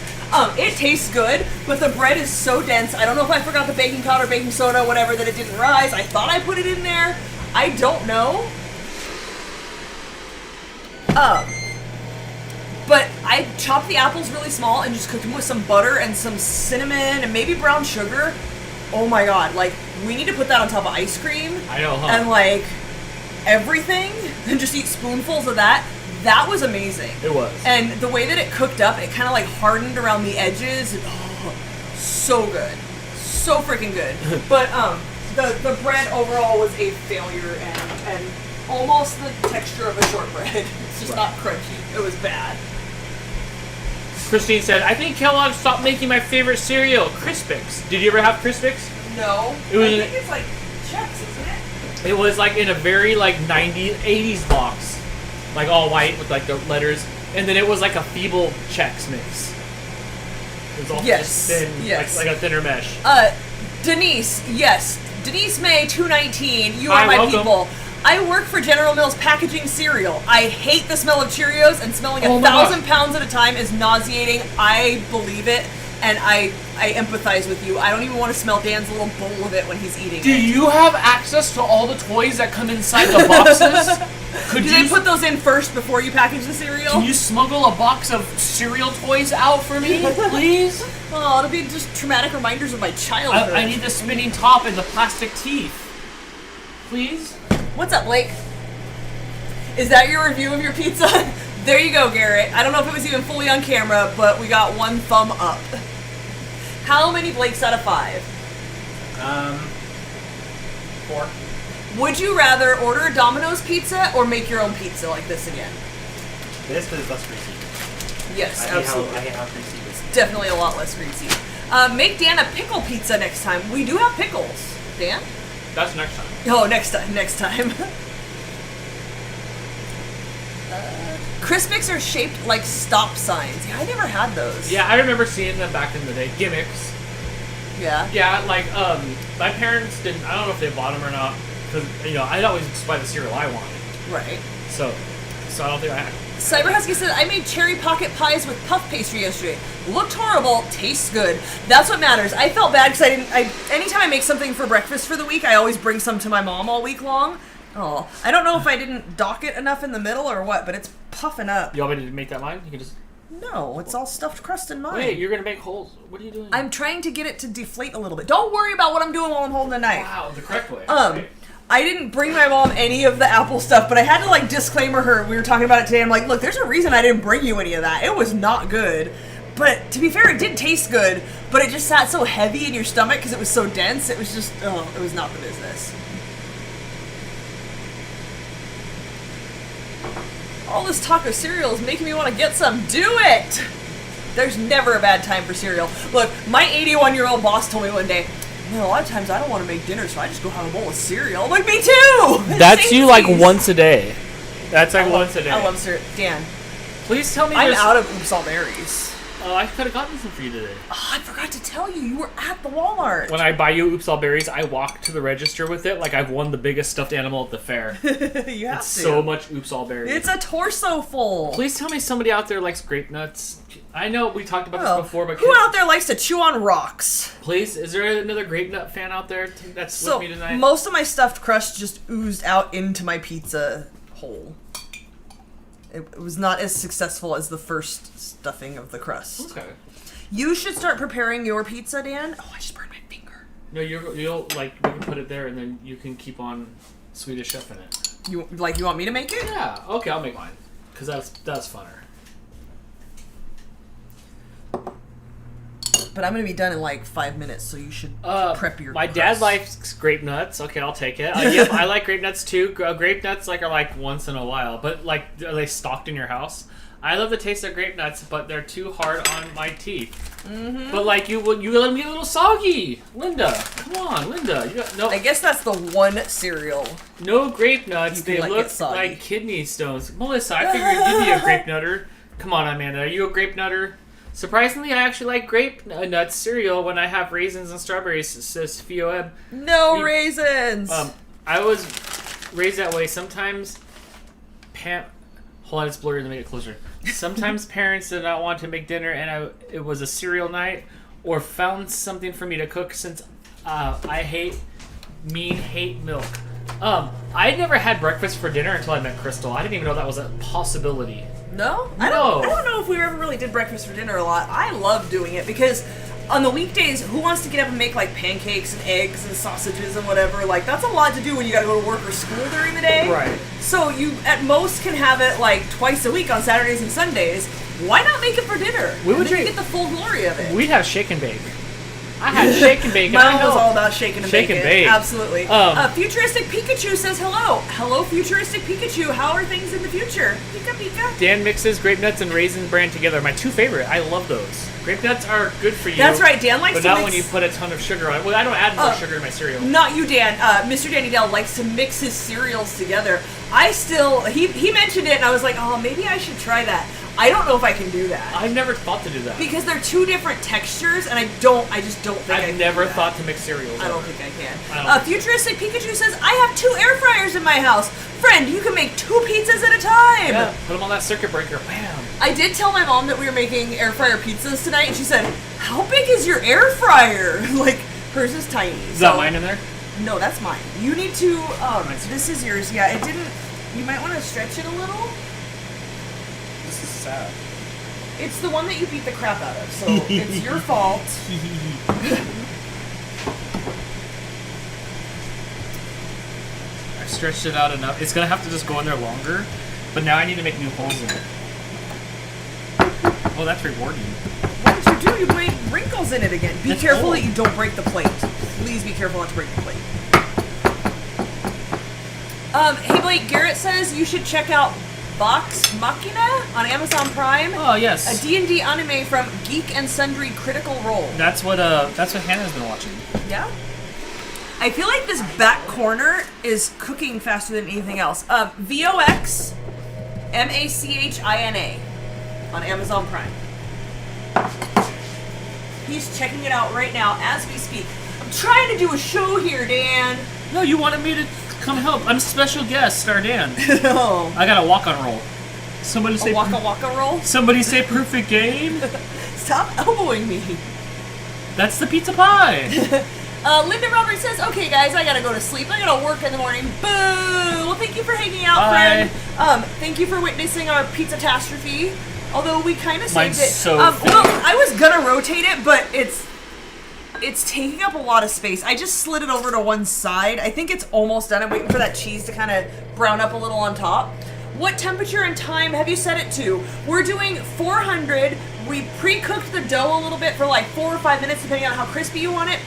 It tastes good, but the bread is so dense. I don't know if I forgot the baking powder, baking soda, whatever, that it didn't rise. I thought I put it in there. I don't know. But I chopped the apples really small and just cooked them with some butter and some cinnamon and maybe brown sugar. Oh my god, like, we need to put that on top of ice cream. I know, huh? And, like, everything, and just eat spoonfuls of that. That was amazing. It was. And the way that it cooked up, it kind of, like, hardened around the edges. And, oh, so good. So freaking good. But, the bread overall was a failure and almost the texture of a shortbread. It's just not crunchy. It was bad. Christine said, I think Kellogg stopped making my favorite cereal, Crispix. Did you ever have Crispix? No. It was I think it's like Chex, isn't it? It was like in a very like 90s, 80s box. Like all white with like the letters. And then it was like a feeble Chex mix. It was all Yes, thin, yes. like a thinner mesh. Denise, yes. Denise May 219, you are Hi, my welcome. people. I work for General Mills packaging cereal. I hate the smell of Cheerios, and smelling Oh my 1,000 God. pounds at a time is nauseating. I believe it, and I empathize with you. I don't even want to smell Dan's little bowl of it when he's eating Do it. you have access to all the toys that come inside the boxes? Could Do you they put those in first before you package the cereal? Can you smuggle a box of cereal toys out for me, please? Oh, it'll be just traumatic reminders of my childhood. I need the spinning top and the plastic teeth. Please? What's up, Blake? Is that your review of your pizza? There you go, Garrett. I don't know if it was even fully on camera, but we got one thumb up. How many Blakes out of 5? 4. Would you rather order a Domino's pizza or make your own pizza like this again? This is less greasy. Yes, I absolutely. hate how greasy it is. Definitely a lot less greasy. Make Dan a pickle pizza next time. We do have pickles. Dan? That's next time. Oh, next time. Crispix are shaped like stop signs. Yeah, I never had those. Yeah, I remember seeing them back in the day. Gimmicks. Yeah. Yeah, like, my parents didn't, I don't know if they bought them or not, because, you know, I'd always just buy the cereal I wanted. Right. So I don't think I had. Cyber Husky said, I made cherry pocket pies with puff pastry yesterday. Looked horrible, tastes good. That's what matters. I felt bad because anytime I make something for breakfast for the week, I always bring some to my mom all week long. Oh, I don't know if I didn't dock it enough in the middle or what, but it's puffing up. You want me to make that mine? You can just. No, it's all stuffed crust in mine. Wait, you're gonna make holes. What are you doing? I'm trying to get it to deflate a little bit. Don't worry about what I'm doing while I'm holding the knife. Wow, the correct way. Right? I didn't bring my mom any of the apple stuff, but I had to like disclaimer her. We were talking about it today. I'm like, look, there's a reason I didn't bring you any of that. It was not good. But to be fair, it did taste good, but it just sat so heavy in your stomach because it was so dense. It was just, it was not the business. All this talk of cereal is making me want to get some. Do it! There's never a bad time for cereal. Look, my 81-year-old boss told me one day, Man, a lot of times I don't want to make dinner, so I just go have a bowl of cereal. I'm like, me too! That's you like Samesies. once a day. That's like once a day. I love cereal. Dan, Please tell me I'm there's... out of Oops All Berries. Oh, I could have gotten some for you today. Oh, I forgot to tell you, you were at the Walmart. When I buy you Oops All Berries, I walk to the register with it like I've won the biggest stuffed animal at the fair. You have It's to. so much Oops All Berries. It's a torso full. Please tell me somebody out there likes grape nuts. I know we talked about this before, but who out there likes to chew on rocks? please, is there another grape nut fan out there that's So, with me tonight? most of my stuffed crust just oozed out into my pizza hole. It was not as successful as the first stuffing of the crust. Okay. You should start preparing your pizza, Dan. Oh, I just burned my finger. No, you'll like we can put it there, and then you can keep on Swedish Chef in it. You want me to make it? Yeah. Okay, I'll make mine because that's funner. But I'm gonna be done in like 5 minutes, so you should prep your. My crust. dad likes grape nuts. Okay, I'll take it. Yep, I like grape nuts too. Grape nuts are like once in a while, but like are they stocked in your house? I love the taste of grape nuts, but they're too hard on my teeth. Mm-hmm. But like you let them get a little soggy, Linda. Come on, Linda. No. I guess that's the one cereal. No grape nuts. You can They let look get soggy. like kidney stones. Melissa, I figured you'd be a grape nutter. Come on, Amanda. Are you a grape nutter? Surprisingly, I actually like grape nuts cereal when I have raisins and strawberries, says Fio. No raisins. I was raised that way. Sometimes, hold on, it's blurry. Let me get closer. Sometimes parents did not want to make dinner, and it was a cereal night, or found something for me to cook since I hate milk. I never had breakfast for dinner until I met Crystal. I didn't even know that was a possibility. No? I don't know if we ever really did breakfast for dinner a lot. I love doing it because on the weekdays, who wants to get up and make like pancakes and eggs and sausages and whatever? Like that's a lot to do when you gotta go to work or school during the day. Right. So you at most can have it like twice a week on Saturdays and Sundays. Why not make it for dinner? We would get the full glory of it. We'd have shake and bake. I had shake and bake. Mine was all about shaking and Shake bacon. and bake. Absolutely. Futuristic Pikachu says hello. Hello, Futuristic Pikachu. How are things in the future? Pika Pika. Dan mixes grape nuts and raisin bran together. My two favorite. I love those. Grape nuts are good for you. That's right. Dan likes but to not mix... when you put a ton of sugar on it. Well, I don't add more sugar to my cereal. Not you, Dan. Mr. Danny Dell likes to mix his cereals together. He mentioned it, and I was like, oh, maybe I should try that. I don't know if I can do that. I've never thought to do that. Because they're two different textures, and I just don't think I can I've never do that. thought to mix cereals. I don't think I can. I don't Futuristic Pikachu says, I have 2 air fryers in my house. Friend, you can make 2 pizzas at a time. Yeah, put them on that circuit breaker. Bam. I did tell my mom that we were making air fryer pizzas tonight, and she said, how big is your air fryer? Like, hers is tiny. Is that mine in there? No, that's mine. You need to, this is yours. Yeah, it didn't, you might want to stretch it a little. This is sad. It's the one that you beat the crap out of, so it's your fault. I've stretched it out enough. It's gonna have to just go in there longer, but now I need to make new holes in it. Oh, that's rewarding. What did you do? You made wrinkles in it again. Be That's careful old. that you don't break the plate. Please be careful not to break the plate. Hey Blake, Garrett says you should check out Vox Machina on Amazon Prime. Oh yes. A D&D anime from Geek and Sundry Critical Role. That's what Hannah's been watching. Yeah? I feel like this back corner is cooking faster than anything else. VOX MACHINA on Amazon Prime. He's checking it out right now as we speak. I'm trying to do a show here, Dan. No, you wanted me to come help. I'm a special guest, Star Dan. No. I got a walk-on roll. Somebody say Waka Waka roll? Somebody say perfect game. Stop elbowing me. That's the pizza pie. Linda Roberts says, okay guys, I gotta go to sleep. I gotta work in the morning. Boo! Well, thank you for hanging out, Bye. friend. Thank you for witnessing our pizza-tastrophe. Although we kind of saved Mine's it. so well, thick. I was gonna rotate it, but it's taking up a lot of space. I just slid it over to one side. I think it's almost done. I'm waiting for that cheese to kind of brown up a little on top. What temperature and time have you set it to? We're doing 400. We pre-cooked the dough a little bit for like 4 or 5 minutes, depending on how crispy you want it.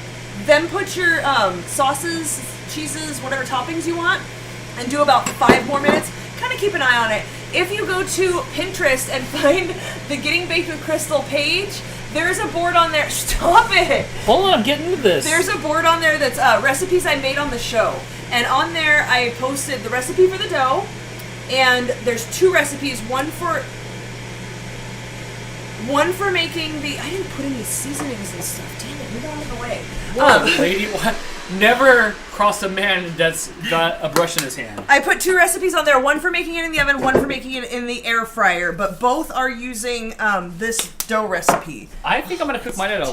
Then put your sauces, cheeses, whatever toppings you want, and do about 5 more minutes. Kind of keep an eye on it. If you go to Pinterest and find the Getting Baked with Crystal page, There's a board on there. Stop it! Hold on, I'm getting into this. There's a board on there that's recipes I made on the show. And on there, I posted the recipe for the dough. And there's 2 recipes. One for making the... I didn't put any seasonings and stuff. Damn it, move out of the way. Whoa, lady, what? Never cross a man that's got a brush in his hand. I put 2 recipes on there. One for making it in the oven, one for making it in the air fryer. But both are using this dough recipe. I think I'm going to cook mine at a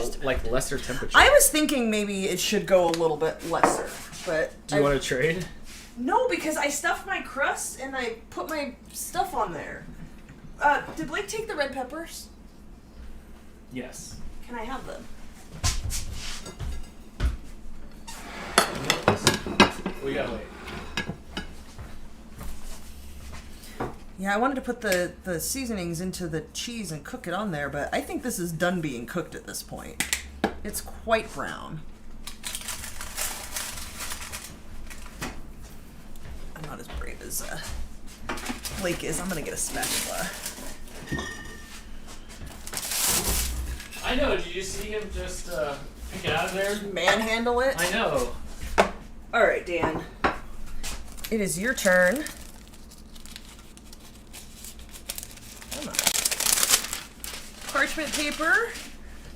lesser temperature. I was thinking maybe it should go a little bit lesser. But Do you want to trade? No, because I stuffed my crust and I put my stuff on there. Did Blake take the red peppers? Yes. Can I have them? We gotta wait. Yeah, I wanted to put the seasonings into the cheese and cook it on there, but I think this is done being cooked at this point. It's quite brown. I'm not as brave as Blake is. I'm gonna get a spatula. I know, did you see him just pick it out of there? Manhandle it. I know. All right, Dan. It is your turn. Come on. Parchment paper.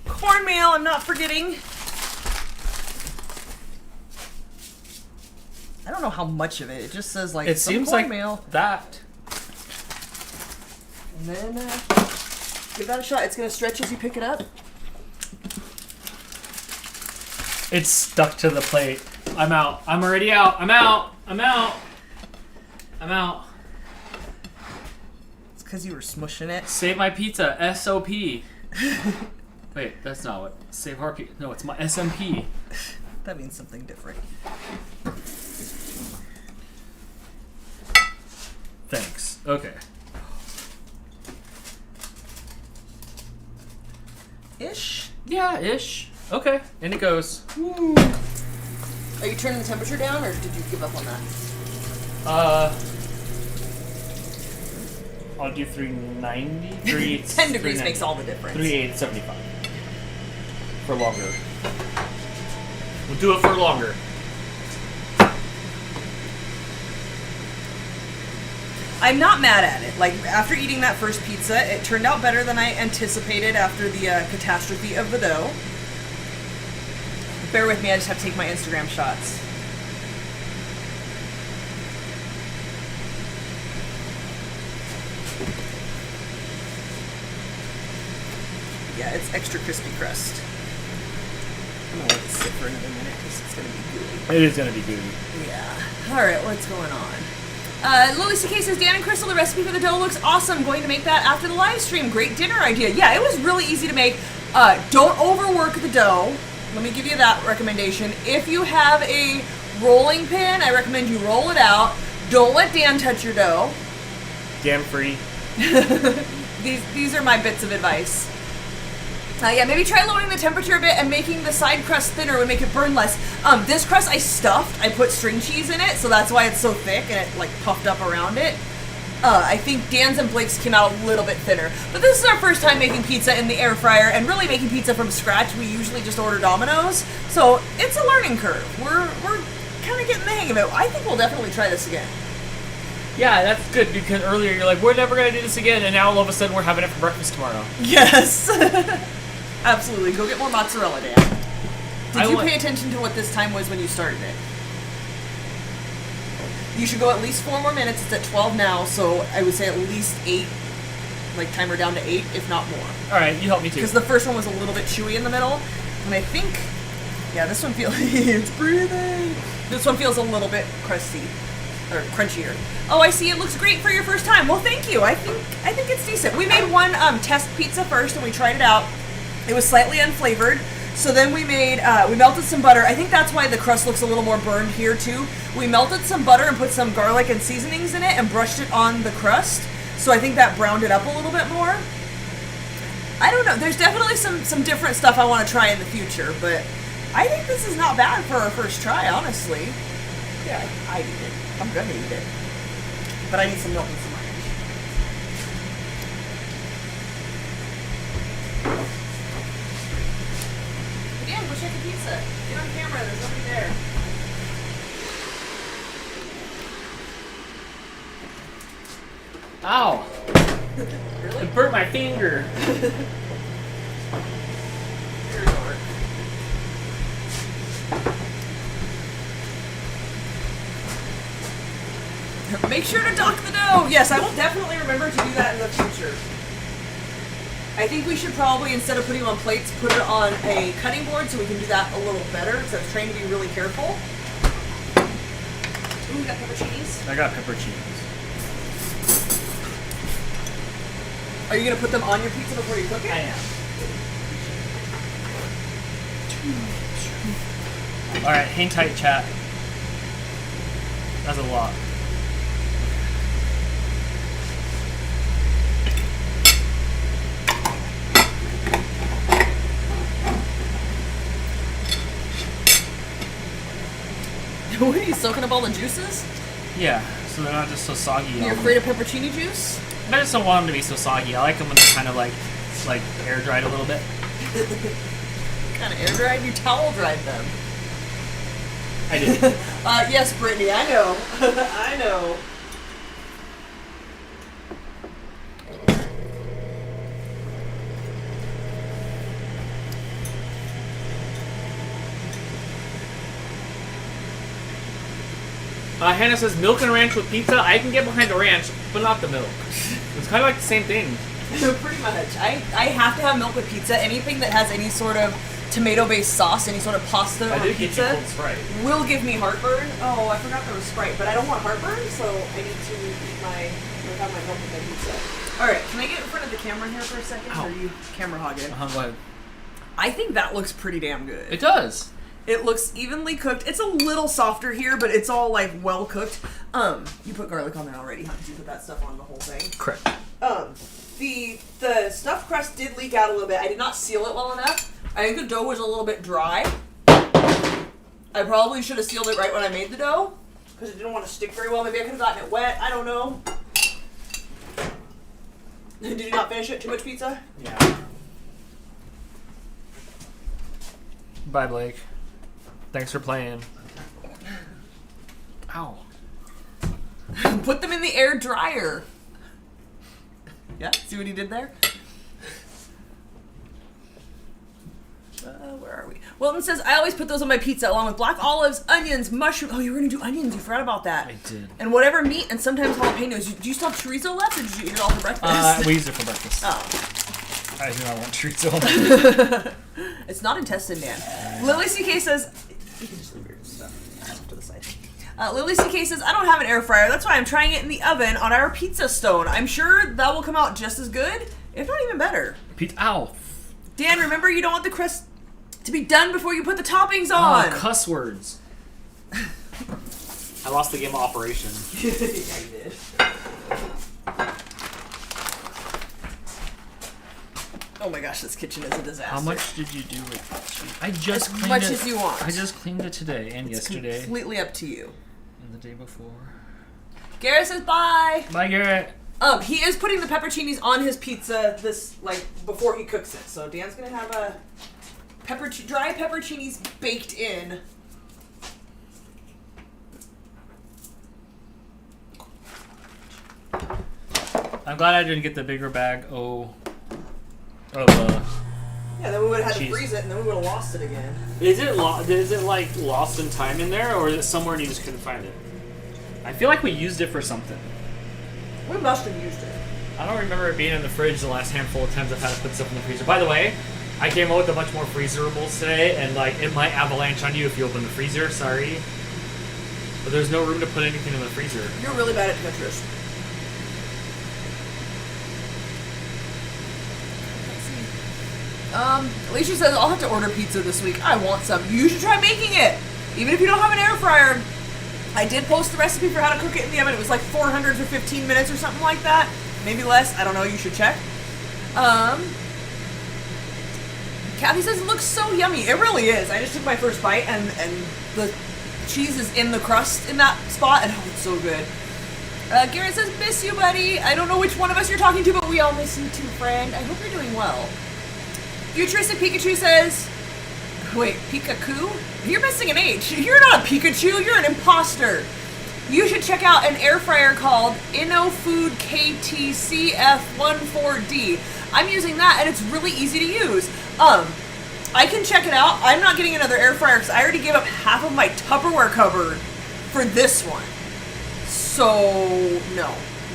Cornmeal, I'm not forgetting. I don't know how much of it. It just says, like, It some seems cornmeal. like that. And then give that a shot. It's going to stretch as you pick it up. It's stuck to the plate. I'm out. I'm already out. I'm out. I'm out. I'm out. It's because you were smushing it. Save my pizza. SOP. Wait, that's not what. Save our pizza. No, it's my SMP. That means something different. Thanks. Okay. Ish. Yeah, ish. Okay. And it goes. Ooh. Are you turning the temperature down, or did you give up on that? I'll do 390. 10 degrees makes all the difference. 3875. For longer. We'll do it for longer. I'm not mad at it. Like, after eating that first pizza, it turned out better than I anticipated after the catastrophe of the dough. Bear with me, I just have to take my Instagram shots. Yeah, it's extra crispy crust. I'm gonna let it sit for another minute because it's gonna be gooey. It is going to be gooey. Yeah. Alright, what's going on? Lily CK says, Dan and Crystal, the recipe for the dough looks awesome. Going to make that after the live stream. Great dinner idea. Yeah, it was really easy to make. Don't overwork the dough. Let me give you that recommendation. If you have a rolling pin, I recommend you roll it out. Don't let Dan touch your dough. Damn free. These are my bits of advice. Yeah, maybe try lowering the temperature a bit and making the side crust thinner would make it burn less. This crust I stuffed. I put string cheese in it, so that's why it's so thick and it like puffed up around it. I think Dan's and Blake's came out a little bit thinner. But this is our first time making pizza in the air fryer and really making pizza from scratch. We usually just order Domino's. So it's a learning curve. We're kind of getting the hang of it. I think we'll definitely try this again. Yeah, that's good because earlier you're like, we're never going to do this again, and now all of a sudden we're having it for breakfast tomorrow. Yes. Absolutely. Go get more mozzarella, Dan. Did you pay attention to what this time was when you started it? You should go at least 4 more minutes. It's at 12 now, so I would say at least 8. Like, timer down to 8, if not more. Alright, you help me too. Because the first one was a little bit chewy in the middle. And I think, yeah, this one feels, it's breathing. This one feels a little bit crusty. Or crunchier. Oh, I see. It looks great for your first time. Well, thank you. I think it's decent. We made one test pizza first, and we tried it out. It was slightly unflavored. So then we made, we melted some butter. I think that's why the crust looks a little more burned here too. We melted some butter and put some garlic and seasonings in it and brushed it on the crust. So I think that browned it up a little bit more. I don't know. There's definitely some different stuff I want to try in the future, but I think this is not bad for our first try, honestly. Yeah, I'd eat it. I'm gonna eat it. But I need some milk and some iron. pizza. Get on camera, there's nobody there. Ow! Really? It burnt my finger. Make sure to dock the dough. Yes, I will definitely remember to do that in the future. I think we should probably, instead of putting them on plates, put it on a cutting board so we can do that a little better, because I was trained to be really careful. Ooh, we got pepperoncinis. I got pepperoncinis. Are you going to put them on your pizza before you cook it? I am. Alright, hang tight, chat. That's a lot. What are you, soaking up all the juices? Yeah, so they're not just so soggy. You're afraid of pepperoni juice? I just don't want them to be so soggy. I like them when they're kind of like air dried a little bit. Kind of air dried? You towel dried them. I did. Yes, Brittany, I know. I know. Hannah says milk and ranch with pizza. I can get behind the ranch, but not the milk. It's kind of like the same thing. Pretty much. I have to have milk with pizza. Anything that has any sort of tomato-based sauce, any sort of pasta or pizza, will give me heartburn. Oh, I forgot there was Sprite, but I don't want heartburn, so I need to have my milk with my pizza. All right, can I get in front of the camera here for a second? Ow. Or are you camera hogging? Go ahead. I think that looks pretty damn good. It does. It looks evenly cooked. It's a little softer here, but it's all like well cooked. You put garlic on there already, huh? Did you put that stuff on the whole thing? Correct. The stuffed crust did leak out a little bit. I did not seal it well enough. I think the dough was a little bit dry. I probably should have sealed it right when I made the dough, because it didn't want to stick very well. Maybe I could have gotten it wet. I don't know. Did you not finish it? Too much pizza? Yeah. Bye, Blake. Thanks for playing. Ow. Put them in the air dryer. Yeah, see what he did there? Where are we? Wilton says, I always put those on my pizza along with black olives, onions, mushrooms. Oh, you were going to do onions. You forgot about that. I did. And whatever meat, and sometimes jalapenos. Do you still have chorizo left, or did you eat it all for breakfast? We used it for breakfast. Oh. I do not want chorizo. It's not intestine, Dan. Lily CK says, you can just leave your stuff off to the side. Lily CK says, I don't have an air fryer. That's why I'm trying it in the oven on our pizza stone. I'm sure that will come out just as good, if not even better. Ow. Dan, remember you don't want the crust to be done before you put the toppings on. Oh, cuss words. I lost the game of operation. Yeah, you did. Oh my gosh, this kitchen is a disaster. How much did you do with it? I just cleaned it. As much as you want. I just cleaned it today and yesterday. Completely up to you. And the day before. Garrett says bye. Bye, Garrett. He is putting the pepperoncinis on his pizza before he cooks it. So Dan's gonna have a dry pepperoncinis baked in. I'm glad I didn't get the bigger bag. Yeah, then we would have had to freeze it, and then we would have lost it again. Is it like lost in time in there, or is it somewhere and you just couldn't find it? I feel like we used it for something. We must have used it. I don't remember it being in the fridge the last handful of times I've had to put stuff in the freezer. By the way, I came out with a bunch more freezerables today, and it might avalanche on you if you open the freezer. Sorry, but there's no room to put anything in the freezer. You're really bad at Tetris. Alicia says, I'll have to order pizza this week. I want some. You should try making it. Even if you don't have an air fryer. I did post the recipe for how to cook it in the oven. It was like 400 for 15 minutes or something like that. Maybe less. I don't know. You should check. Kathy says it looks so yummy. It really is. I just took my first bite and the cheese is in the crust in that spot. And oh, it's so good. Garrett says, miss you, buddy. I don't know which one of us you're talking to, but we all miss you too, friend. I hope you're doing well. Futuristic Pikachu says, Wait, Pikachu? You're missing an H. You're not a Pikachu. You're an imposter. You should check out an air fryer called InnoFood KTCF14D. I'm using that, and it's really easy to use. I can check it out. I'm not getting another air fryer because I already gave up half of my Tupperware cupboard for this one. So,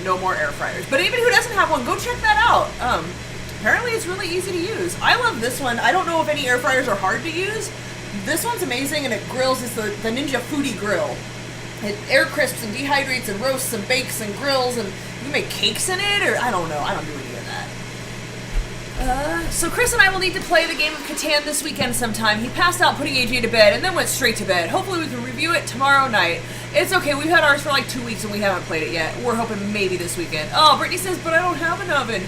no more air fryers. But anybody who doesn't have one, go check that out. Apparently it's really easy to use. I love this one. I don't know if any air fryers are hard to use. This one's amazing, and it grills. It's the Ninja Foodie Grill. It air crisps and dehydrates and roasts and bakes and grills, and you make cakes in it, or I don't know. I don't do any of that. So Chris and I will need to play the game of Catan this weekend sometime. He passed out putting AJ to bed and then went straight to bed. Hopefully we can review it tomorrow night. It's okay, we've had ours for like 2 weeks and we haven't played it yet. We're hoping maybe this weekend. Oh, Brittany says, but I don't have an oven.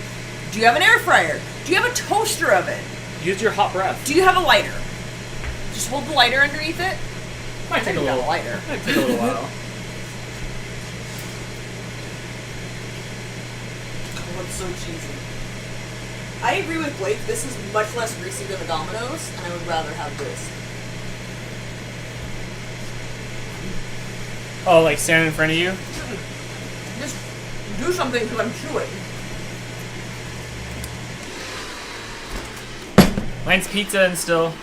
Do you have an air fryer? Do you have a toaster oven? Use your hot breath. Do you have a lighter? Just hold the lighter underneath it. Might take a little lighter. Might take a little while. Oh, it's so cheesy. I agree with Blake. This is much less greasy than the Domino's, and I would rather have this. Oh, like stand in front of you? Just do something because I'm chewing. Mine's pizza and still.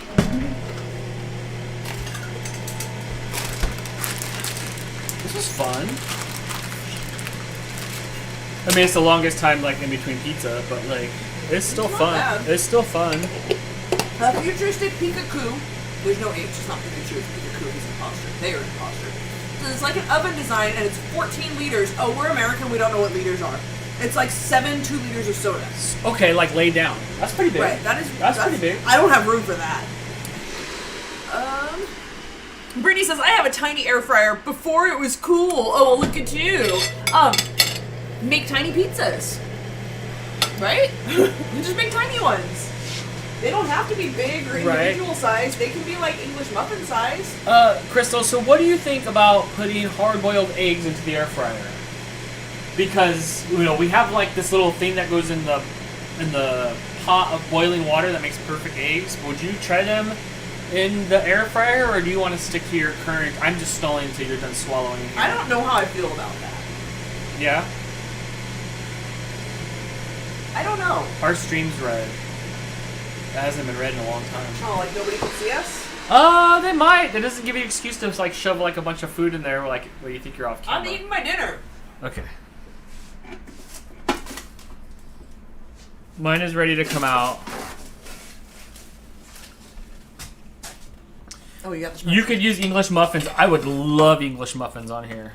This was fun. I mean, it's the longest time like in between pizza, but like it's still It's not fun. bad. It's still fun. Futuristic Pikachu. There's no H. It's not Pikachu. It's Pikachu. He's an imposter. They are an imposter. So it's like an oven design, and it's 14 liters. Oh, we're American. We don't know what liters are. It's like 2 liters of soda. Okay, like lay down. That's pretty big. Right. That's pretty big. I don't have room for that. Brittany says, I have a tiny air fryer before it was cool. Oh, well, look at you. Make tiny pizzas. Right? You just make tiny ones. They don't have to be big or individual size. They can be like English muffin size. Crystal, so what do you think about putting hard-boiled eggs into the air fryer? Because, you know, we have like this little thing that goes in the pot of boiling water that makes perfect eggs. Would you try them in the air fryer, or do you want to stick to your current? I'm just stalling until you're done swallowing. I don't know how I feel about that. Yeah? I don't know. Our stream's red. That hasn't been read in a long time. Oh, like nobody can see us? They might. That doesn't give you an excuse to like shove like a bunch of food in there like where you think you're off camera. I'm eating my dinner. Okay. Mine is ready to come out. Oh, you got the You could use English muffins. I would love English muffins on here.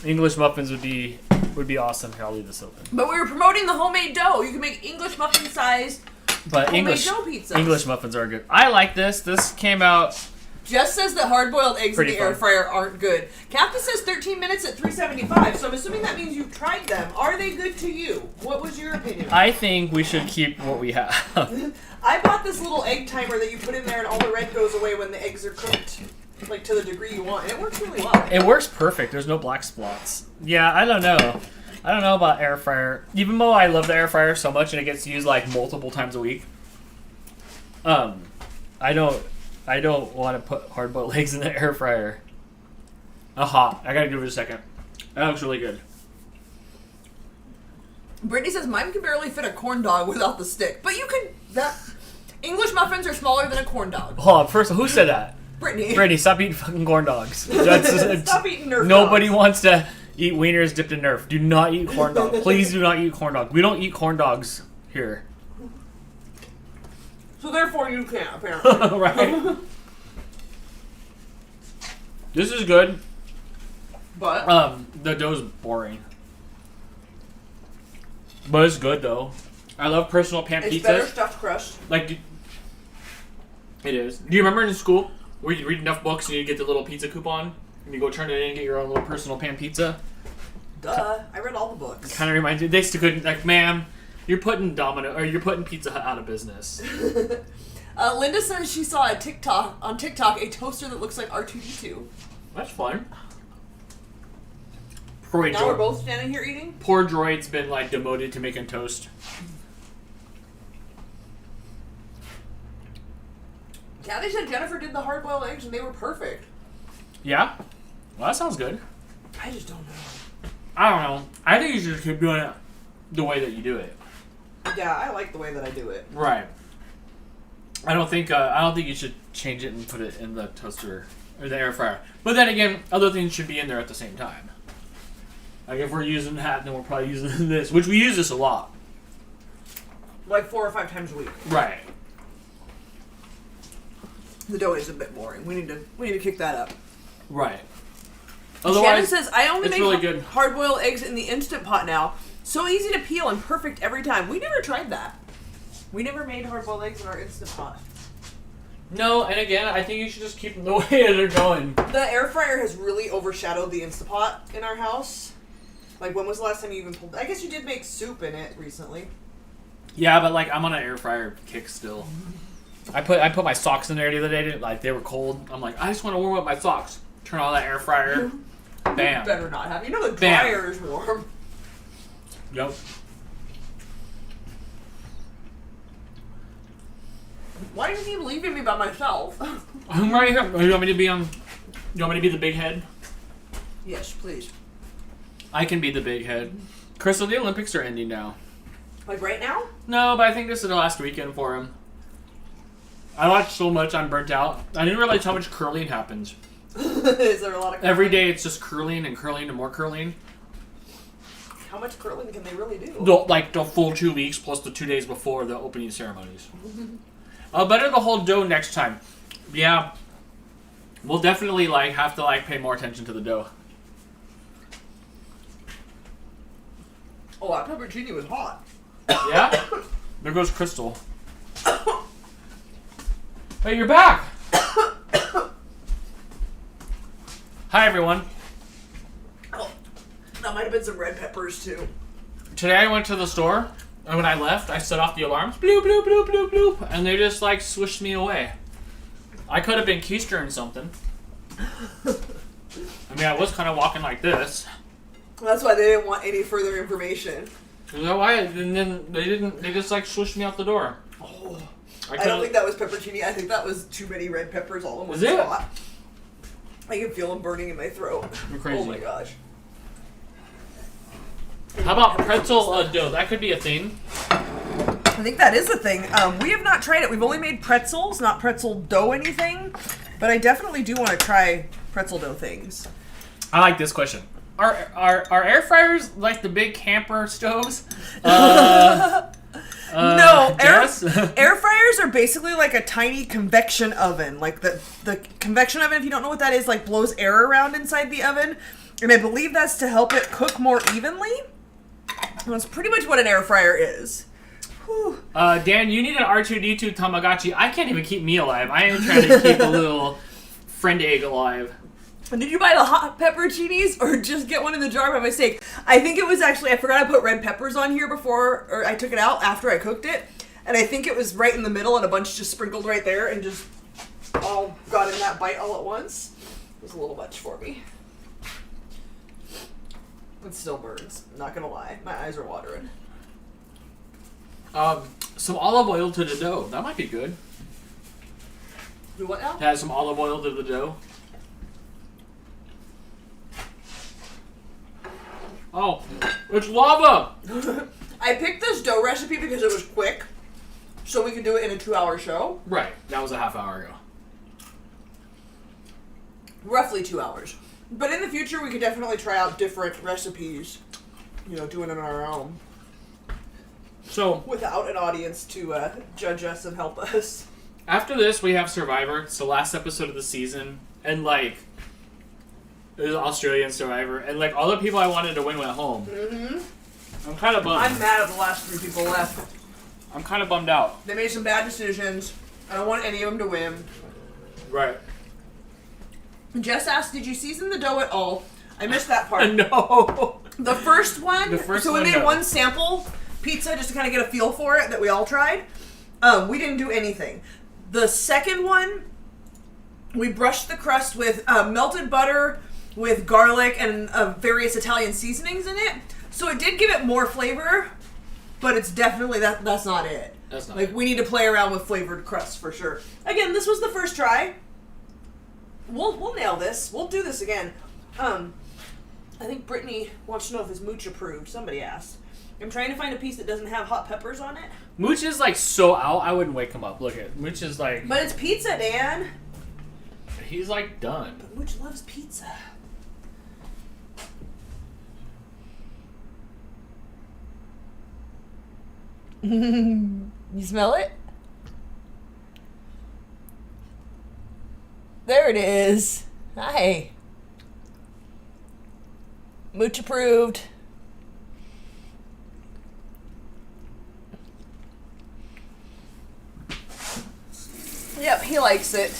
English muffins would be awesome. Here, I'll leave this open. But we were promoting the homemade dough. You can make English muffin sized But homemade dough pizzas. English muffins are good. I like this. This came out. Jess says that hard-boiled eggs Pretty in the air fun. fryer aren't good. Captain says 13 minutes at 375, so I'm assuming that means you've tried them. Are they good to you? What was your opinion? I think we should keep what we have. I bought this little egg timer that you put in there and all the red goes away when the eggs are cooked, like to the degree you want. And it works really well. It works perfect. There's no black spots. Yeah, I don't know. I don't know about air fryer. Even though I love the air fryer so much and it gets used like multiple times a week. I don't want to put hard-boiled eggs in the air fryer. Aha! I gotta give it a second. That looks really good. Brittany says mine can barely fit a corn dog without the stick, but you can. That English muffins are smaller than a corn dog. Hold on. First, who said that? Brittany. Brittany, stop eating fucking corn dogs. Stop eating Nerf Nobody dogs. wants to eat wieners dipped in Nerf. Do not eat corn dogs. Please do not eat corn dogs. We don't eat corn dogs here. So therefore you can't, apparently. Right? This is good. But The dough's boring. But it's good though. I love personal pan it's pizzas. better stuffed crust. Like, it is. Do you remember in school where you read enough books and you get the little pizza coupon and you go turn it in and get your own little personal pan pizza? Duh. I read all the books. Kind of reminds me. They still couldn't. Like, ma'am, you're putting you're putting Pizza Hut out of business. Linda says she saw on TikTok a toaster that looks like R2D2. That's fun. Poor Now we're both standing here eating. Poor droid's been like demoted to making toast. Yeah, they said Jennifer did the hard-boiled eggs and they were perfect. Yeah? Well, that sounds good. I just don't know. I don't know. I think you should just keep doing it the way that you do it. Yeah, I like the way that I do it. Right. I don't think you should change it and put it in the toaster or the air fryer. But then again, other things should be in there at the same time. Like if we're using that, then we're probably using this, which we use this a lot. Like 4 or 5 times a week. Right. The dough is a bit boring. We need to kick that up. Right. Shannon Otherwise, says, I only it's make really good. hard-boiled eggs in the Instant Pot now. So easy to peel and perfect every time. We never tried that. We never made hard-boiled eggs in our Instant Pot. No, and again, I think you should just keep them the way they're going. The air fryer has really overshadowed the Instant Pot in our house. Like, when was the last time you even pulled... I guess you did make soup in it recently. Yeah, but like I'm on an air fryer kick still. I put my socks in there the other day. Like they were cold. I'm like, I just want to warm up my socks. Turn on that air fryer. Bam. You better not have. You know the Bam. dryer is warm. Yep. Why did you keep leaving me by myself? I'm right here. You want me to be on? You want me to be the big head? Yes, please. I can be the big head. Crystal, the Olympics are ending now. Like right now? No, but I think this is the last weekend for him. I watched so much, I'm burnt out. I didn't realize how much curling happens. Is there a lot of curling? Every day it's just curling and curling and more curling. How much curling can they really do? The full 2 weeks plus the 2 days before the opening ceremonies. I'll better the whole dough next time. Yeah. We'll definitely have to pay more attention to the dough. Oh, that pepperoni was hot. Yeah? There goes Crystal. Hey, you're back! Hi, everyone. Oh, that might have been some red peppers, too. Today I went to the store, and when I left, I set off the alarms. Bloop, bloop, bloop, bloop, bloop. And they just, swished me away. I could have been keystering something. I mean, I was kind of walking like this. That's why they didn't want any further information. Is that why? And then they didn't. They just swished me out the door. Oh, I don't think that was pepperoni. I think that was too many red peppers all in one spot. I can feel them burning in my throat. You're crazy. Oh my gosh. How about pretzel dough? That could be a thing. I think that is a thing. We have not tried it. We've only made pretzels, not pretzel dough anything. But I definitely do want to try pretzel dough things. I like this question. Are air fryers like the big camper stoves? No, air fryers are basically like a tiny convection oven. Like the convection oven, if you don't know what that is, blows air around inside the oven. And I believe that's to help it cook more evenly. That's pretty much what an air fryer is. Whew. Dan, you need an R2-D2 Tamagotchi. I can't even keep me alive. I am trying to keep a little friend egg alive. Did you buy the hot pepperoncinis or just get one in the jar by mistake? I think it was actually, I forgot to put red peppers on here before, or I took it out after I cooked it. And I think it was right in the middle and a bunch just sprinkled right there and just all got in that bite all at once. It was a little much for me. It still burns, not gonna lie. My eyes are watering. Some olive oil to the dough. That might be good. Do what now? Add some olive oil to the dough. Oh, it's lava! I picked this dough recipe because it was quick, so we could do it in a 2-hour show. Right, that was a half hour ago. Roughly 2 hours. But in the future, we could definitely try out different recipes, doing it on our own. So, without an audience to judge us and help us. After this, we have Survivor. It's the last episode of the season. And, it was Australian Survivor. And, all the people I wanted to win went home. Mm-hmm. I'm kind of bummed. I'm mad at the last 3 people left. I'm kind of bummed out. They made some bad decisions. I don't want any of them to win. Right. Jess asked, did you season the dough at all? I missed that part. No. The first one, so we made no. one sample pizza just to kind of get a feel for it that we all tried. We didn't do anything. The second one, we brushed the crust with melted butter with garlic and various Italian seasonings in it. So it did give it more flavor. but it's definitely that's not it. That's not like it. we need to play around with flavored crusts for sure. Again, this was the first try. We'll nail this. We'll do this again. I think Brittany wants to know if it's Mooch approved. Somebody asked. I'm trying to find a piece that doesn't have hot peppers on it. Mooch is like so out, I wouldn't wake him up. Look at Mooch is like. But it's pizza, Dan. He's like done. But Mooch loves pizza. You smell it? There it is. Hi. Mooch approved. Yep, he likes it.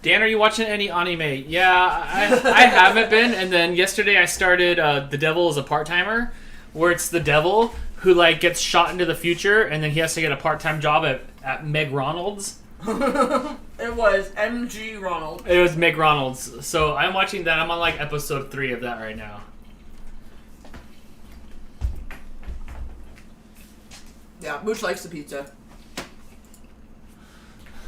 Dan, are you watching any anime? Yeah, I haven't been. And then yesterday I started The Devil is a Part-Timer, where it's the devil who like gets shot into the future, and then he has to get a part-time job at Meg Ronald's. It was MG Ronald. It was Meg Ronald's. So I'm watching that. I'm on like episode 3 of that right now. Yeah, Mooch likes the pizza.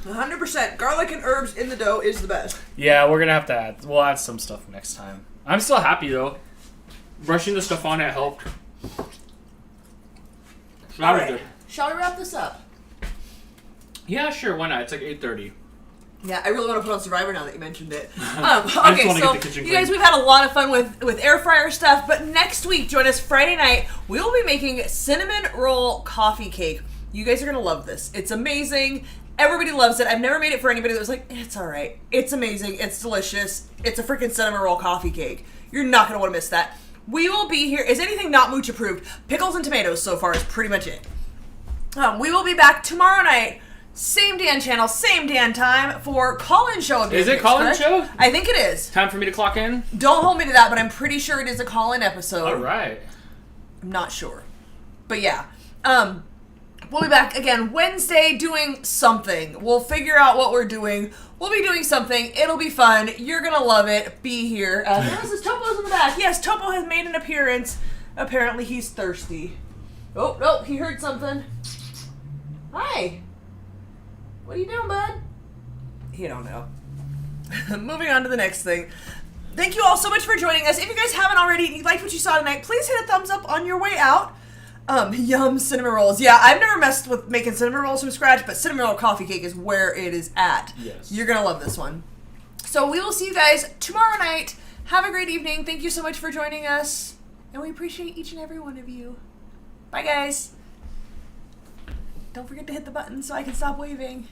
100%. Garlic and herbs in the dough is the best. Yeah, we're gonna have to add. We'll add some stuff next time. I'm still happy though. Brushing the stuff on it helped. That was good. Shall we wrap this up? Yeah, sure. Why not? It's like 8:30. Yeah, I really want to put on Survivor now that you mentioned it. just Okay, wanna so get the kitchen you guys, clean. we've had a lot of fun with air fryer stuff, but next week, join us Friday night. We will be making cinnamon roll coffee cake. You guys are going to love this. It's amazing. Everybody loves it. I've never made it for anybody that was like, it's all right. It's amazing. It's delicious. It's a freaking cinnamon roll coffee cake. You're not going to want to miss that. We will be here. Is anything not Mooch approved? Pickles and tomatoes so far is pretty much it. We will be back tomorrow night. Same Dan channel, same Dan time for call-in show. Is it call-in show? I think it is. Time for me to clock in? Don't hold me to that, but I'm pretty sure it is a call-in episode. All right. I'm not sure. But yeah. We'll be back again Wednesday doing something. We'll figure out what we're doing. We'll be doing something. It'll be fun. You're going to love it. Be here. This is Topo's in the back. Yes, Topo has made an appearance. Apparently he's thirsty. Oh, no, he heard something. Hi. What are you doing, bud? You don't know. Moving on to the next thing. Thank you all so much for joining us. If you guys haven't already and you liked what you saw tonight, please hit a thumbs up on your way out. Yum cinnamon rolls. Yeah, I've never messed with making cinnamon rolls from scratch, but cinnamon roll coffee cake is where it is at. Yes. You're going to love this one. So we will see you guys tomorrow night. Have a great evening. Thank you so much for joining us. And we appreciate each and every one of you. Bye, guys. Don't forget to hit the button so I can stop waving.